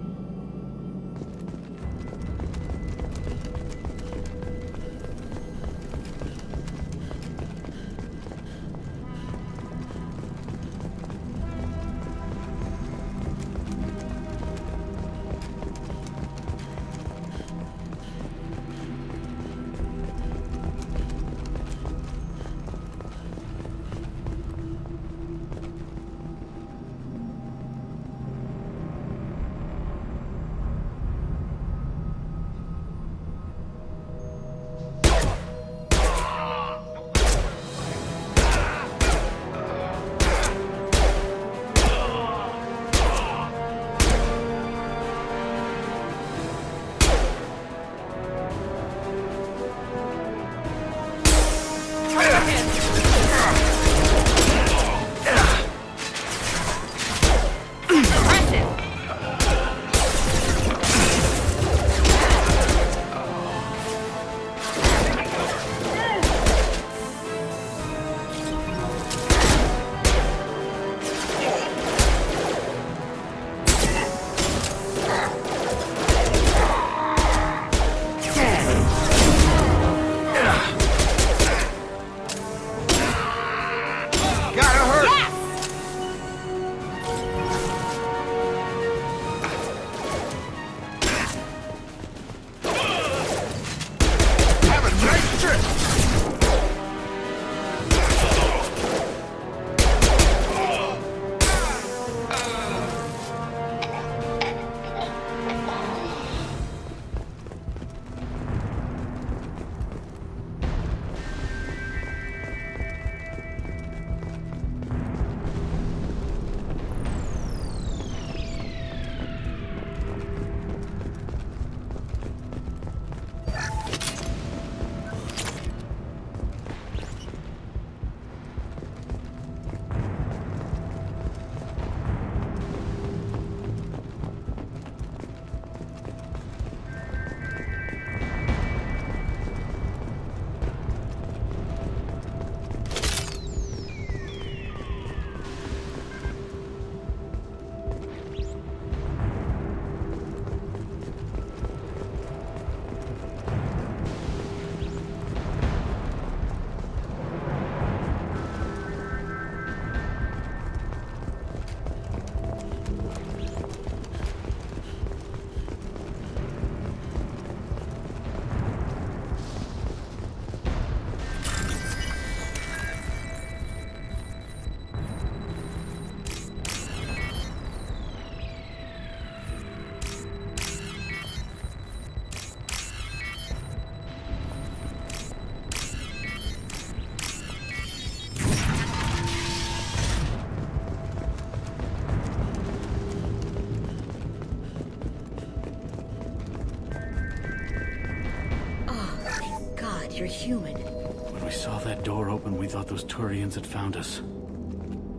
you're human. When we saw that door open, we thought those Turians had found us.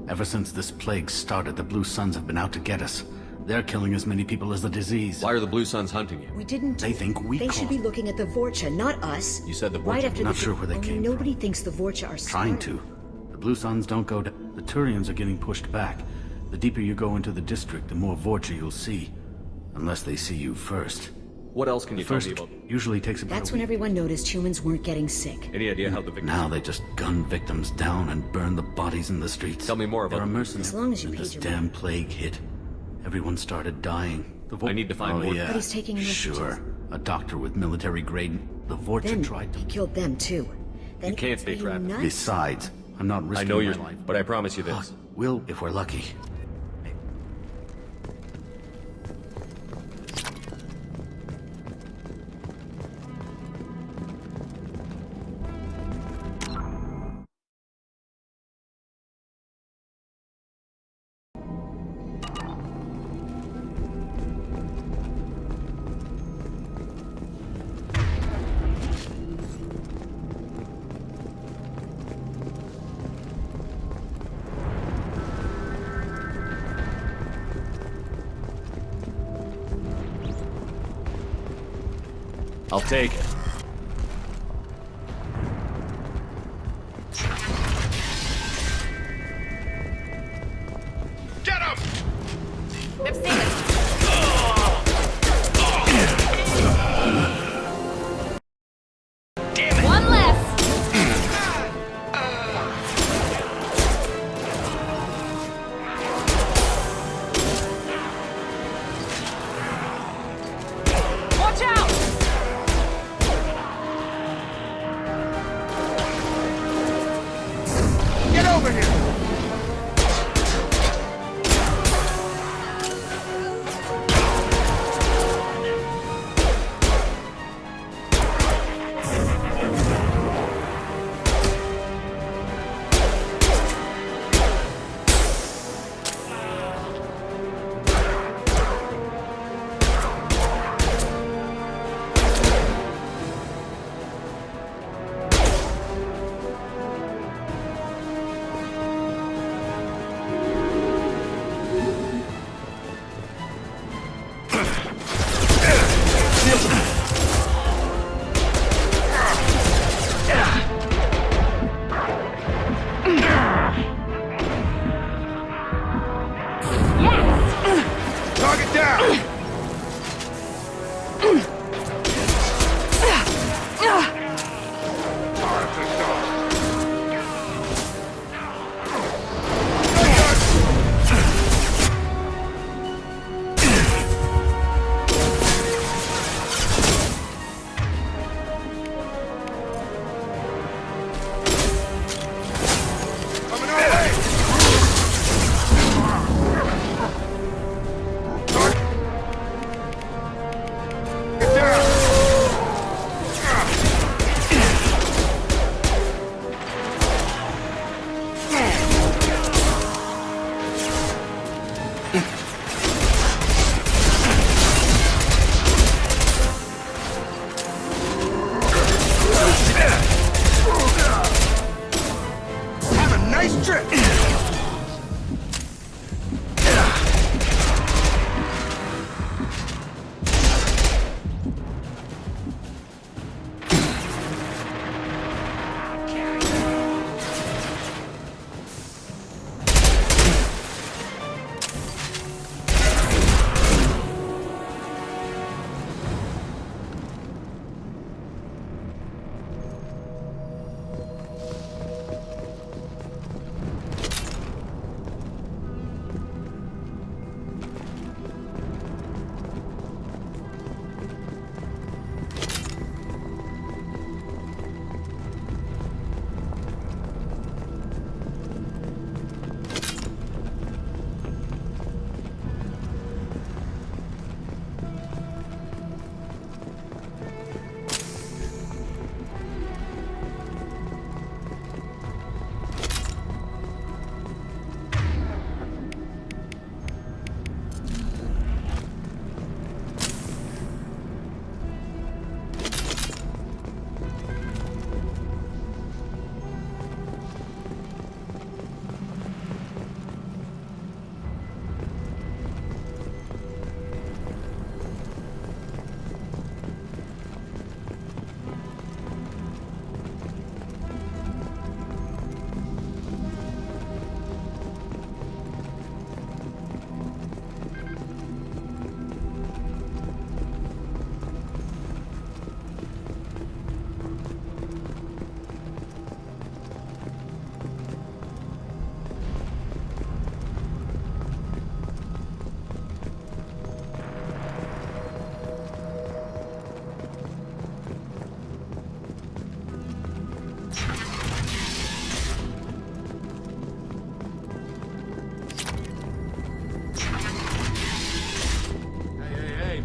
Ever since this plague started, the Blue Suns have been out to get us. They're killing as many people as the disease. Why are the Blue Suns hunting you? We didn't... They think we They should be looking at the Vorcha, not us. You said the Right Vorcha. after Not the... sure where they Only came nobody thinks the Vorcha are Trying smart. to. The Blue Suns don't go to... The Turians are getting pushed back. The deeper you go into the district, the more Vorcha you'll see. Unless they see you first. What else can you tell me First about? usually takes about That's a when week. everyone noticed humans weren't getting sick. Any idea how the victims... Now they just gun victims down and burn the bodies in the streets. Tell me more about There are them. mercenaries. As long as you and paid this your damn plague hit. Everyone started dying. I need to find oh, more. Yeah. But he's taking refugees. Sure. A doctor with military grade. The Vorcha Then tried to... he killed them too. Then You can't stay are you trapped. nuts? Besides, I'm not I risking know my you're... life. But I promise you this. We'll, if we're lucky. I'll take it. Get him! I've seen it. Damn it! One less. Watch out! Get over here! Target down! Coming our way!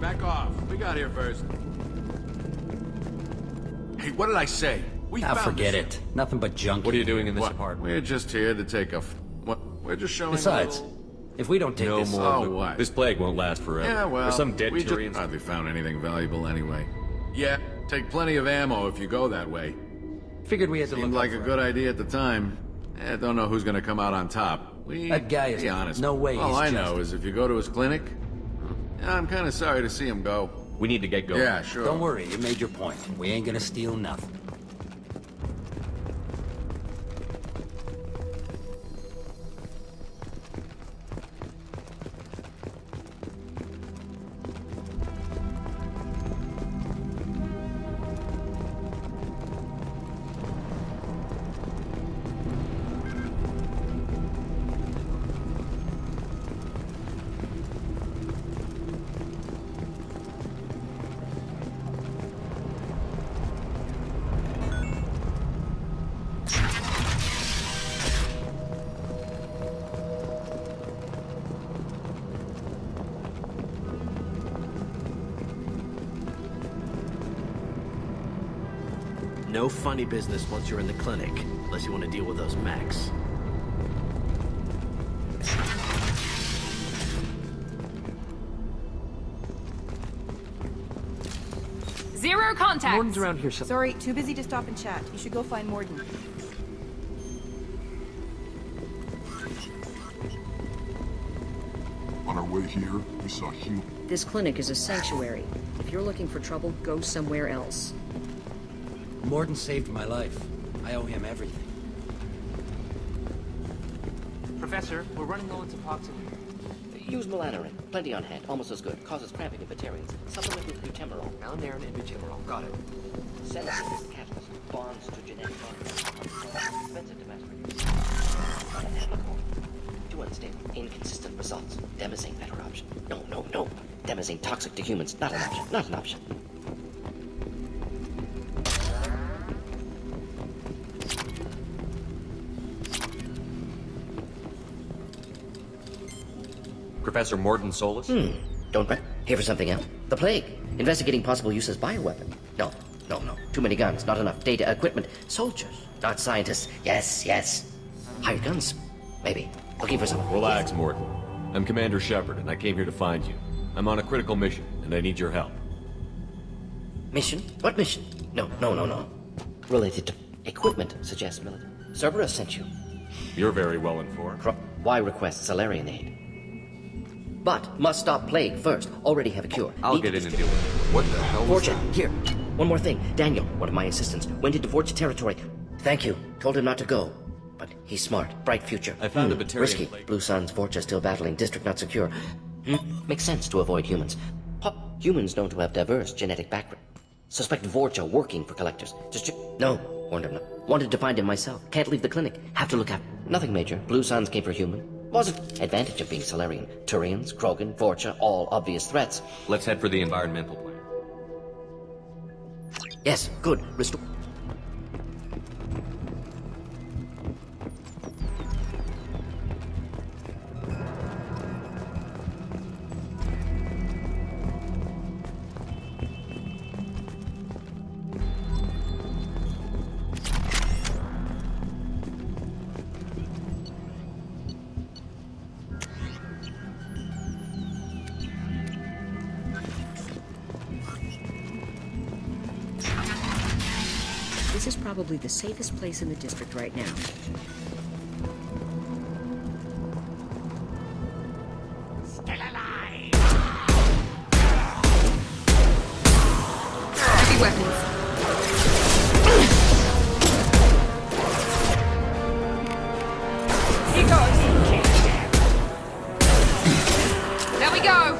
back off. We got here first. Hey, what did I say? We Now found forget this. it. Nothing but junk. What are you doing in this What? apartment? We're just here to take a... What? We're just showing Besides, a little... if we don't take No this... more. Oh, loot. what? This plague won't last forever. Yeah, well, Or some dead we Turians. just hardly found anything valuable anyway. Yeah, take plenty of ammo if you go that way. Figured we had to Seemed look like out a for good idea at the time. Don't know who's gonna come out on top. That guy is... Be honest. No way All he's I just... know is if you go to his clinic, I'm kind of sorry to see him go. We need to get going. Yeah, sure. Don't worry, you made your point. We ain't gonna steal nothing. No funny business once you're in the clinic, unless you want to deal with those mechs. Zero contact. Morden's around here somewhere. Sorry, too busy to stop and chat. You should go find Morden. On our way here, we saw Hugh. This clinic is a sanctuary. If you're looking for trouble, go somewhere else. Morden saved my life. I owe him everything. Professor, we're running low on epoxy. Use melanorin. Plenty on hand. Almost as good. Causes cramping in vegetarians. Supplement with butemerol. Malnarin and butemerol. Got it. Celeron is the catalyst. Bonds to genetic markers. Expensive to mass produce. Unethical. Too unstable. Inconsistent results. Demazine better option. No. Demazine toxic to humans. Not an option. Not an option. Professor Morden Solus? Don't here for something else. The plague. Investigating possible use as bioweapon. No. Too many guns, not enough data, equipment. Soldiers, not scientists. Yes. Hired guns, maybe. Looking for something. Relax, Morden. I'm Commander Shepard, and I came here to find you. I'm on a critical mission, and I need your help. Mission? What mission? No. Related to equipment, suggests military. Cerberus sent you. You're very well informed. Why request Celeron aid? But must stop plague first. Already have a cure. I'll get in and deal with it. What the hell was Vorcha, that? here. One more thing. Daniel, one of my assistants, went into Vorcha territory. Thank you. Told him not to go. But he's smart. Bright future. I found a Batarian risky. plague. Blue Suns, Vorcha still battling. District not secure. Makes sense to avoid humans. Humans known to have diverse genetic background. Suspect Vorcha working for collectors. No. Warned him not. Wanted to find him myself. Can't leave the clinic. Have to look out. Nothing major. Blue Suns came for human. Wasn't. Advantage of being Celeron. Turians, Krogan, Vorcha, all obvious threats. Let's head for the environmental plan. Yes, good. Restore. This is probably the safest place in the district right now. Still alive! Heavy weapons. Here goes. There we go.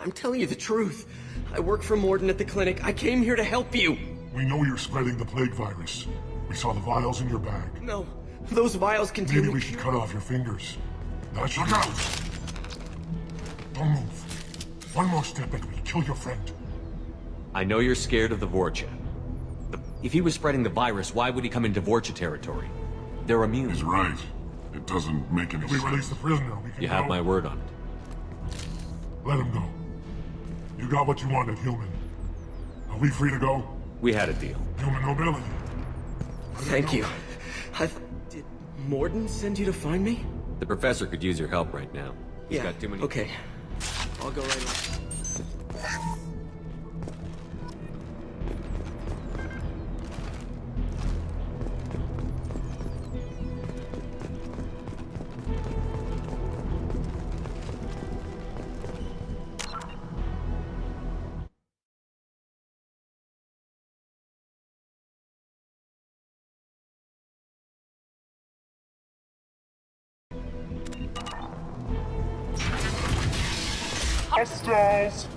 I'm telling you the truth. I work for Morden at the clinic. I came here to help you. We know you're spreading the plague virus. We saw the vials in your bag. No, those vials contain... Maybe we should cut off your fingers. Now look out! Don't move. One more step and we'll kill your friend. I know you're scared of the Vorcha. If he was spreading the virus, why would he come into Vorcha territory? They're immune. He's right. It doesn't make any sense. If we release the prisoner, we can You have my word on it. Let him go. You got what you wanted, human. Are we free to go? We had a deal. Human nobility. Thank you. Did Morden send you to find me? The professor could use your help right now. He's got too many... Okay. I'll go right now. Hostiles!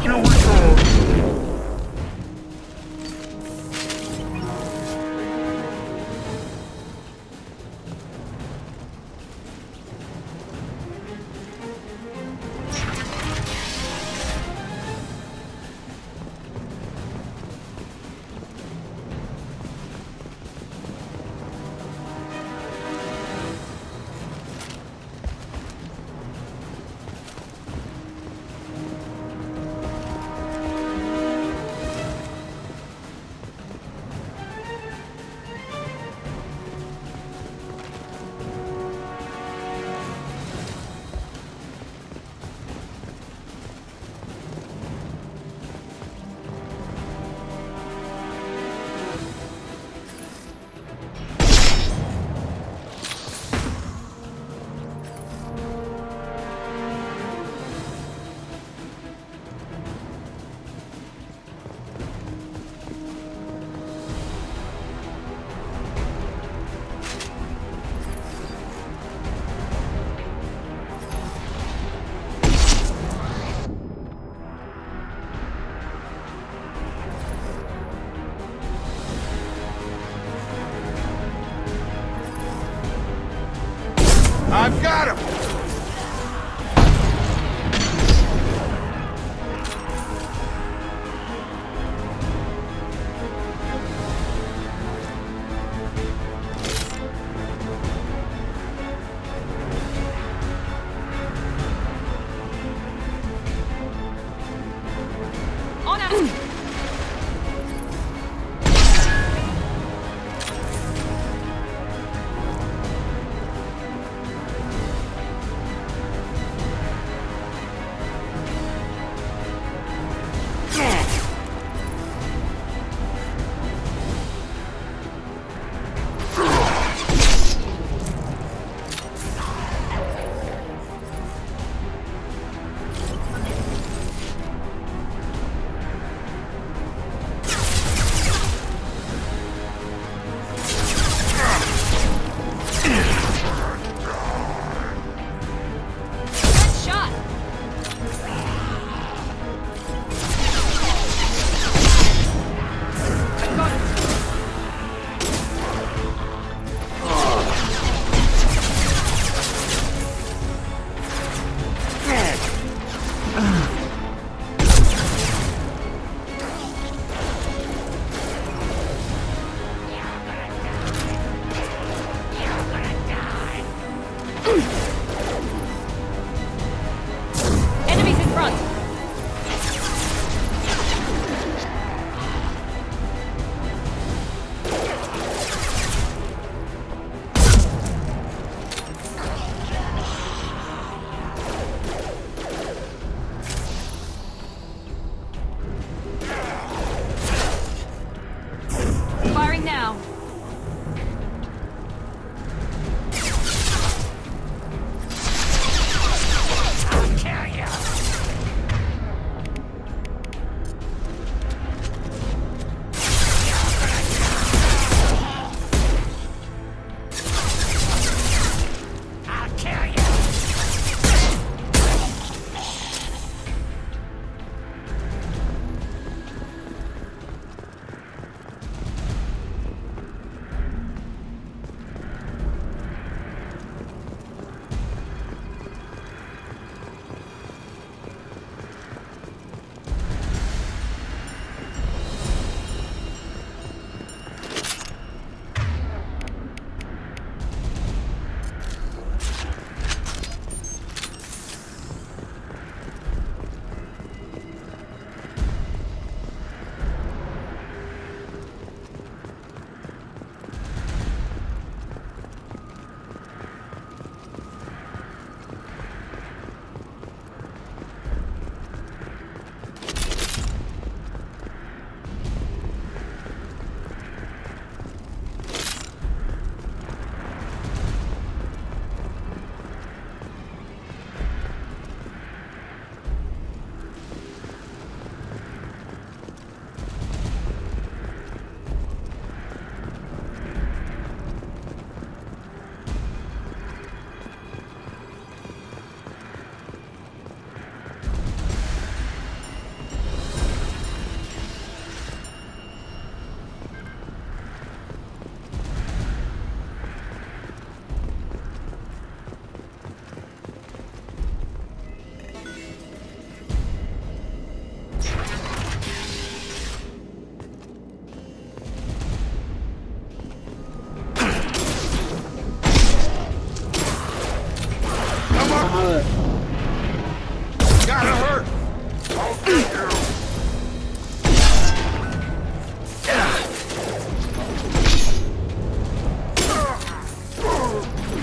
Here we go! I've got him! On out! Enemies in front! Firing now.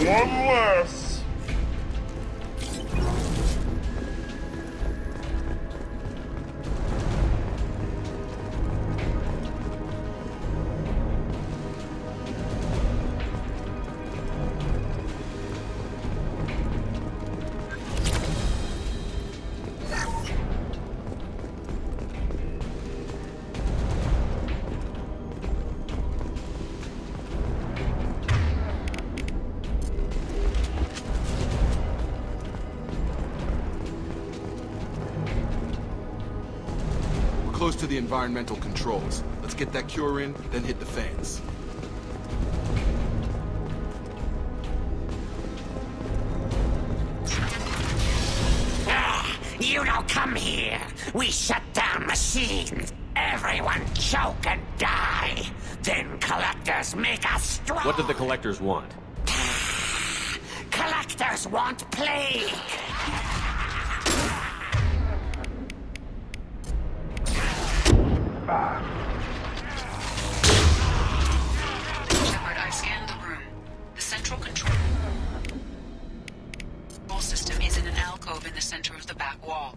One less. Close to the environmental controls. Let's get that cure in, then hit the fans. You don't come here. We shut down machines. Everyone choke and die. Then collectors make us strong. What did the collectors want? Collectors want plague. Shepard, I've scanned the room. The central control system is in an alcove in the center of the back wall.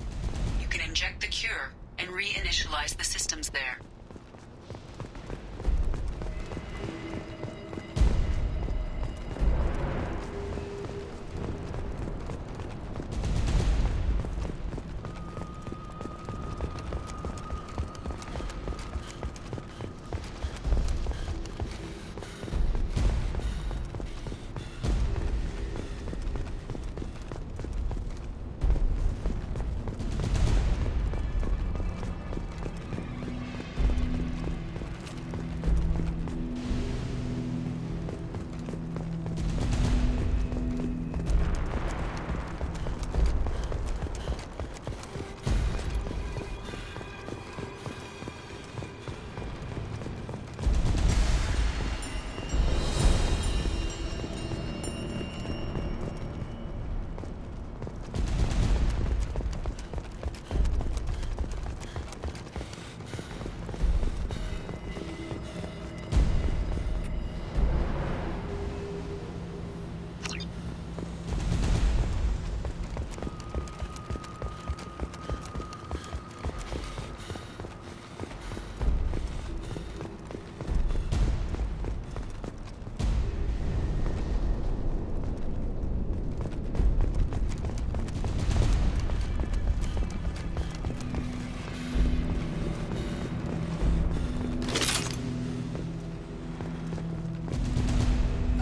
You can inject the cure and reinitialize the systems there.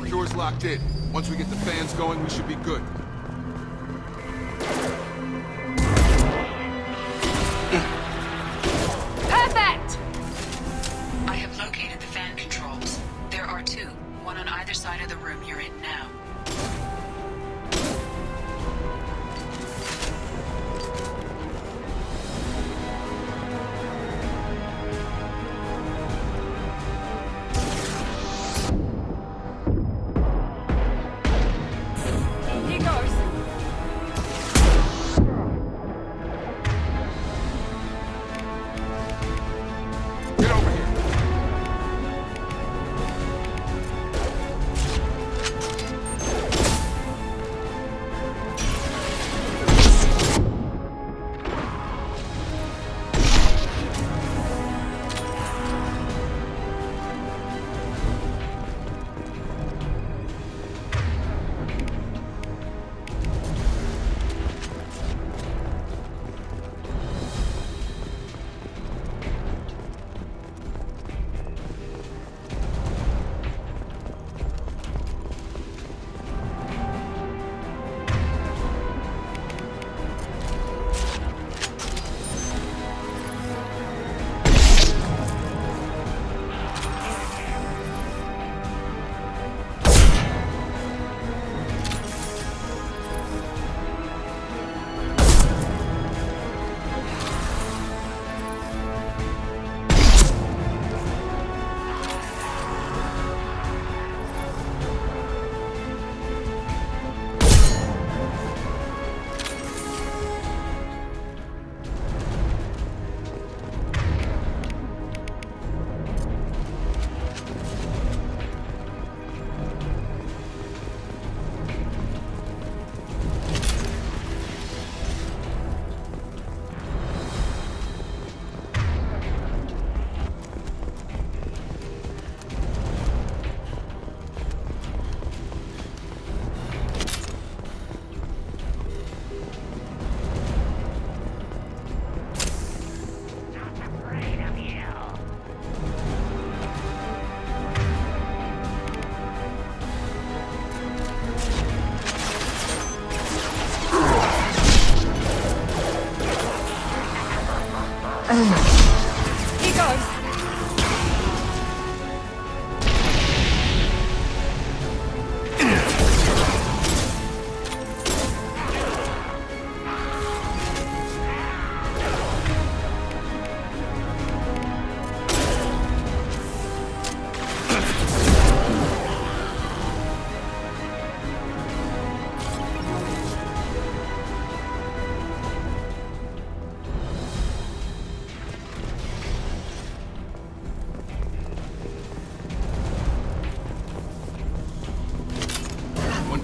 Cure's locked in. Once we get the fans going, we should be good. Perfect! I have located the fan controls. There are two, one on either side of the room you're in now.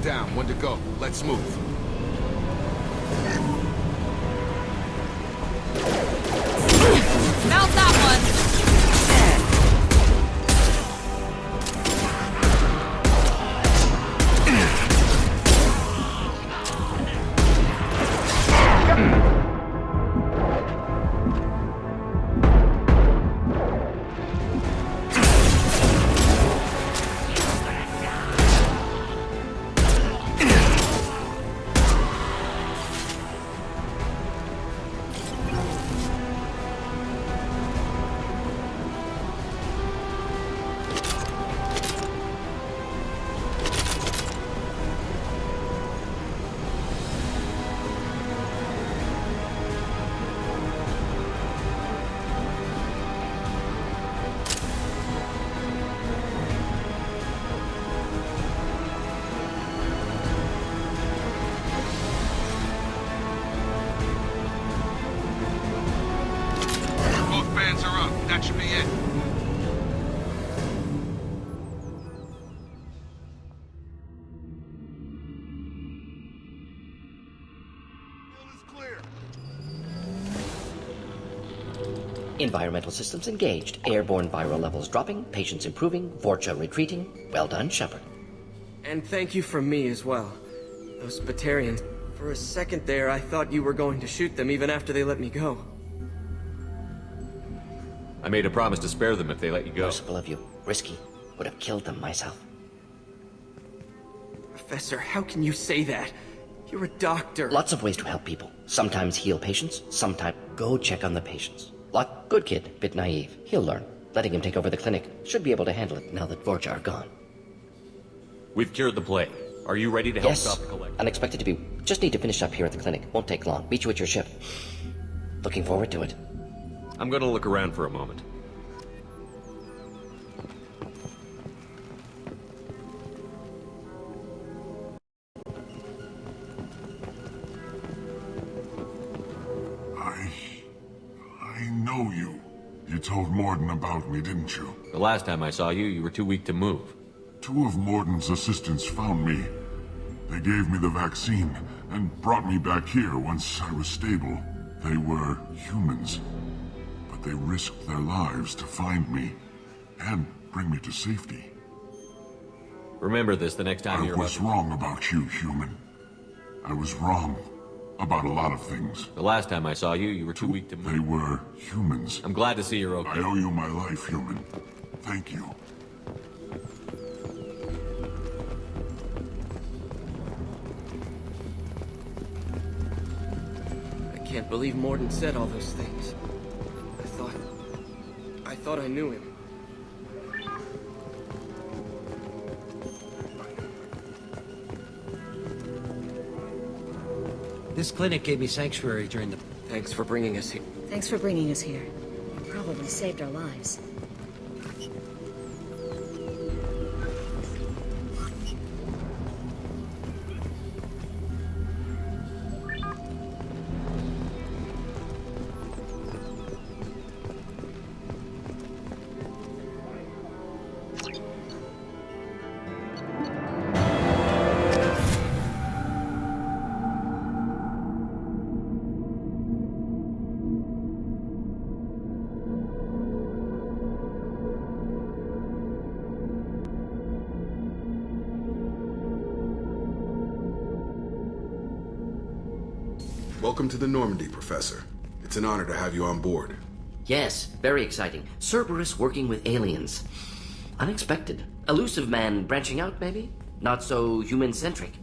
down. One to go. Let's move. Mount that one! That should be it. Environmental systems engaged. Airborne viral levels dropping. Patients improving. Vorcha retreating. Well done, Shepard. And thank you from me as well. Those Batarians. For a second there, I thought you were going to shoot them even after they let me go. I made a promise to spare them if they let you go. Merciful of you. Risky. Would have killed them myself. Professor, how can you say that? You're a doctor. Lots of ways to help people. Sometimes heal patients, sometimes go check on the patients. Luck, good kid, bit naive. He'll learn. Letting him take over the clinic. Should be able to handle it now that Vorcha are gone. We've cured the plague. Are you ready to help Yes. stop the collector? Unexpected to be. Just need to finish up here at the clinic. Won't take long. Meet you at your ship. Looking forward to it. I'm gonna look around for a moment. I know you. You told Morden about me, didn't you? The last time I saw you, you were too weak to move. 2 of Morden's assistants found me. They gave me the vaccine and brought me back here once I was stable. They were humans, but they risked their lives to find me and bring me to safety. Remember this the next time I you're was wrong about you, human. I was wrong about a lot of things. The last time I saw you, you were too weak to move. They were humans. I'm glad to see you're okay. I owe you my life, human. Thank you. I can't believe Morden said all those things. I thought I knew him. This clinic gave me sanctuary during the... Thanks for bringing us here. Thanks for bringing us here. You probably saved our lives. Welcome to the Normandy, Professor. It's an honor to have you on board. Yes, very exciting. Cerberus working with aliens. Unexpected. Elusive man branching out, maybe? Not so human-centric.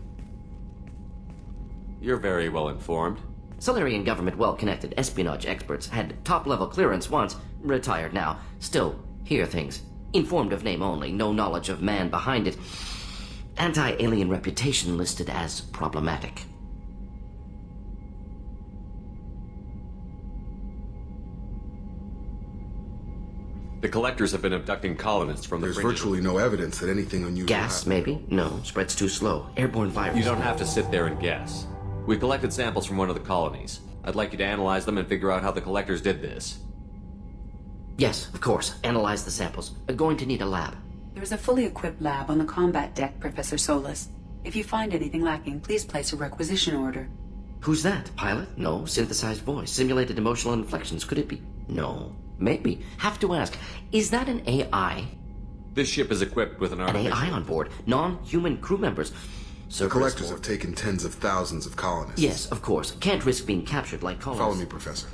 You're very well informed. Celeron government well-connected espionage experts had top-level clearance once, retired now. Still, hear things. Informed of name only, no knowledge of man behind it. Anti-alien reputation listed as problematic. The collectors have been abducting colonists from the There's virtually no evidence that anything unusual Gas, happened. maybe? No, spreads too slow. Airborne virus. You don't have to sit there and guess. We collected samples from one of the colonies. I'd like you to analyze them and figure out how the collectors did this. Yes, of course. Analyze the samples. Going to need a lab. There's a fully equipped lab on the combat deck, Professor Solis. If you find anything lacking, please place a requisition order. Who's that? Pilot? No. Synthesized voice. Simulated emotional inflections. Could it be? No. Maybe. Have to ask. Is that an AI? This ship is equipped with an artificial... AI on board. Non-human crew members. The collectors have taken tens of thousands of colonists. Yes, of course. Can't risk being captured like colonists. Follow me, Professor.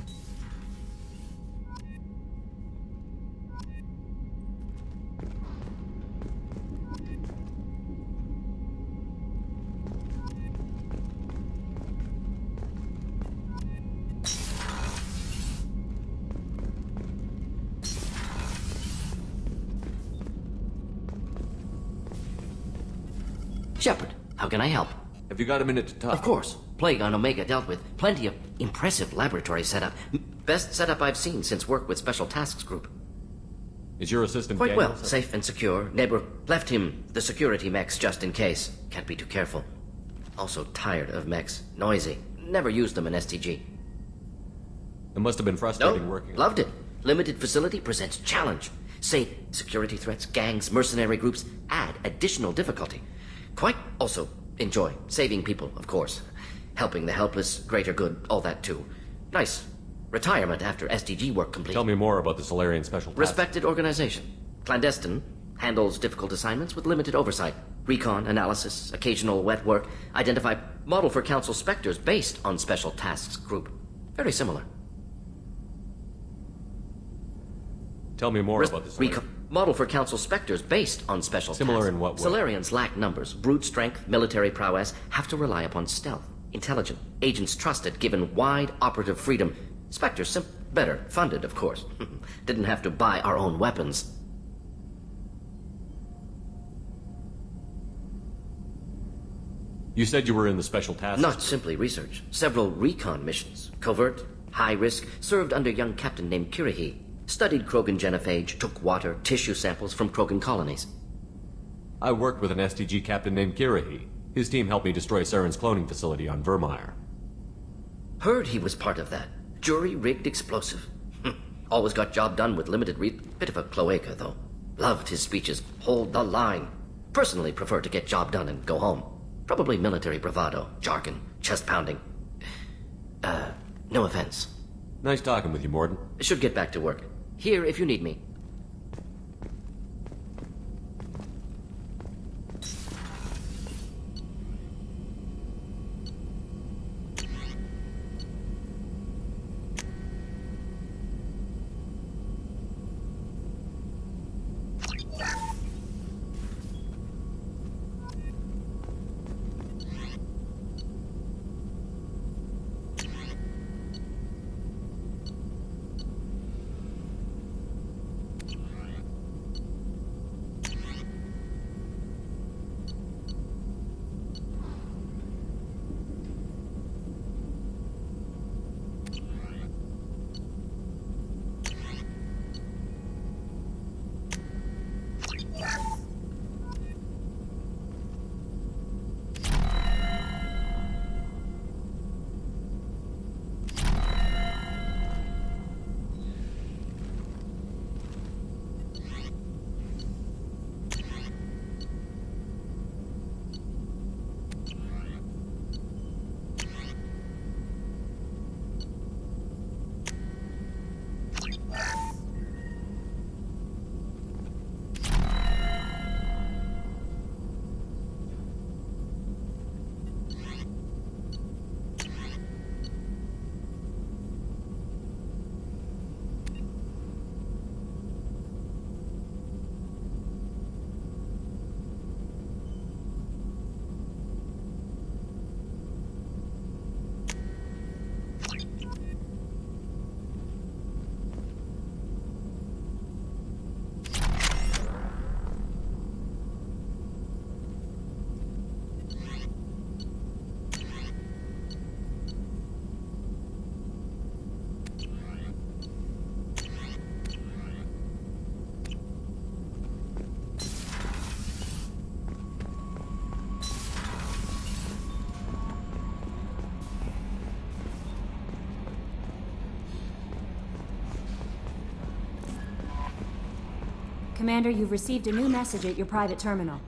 Shepard, how can I help? Have you got a minute to talk? Of course. Plague on Omega dealt with. Plenty of impressive laboratory setup. Best setup I've seen since work with Special Tasks Group. Is your assistant Quite Daniel? well. Safe and secure. Neighbor left him the security mechs just in case. Can't be too careful. Also tired of mechs. Noisy. Never used them in STG. It must have been frustrating working. Loved it. Limited facility presents challenge. Say, security threats, gangs, mercenary groups add additional difficulty. Quite also enjoy saving people, of course. Helping the helpless, greater good, all that too. Nice. Retirement after SDG work complete. Tell me more about the Celeron Special Task. Respected organization. Clandestine. Handles difficult assignments with limited oversight. Recon, analysis, occasional wet work. Identify model for Council Spectres based on Special Tasks Group. Very similar. Tell me more about this. Model for Council Spectres based on special Similar tasks. in what way? Solarians lack numbers, brute strength, military prowess, have to rely upon stealth. Intelligent, agents trusted, given wide operative freedom. Spectres better, funded, of course. Didn't have to buy our own weapons. You said you were in the Special Task. Not simply research. Several recon missions. Covert, high risk, served under a young captain named Kirihi. Studied Krogan genophage, took water, tissue samples from Krogan colonies. I worked with an STG captain named Kirihi. His team helped me destroy Saren's cloning facility on Vermeer. Heard he was part of that. Jury-rigged explosive. Always got job done with limited bit of a cloaca, though. Loved his speeches. Hold the line. Personally prefer to get job done and go home. Probably military bravado, jargon, chest-pounding. No offense. Nice talking with you, Morden. Should get back to work. Here if you need me. Commander, you've received a new message at your private terminal.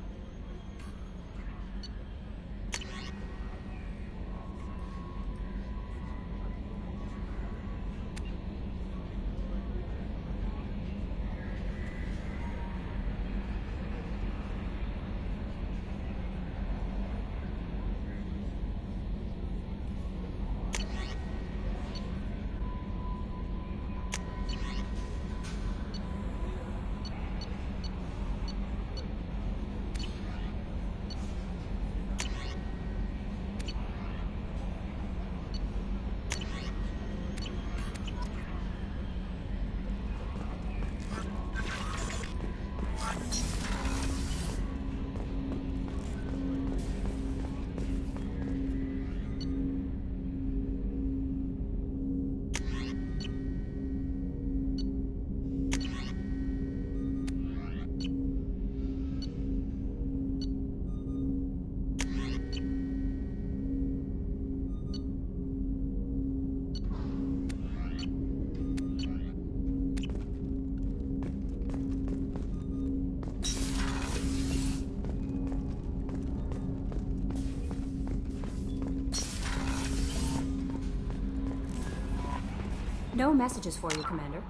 No messages for you, Commander.